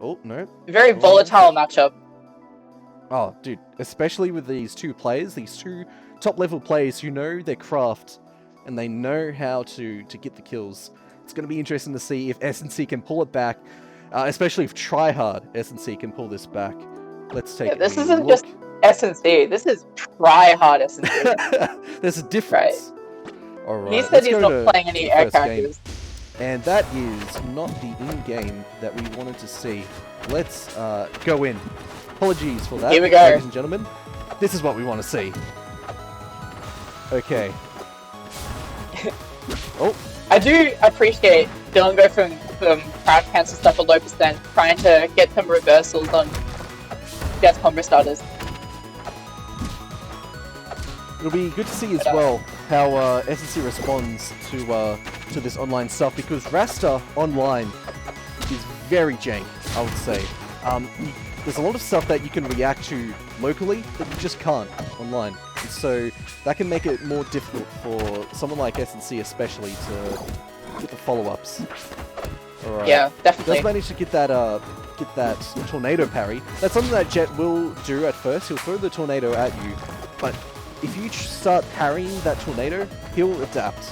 Oh, no. Very volatile matchup. Oh, dude, especially with these two players, these two top-level players who know their craft and they know how to get the kills. It's going to be interesting to see if S&C can pull it back, especially if tryhard S&C can pull this back. Let's take this isn't just S&C, this is tryhard S&C. There's a difference. Right. Alright, He said let's he's go not to playing any the air first game. characters. And that is not the in-game that we wanted to see. Let's go in. Apologies for that, Here we go. ladies and gentlemen. This is what we want to see. Okay. Oh, I do appreciate Dylan go from crowd cancel stuff at low percent, trying to get some reversals on Jet's combo starters. it'll be good to see as well how SNC responds to this online stuff, because Rasta online is very jank, I would say. There's a lot of stuff that you can react to locally that you just can't online. And so that can make it more difficult for someone like SNC especially to get the follow-ups. Alright. Yeah, definitely. Does manage to get that tornado parry. That's something that Jet will do at first. He'll throw the tornado at you, but if you start parrying that tornado, he'll adapt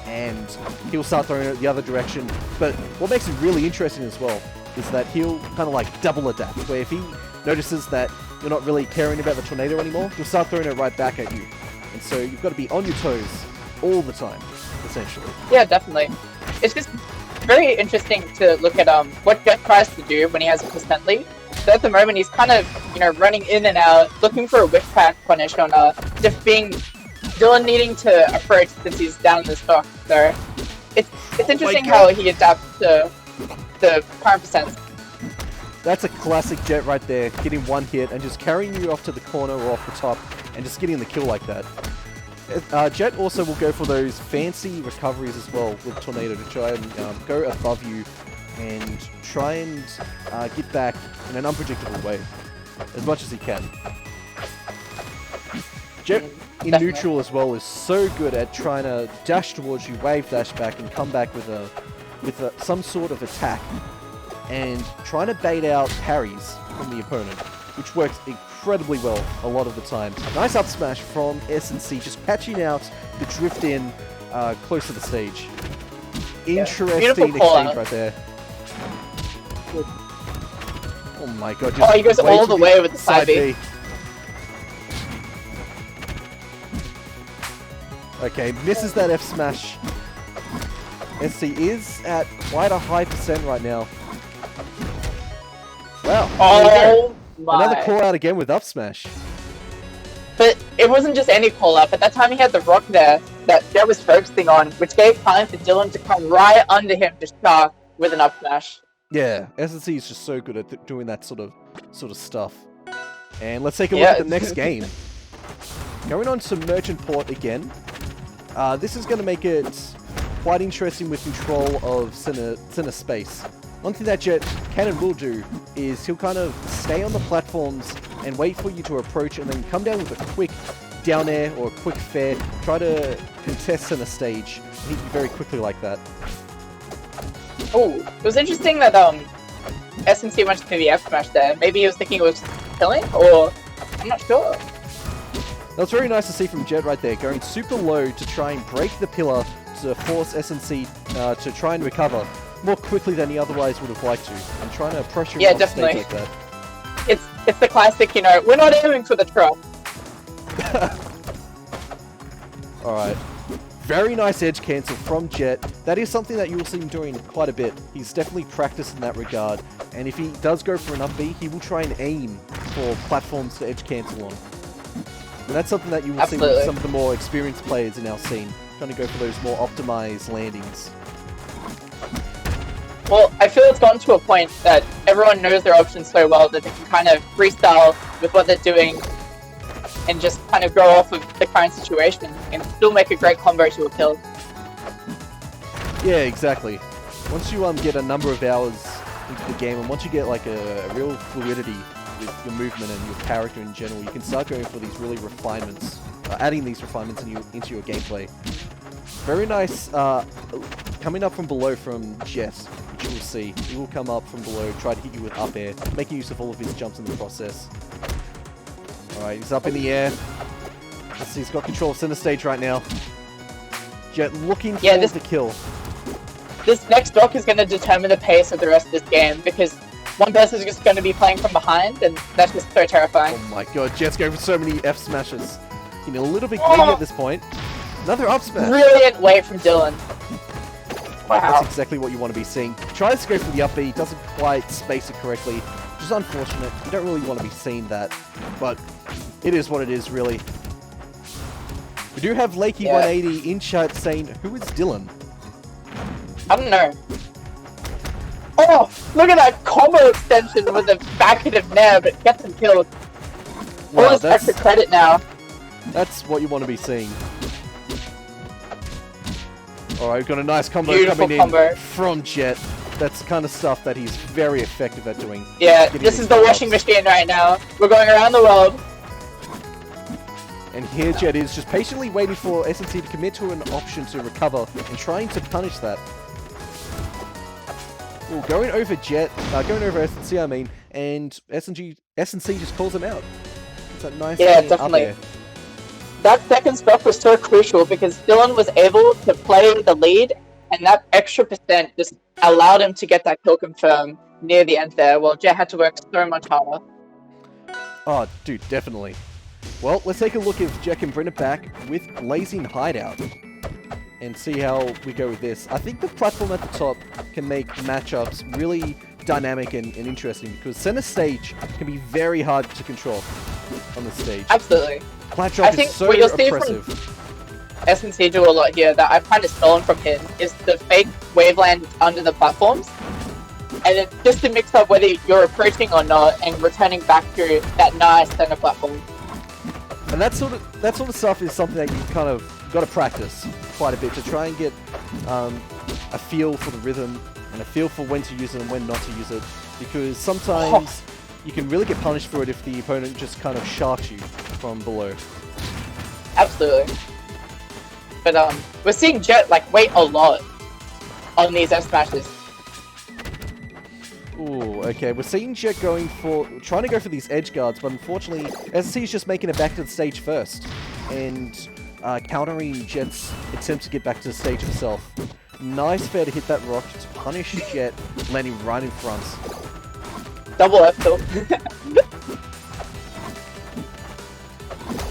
and he'll start throwing it the other direction. But what makes it really interesting as well is that he'll kind of like double adapt, where if he notices that you're not really caring about the tornado anymore, he'll start throwing it right back at you. And so you've got to be on your toes all the time, essentially. Yeah, definitely. It's just very interesting to look at what Jet tries to do when he has a percent lead. So at the moment he's kind of, running in and out, looking for a whip pack punish on just being Dylan needing to approach since he's down in the stock. So it's interesting how he adapts to the current percent. That's a classic Jet right there, getting one hit and just carrying you off to the corner or off the top and just getting the kill like that. Jet also will go for those fancy recoveries as well with Tornado to try and go above you and try and get back in an unpredictable way as much as he can. Jet in Definitely. neutral as well is so good at trying to dash towards you, wave dash back, and come back with some sort of attack and trying to bait out parries from the opponent, which works incredibly well a lot of the time. Nice up smash from S&C, just patching out the drift in close to the stage. Interesting Beautiful call exchange out. right there. Oh my god. Oh, he goes way all to the way with the side B. Okay, misses that F smash. SC is at quite a high percent right now. Wow. Oh my. Another call out again with up smash. But it wasn't just any call up. At that time he had the rock there that Jet was focusing on, which gave time for Dylan to come right under him to shark with an up smash. Yeah, SNC is just so good at doing that sort of stuff. And let's take a look at the next game. Going on to Merchant Port again. This is going to make it quite interesting with control of center space. One thing that Jet can and will do is he'll kind of stay on the platforms and wait for you to approach and then come down with a quick down air or a quick fair. Try to contest center stage and hit you very quickly like that. Oh, it was interesting that SNC went to the F smash there. Maybe he was thinking it was killing, or I'm not sure. That was very nice to see from Jet right there, going super low to try and break the pillar to force SNC to try and recover more quickly than he otherwise would have liked to, and trying to pressure him off stage like that. It's the classic, we're not aiming for the truck. Alright. Very nice edge cancel from Jet. That is something that you will see him doing quite a bit. He's definitely practiced in that regard. And if he does go for an up B, he will try and aim for platforms to edge cancel on. And that's something that you will see with some of the more experienced players in our scene. Trying to go for those more optimized landings. Well, I feel it's gotten to a point that everyone knows their options so well that they can kind of freestyle with what they're doing and just kind of go off of the current situation and still make a great combo to a kill. Yeah, exactly. Once you get a number of hours into the game, and once you get like a real fluidity with your movement and your character in general, you can start going for these really refinements, adding these refinements into your gameplay. Very nice coming up from below from Jet, which you will see. He will come up from below, try to hit you with up air, making use of all of his jumps in the process. Alright, he's up in the air. Let's see, he's got control of center stage right now. Jet looking for the kill. This next stock is going to determine the pace of the rest of this game, because one person is just going to be playing from behind, and that's just so terrifying. Oh my god, Jet's going for so many F smashes. Getting a little bit greedy at this point. Another up smash. Brilliant weight from Dylan. Wow. That's exactly what you want to be seeing. Tries to go for the up B, doesn't quite space it correctly, which is unfortunate. You don't really want to be seeing that, but it is what it is, really. We do have Lakey180 in chat saying, who is Dylan? I don't know. Oh, look at that combo extension with the back hit of Nair, but gets him killed. All this extra credit now. That's what you want to be seeing. Alright, we've got a nice combo Beautiful coming combo. in from Jet. That's the kind of stuff that he's very effective at doing. Yeah, this is the washing machine right now. We're going around the world. And here Jet is just patiently waiting for SNC to commit to an option to recover and trying to punish that. Ooh, going over Jet, going over SNC I mean, and SNC just calls him out. It's a nice Yeah, thing definitely. up there. That second stock was so crucial because Dylan was able to play the lead, and that extra percent just allowed him to get that kill confirm near the end there, while Jet had to work so much harder. Oh, dude, definitely. Well, let's take a look if Jet can bring it back with Blazing Hideout and see how we go with this. I think the platform at the top can make matchups really dynamic and interesting because center stage can be very hard to control on the stage. Absolutely. Flat drop is so what you'll see oppressive. from SNC do a lot here that I've kind of stolen from him is the fake waveland under the platforms. And then just to mix up whether you're approaching or not and returning back to that nice center platform. And that sort of stuff is something that you kind of got to practice quite a bit to try and get a feel for the rhythm and a feel for when to use it and when not to use it. Because sometimes you can really get punished for it if the opponent just kind of sharks you from below. Absolutely. But we're seeing Jet like wait a lot on these F smashes. Ooh, okay, we're seeing Jet trying to go for these edge guards, but unfortunately, SNC is just making it back to the stage first, and countering Jet's attempt to get back to the stage himself. Nice fair to hit that rock to punish Jet, landing right in front. Double F tilt.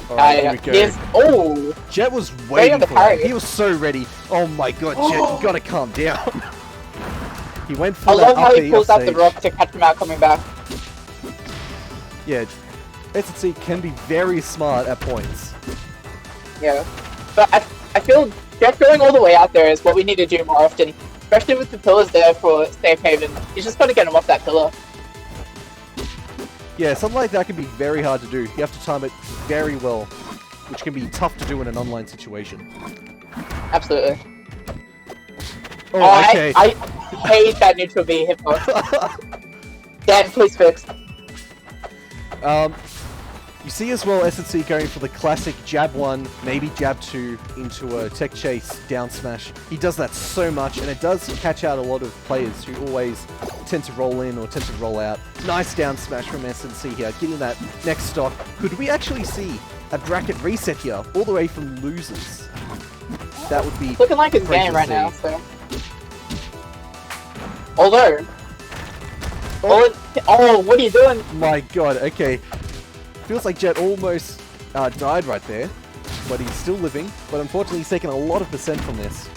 Alright, here we go. Yes. Oh! Jet was waiting the for that. parry. He was so ready. Oh my god, Jet, you gotta calm down. He went for I that love how up he B pulls off out the stage. rock to catch him out coming back. Yeah, SNC can be very smart at points. Yeah. But I feel Jet going all the way out there is what we need to do more often. Especially with the pillars there for safe haven. You just gotta get him off that pillar. Yeah, something like that can be very hard to do. You have to time it very well, which can be tough to do in an online situation. Absolutely. Oh, okay. I hate that neutral B hitbox. Dan, please fix. You see as well SNC going for the classic jab 1, maybe jab 2 into a tech chase down smash. He does that so much, and it does catch out a lot of players who always tend to roll in or tend to roll out. Nice down smash from SNC here, getting that next stock. Could we actually see a bracket reset here, all the way from losers? That would be Looking like his great game to right see. now, so. Although. Oh, what are you doing? My god, okay. Feels like Jet almost died right there, but he's still living. But unfortunately, he's taken a lot of percent from this.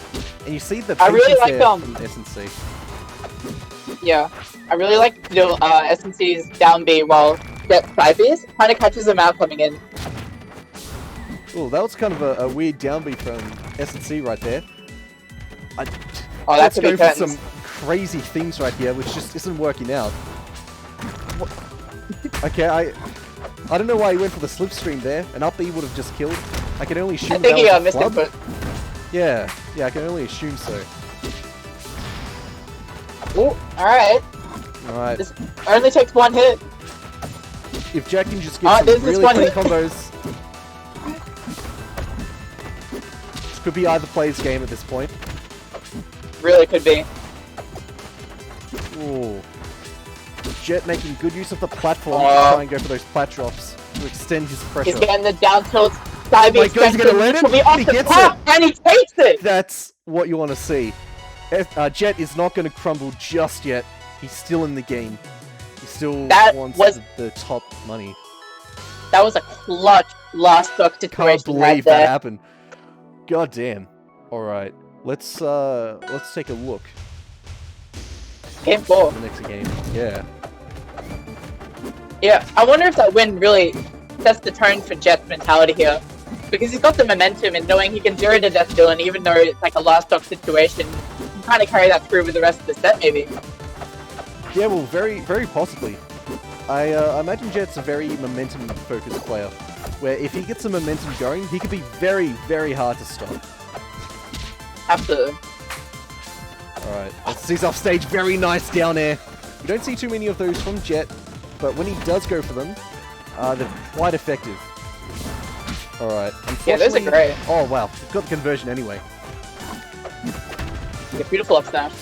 And you see the I really patience like, there from SNC. Yeah. I really like the SNC's down B while Jet side B's. Kind of catches him out coming in. Oh, that was kind of a weird downbeat from SNC right there. Oh, Let's that's a go big for curtains. some crazy things right here, which just isn't working out. What? Okay, I don't know why he went for the slipstream there. An up B would have just killed. I can only assume I think he that was a missed flub. input. Yeah, I can only assume so. Oh, alright. Alright, This only takes one hit. if Jack can just get there's some this really one clean hit. combos. This could be either player's game at this point. Really could be. Ooh. Jet making good use of the platform to Oh. try and go for those plat drops to extend his pressure. He's getting the down tilt. Side B my God, he's gonna land it? will be off He the gets top, and he takes it! That's what you want to see. Jet is not going to crumble just yet. He's still in the game. He still That wants was- the top money. Oh, That was a clutch last stock Can't situation believe right that there. happened. God damn. Alright. Let's take a look Game 4. at the next game. Yeah. Yeah, I wonder if that win really sets the tone for Jet's mentality here. Because he's got the momentum and knowing he can 0-to-death Dylan, even though it's like a last stock situation, he can kind of carry that through with the rest of the set, maybe. Yeah, well, very, very possibly. I imagine Jet's a very momentum-focused player, where if he gets the momentum going, he could be very, very hard to stop. Absolutely. Alright, he's off stage, very nice down air. You don't see too many of those from Jet, but when he does go for them, they're quite effective. Alright, Yeah, those are great. Oh wow, got the conversion anyway. Yeah, beautiful up smash.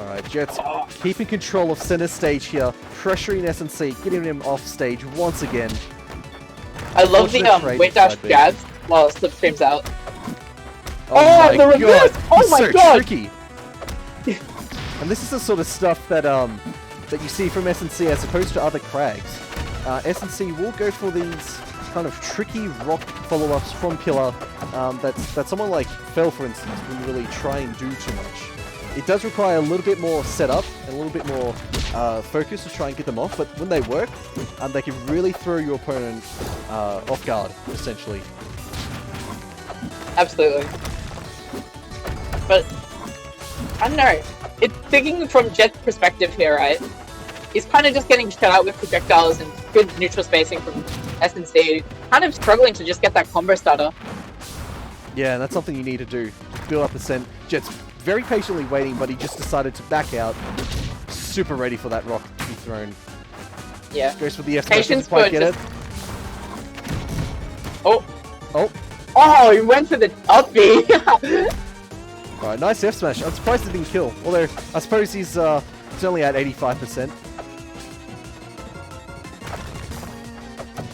Alright, Jet's keeping control of center stage here, pressuring S&C, getting him off stage once again. I love the Unfortunate weight dash trade side jabs while Slipstream's out. Oh the reverse! Oh He's my so god! Tricky. And this is the sort of stuff that that you see from S&C as opposed to other Crags. S&C will go for these kind of tricky rock follow-ups from Pillar that someone like Fell, for instance, wouldn't really try and do too much. It does require a little bit more setup and a little bit more focus to try and get them off, but when they work, they can really throw your opponent off guard, essentially. Absolutely. But, I don't know. It's thinking from Jet's perspective here, right? He's kind of just getting shut out with projectiles and good neutral spacing from S&C. Kind of struggling to just get that combo starter. Yeah, that's something you need to do. Just build up the scent. Jet's very patiently waiting, but he just decided to back out. Super ready for that rock to be thrown. Yeah. Goes for the F Patience quite for get it. Oh. Oh. Oh, he went for the up B. Alright, nice F smash. I'm surprised he didn't kill. Although, I suppose he's only at 85%.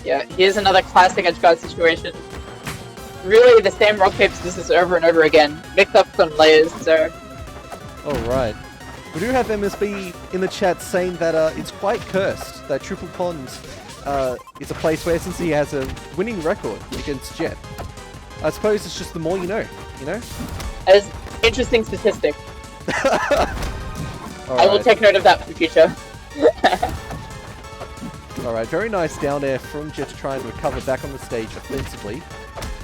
Yeah, here's another classic edge guard situation. Really, the same rock paper scissors over and over again. Mix up some layers, so... Alright. We do have MSB in the chat saying that it's quite cursed that Triple Pond is a place where S&C has a winning record against Jet. I suppose it's just the more you know, you know? As interesting statistic. I will take note of that for the future. Alright, very nice down air from Jet to try and recover back on the stage offensively.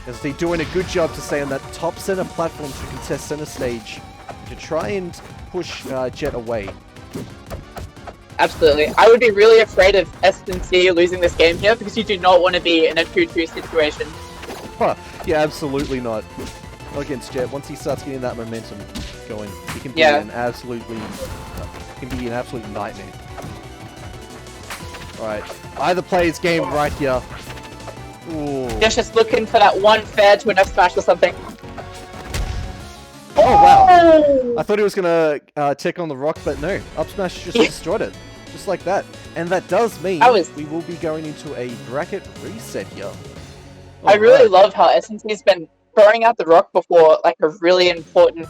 As they're doing a good job to stay on that top center platform to contest center stage to try and push Jet away. Absolutely. I would be really afraid of S&C losing this game here because you do not want to be in a 2-2 situation. Huh, yeah, absolutely not. Not against Jet. Once he starts getting that momentum going, he can be an absolute nightmare. Alright, either plays game right here. Ooh. Just looking for that one fair to an F smash or something. Oh wow! I thought he was gonna tick on the rock, but no. Up smash just destroyed it. Just like that. And that does mean we will be going into a bracket reset here. I really love how S&C's been throwing out the rock before like a really important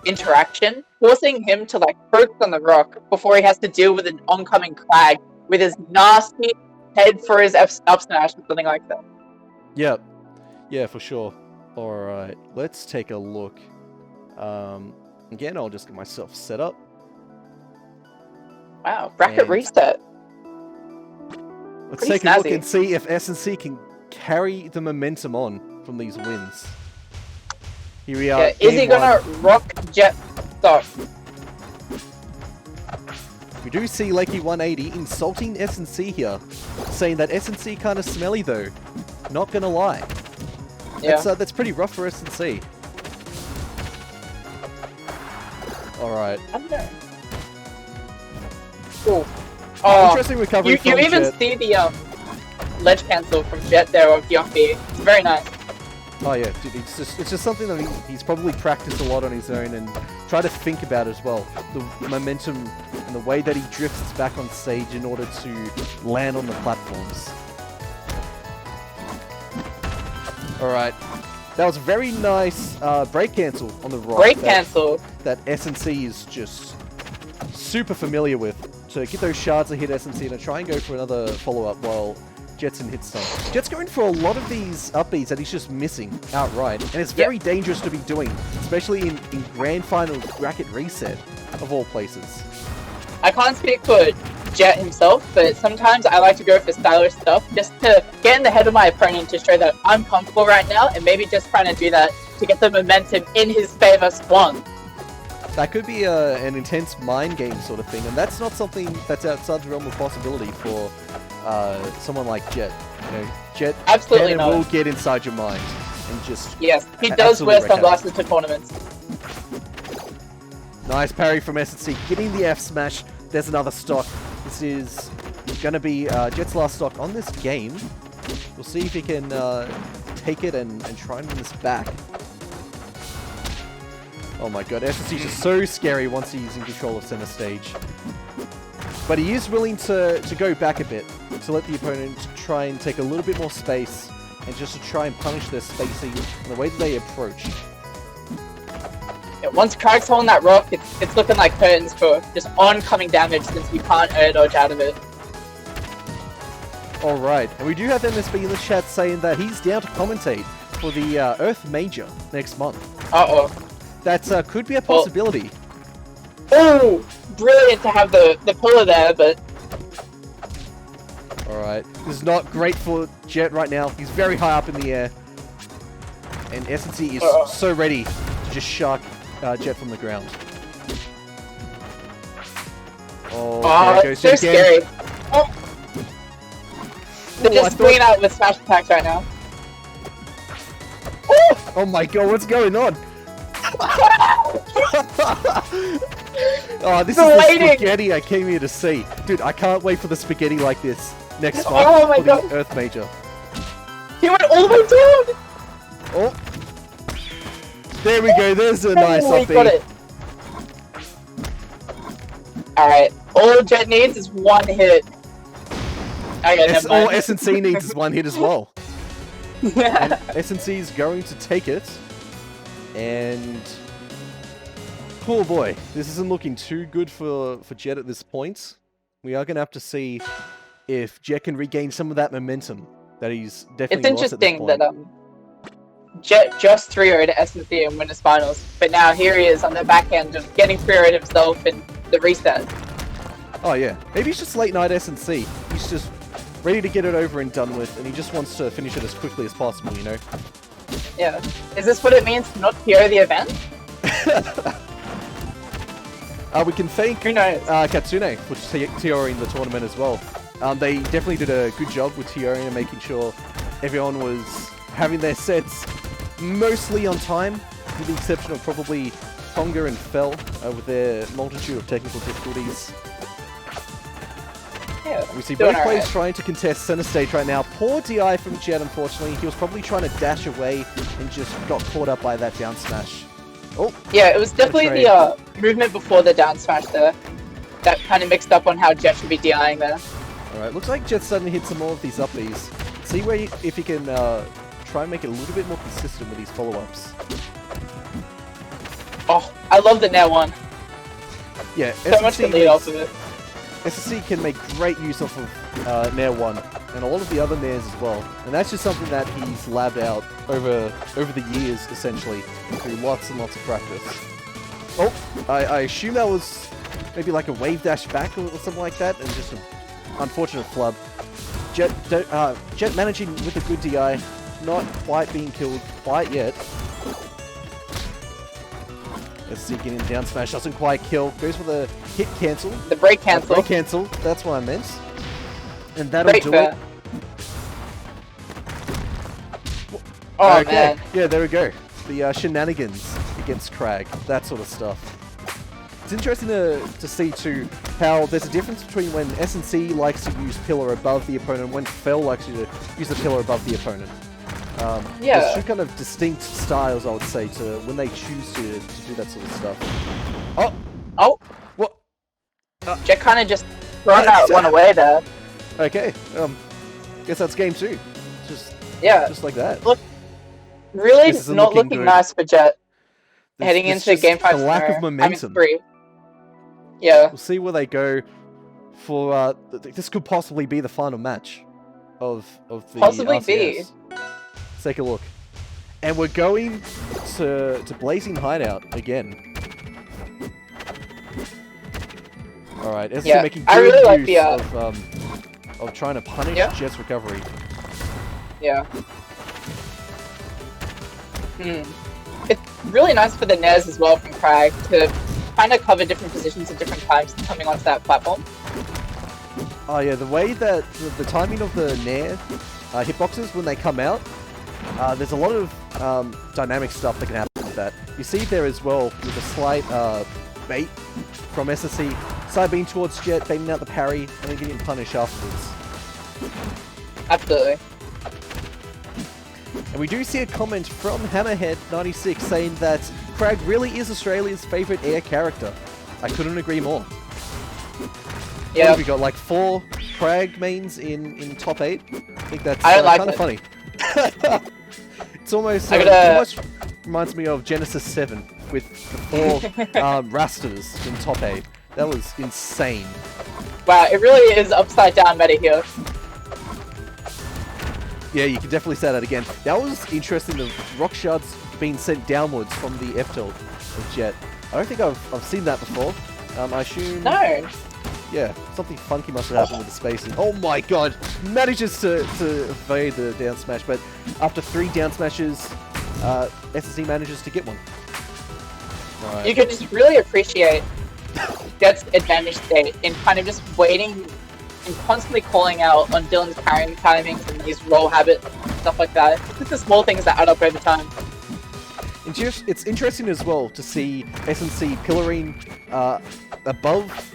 interaction, forcing him to like focus on the rock before he has to deal with an oncoming Crag with his nasty head for his up smash or something like that. Yep. Yeah, for sure. Alright, let's take a look. Again, I'll just get myself set up. Wow, bracket reset. Let's take a look and see if S&C can carry the momentum on from these wins. Here we are. Yeah, is he gonna rock Jet stop? We do see Lakey180 insulting S&C here, saying that S&C kind of smelly though. Not gonna lie. Yeah. That's pretty rough for S&C. Alright. Cool. Oh, interesting recovery from You even Jet. see the ledge cancel from Jet there of the off B. It's very nice. Oh yeah, dude, it's just something that he's probably practiced a lot on his own and try to think about as well. The momentum and the way that he drifts back on stage in order to land on the platforms. Alright. That was a very nice break cancel on the rock. Break cancel. That S&C is just super familiar with. To get those shards to hit S&C and try and go for another follow-up while Jet's in hit stun. Jet's going for a lot of these upbeats that he's just missing outright, and it's very dangerous to be doing, especially in Grand Final bracket reset, of all places. I can't speak for Jet himself, but sometimes I like to go for stylish stuff just to get in the head of my opponent to show that I'm comfortable right now, and maybe just trying to do that to get the momentum in his favor swung. That could be an intense mind game sort of thing, and that's not something that's outside the realm of possibility for someone like Jet. You know, Jet Absolutely can not. and will get inside your mind and just Yes, he does wear sunglasses to tournaments. Nice parry from S&C, getting the F smash. There's another stock. This is going to be Jet's last stock on this game. We'll see if he can take it and try and win this back. Oh my god, S&C is just so scary once he's in control of center stage. But he is willing to go back a bit, to let the opponent try and take a little bit more space, and just to try and punish their spacing and the way that they approach. Yeah, once Crag's holding that rock, it's looking like curtains for just oncoming damage since you can't air dodge out of it. Alright, and we do have MSB in the chat saying that he's down to commentate for the Earth Major next month. Uh-oh. That could be a possibility. Oh, brilliant to have the pillar there, but... Alright, this is not great for Jet right now. He's very high up in the air. And S&C is so ready to just shark Jet from the ground. Oh, there it goes. They're scary. Oh. They're just swinging out with smash attacks right now. Oh my god, what's going on? Oh, this is the spaghetti I came here to see. Dude, I can't wait for the spaghetti like this next month for the Earth Major. He went all the way down! Oh. There we go, there's a nice upbeat. Alright, all Jet needs is one hit. Okay, all S&C needs is one hit as well. And S&C is going to take it. And... oh boy, this isn't looking too good for Jet at this point. We are going to have to see if Jet can regain some of that momentum that he's definitely lost at this point. It's interesting that Jet just 3-0'd S&C in Winners Finals, but now here he is on the back end of getting 3-0'd himself in the reset. Oh yeah, maybe he's just late night S&C. He's just ready to get it over and done with, and he just wants to finish it as quickly as possible, you know? Yeah. Is this what it means to not PO the event? We can thank Katsune for TRing the tournament as well. They definitely did a good job with TRing and making sure everyone was having their sets mostly on time, with the exception of probably Tonga and Fell with their multitude of technical difficulties. Yeah, we see both players trying to contest center stage right now. Poor DI from Jet, unfortunately. He was probably trying to dash away and just got caught up by that down smash. Oh, yeah, it was definitely the movement before the down smash there that kind of mixed up on how Jet should be DIing there. Alright, looks like Jet's starting to hit some more of these upbeats. See where if he can try and make it a little bit more consistent with these follow-ups. Oh, I love the Nair 1. Yeah, so much to lead off of it. SSC can make great use of Nair 1 and a lot of the other Nairs as well. And that's just something that he's labbed out over the years, essentially, through lots and lots of practice. Oh, I assume that was maybe like a wave dash back or something like that, and just an unfortunate flub. Jet managing with a good DI, not quite being killed quite yet. SSC getting down smash, doesn't quite kill, goes for the hit cancel. The break cancel. Break cancel, that's what I meant. And that'll do it. Oh, okay. man. Yeah, there we go. The shenanigans against Crag, that sort of stuff. It's interesting to see too how there's a difference between when S&C likes to use pillar above the opponent and when Fell likes to use the pillar above the opponent. Yeah. There's two kind of distinct styles, I would say, to when they choose to do that sort of stuff. Oh! Oh! What? Jet kind of just thrown that one away there. Okay, guess that's game 2. Just like that. Look, really not looking nice for Jet. Heading into game 5. The lack of momentum. 3. Yeah. We'll see where they go for, this could possibly be the final match of the Possibly RCS. be. Let's take a look. And we're going to Blazing Hideout again. Alright, SNC Yeah, making I good really like use the, of trying to punish Yeah. Jet's recovery. Yeah. It's really nice for the Nez as well from Crag to kind of cover different positions at different times coming onto that platform. Oh yeah, the way that the timing of the Nair hitboxes when they come out, there's a lot of dynamic stuff that can happen with that. You see there as well with a slight bait from SSC, side beam towards Jet, baiting out the parry, and then getting punished afterwards. Absolutely. And we do see a comment from Hammerhead96 saying that Crag really is Australia's favourite air character. I couldn't agree more. What Yeah. have we got, like 4 Crag mains in top 8? I think that's I like kind of it. funny. It's almost, I it gotta- almost reminds me of Genesis 7 with the 4 Rasters in top 8. That was insane. Wow, it really is upside down meta here. Yeah, you can definitely say that again. That was interesting, the rock shards being sent downwards from the F-tilt of Jet. I don't think I've seen that before. I assume... No. Yeah, something funky must have happened with the spacing. Oh my god! Manages to evade the down smash, but after 3 down smashes, SSC manages to get one. Alright. You can just really appreciate Jet's advantage state in kind of just waiting and constantly calling out on Dylan's carrying timings and his roll habit, stuff like that. It's the small things that add up over time. It's interesting as well to see SNC pillaring above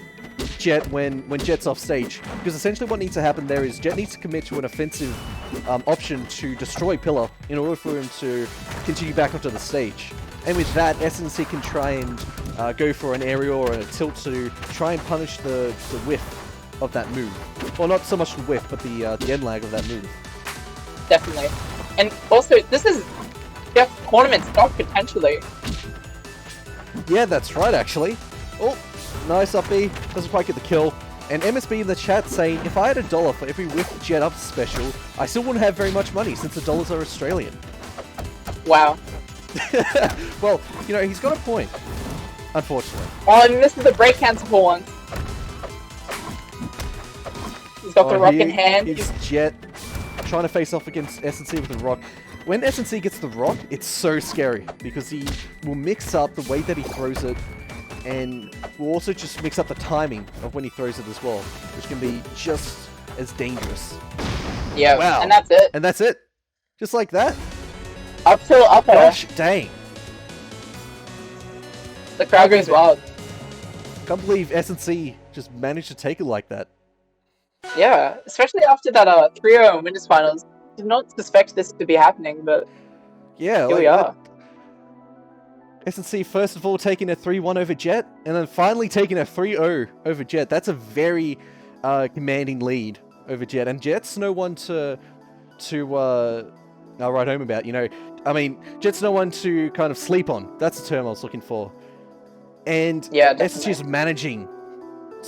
Jet when Jet's off stage, because essentially what needs to happen there is Jet needs to commit to an offensive option to destroy Pillar in order for him to continue back onto the stage. And with that, SNC can try and go for an aerial or a tilt to try and punish the whiff of that move. Well, not so much the whiff, but the end lag of that move. Definitely. And also, this is Jeff's tournament stock potentially. Yeah, that's right, actually. Oh, nice up B. Doesn't quite get the kill. And MSB in the chat saying, if I had $1 for every whiff Jet up special, I still wouldn't have very much money since the dollars are Australian. Wow. Well, you know, he's got a point. Unfortunately. Oh, and this is the break cancel for once. He's got the rock in hand. He's Jet trying to face off against SNC with the rock. When SNC gets the rock, it's so scary because he will mix up the way that he throws it, and will also just mix up the timing of when he throws it as well, which can be just as dangerous. Yeah, Wow. and that's it. And that's it. Just like that. Up till up air. Gosh dang. The crowd goes wild. Can't believe SNC just managed to take it like that. Yeah, especially after that 3-0 in Winners Finals. Did not suspect this to be happening, but Yeah, here we are. SNC first of all taking a 3-1 over Jet, and then finally taking a 3-0 over Jet. That's a very commanding lead over Jet, and Jet's no one to write home about. You know, I mean, Jet's no one to kind of sleep on. That's the term I was looking for. And Yeah, SNC definitely. is managing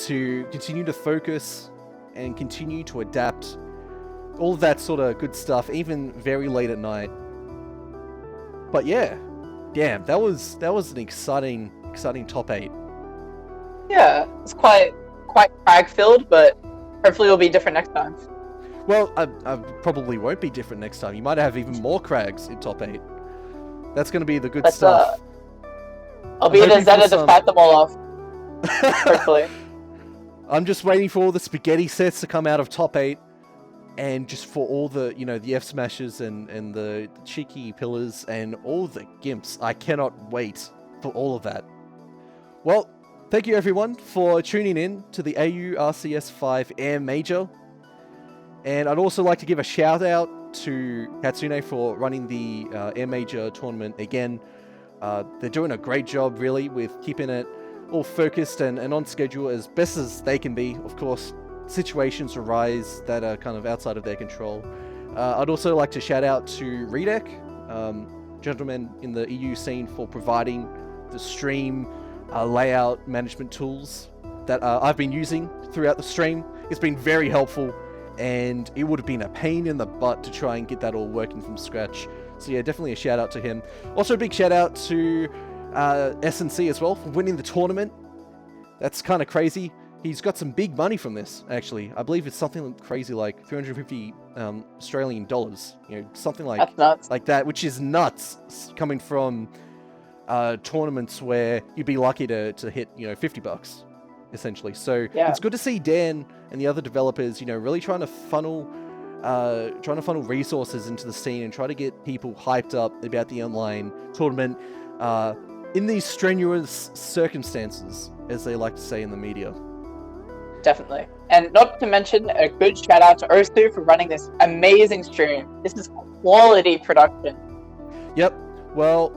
to continue to focus and continue to adapt. All of that sort of good stuff, even very late at night. But yeah, damn, that was an exciting top 8. Yeah, it's quite crag filled, but hopefully it'll be different next time. Well, I probably won't be different next time. You might have even more crags in top 8. That's going to be the good Let's, stuff. I'll be I'm the hoping for Zeta to some- fight them all off. Hopefully. I'm just waiting for all the spaghetti sets to come out of top 8, and just for all the, you know, the F smashes and the cheeky pillars and all the gimps. I cannot wait for all of that. Well, thank you everyone for tuning in to the AU RCS 5 Air Major. And I'd also like to give a shout out to Katsune for running the Air Major tournament again. They're doing a great job, really, with keeping it all focused and on schedule as best as they can be. Of course, situations arise that are kind of outside of their control. I'd also like to shout out to Redek, gentlemen in the EU scene, for providing the stream layout management tools that I've been using throughout the stream. It's been very helpful, and it would have been a pain in the butt to try and get that all working from scratch. So yeah, definitely a shout out to him. Also a big shout out to S&C as well for winning the tournament. That's kind of crazy. He's got some big money from this, actually. I believe it's something crazy like 350 Australian dollars. You know, something like that, which is nuts coming from tournaments where you'd be lucky to hit, you know, $50, essentially. So it's good to see Dan and the other developers, you know, really trying to funnel resources into the scene and try to get people hyped up about the online tournament in these strenuous circumstances, as they like to say in the media. Definitely. And not to mention a good shout out to Ursu for running this amazing stream. This is quality production. Yep. Well,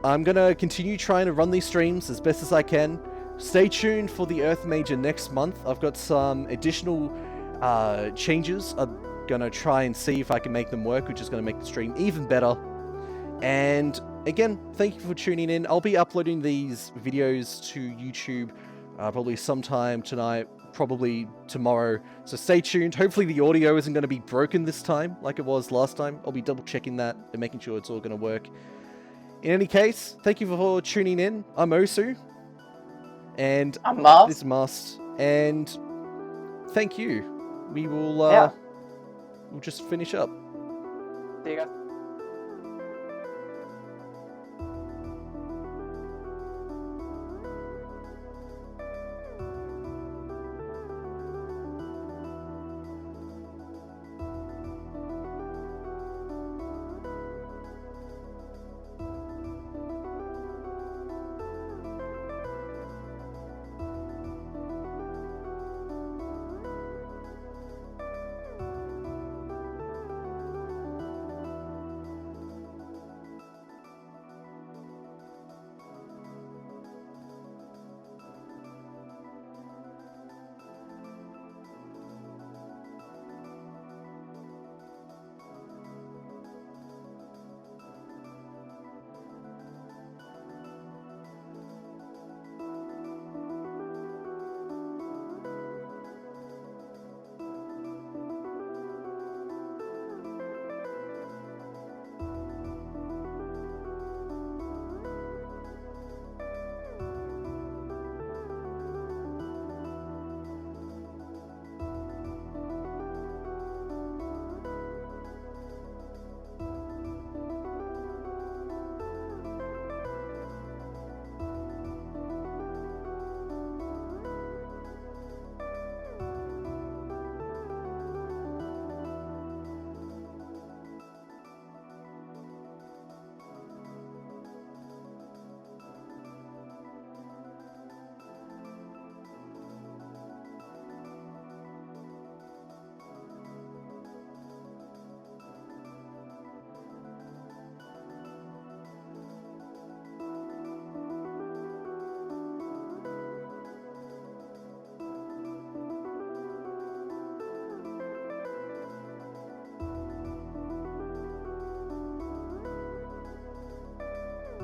I'm going to continue trying to run these streams as best as I can. Stay tuned for the Earth Major next month. I've got some additional changes. I'm going to try and see if I can make them work, which is going to make the stream even better. And again, thank you for tuning in. I'll be uploading these videos to YouTube probably sometime tonight, probably tomorrow. So stay tuned. Hopefully the audio isn't going to be broken this time like it was last time. I'll be double checking that and making sure it's all going to work. In any case, thank you for tuning in. I'm Osu. And I'm Must. This is Must. And thank you. We will we'll just finish up. See you guys.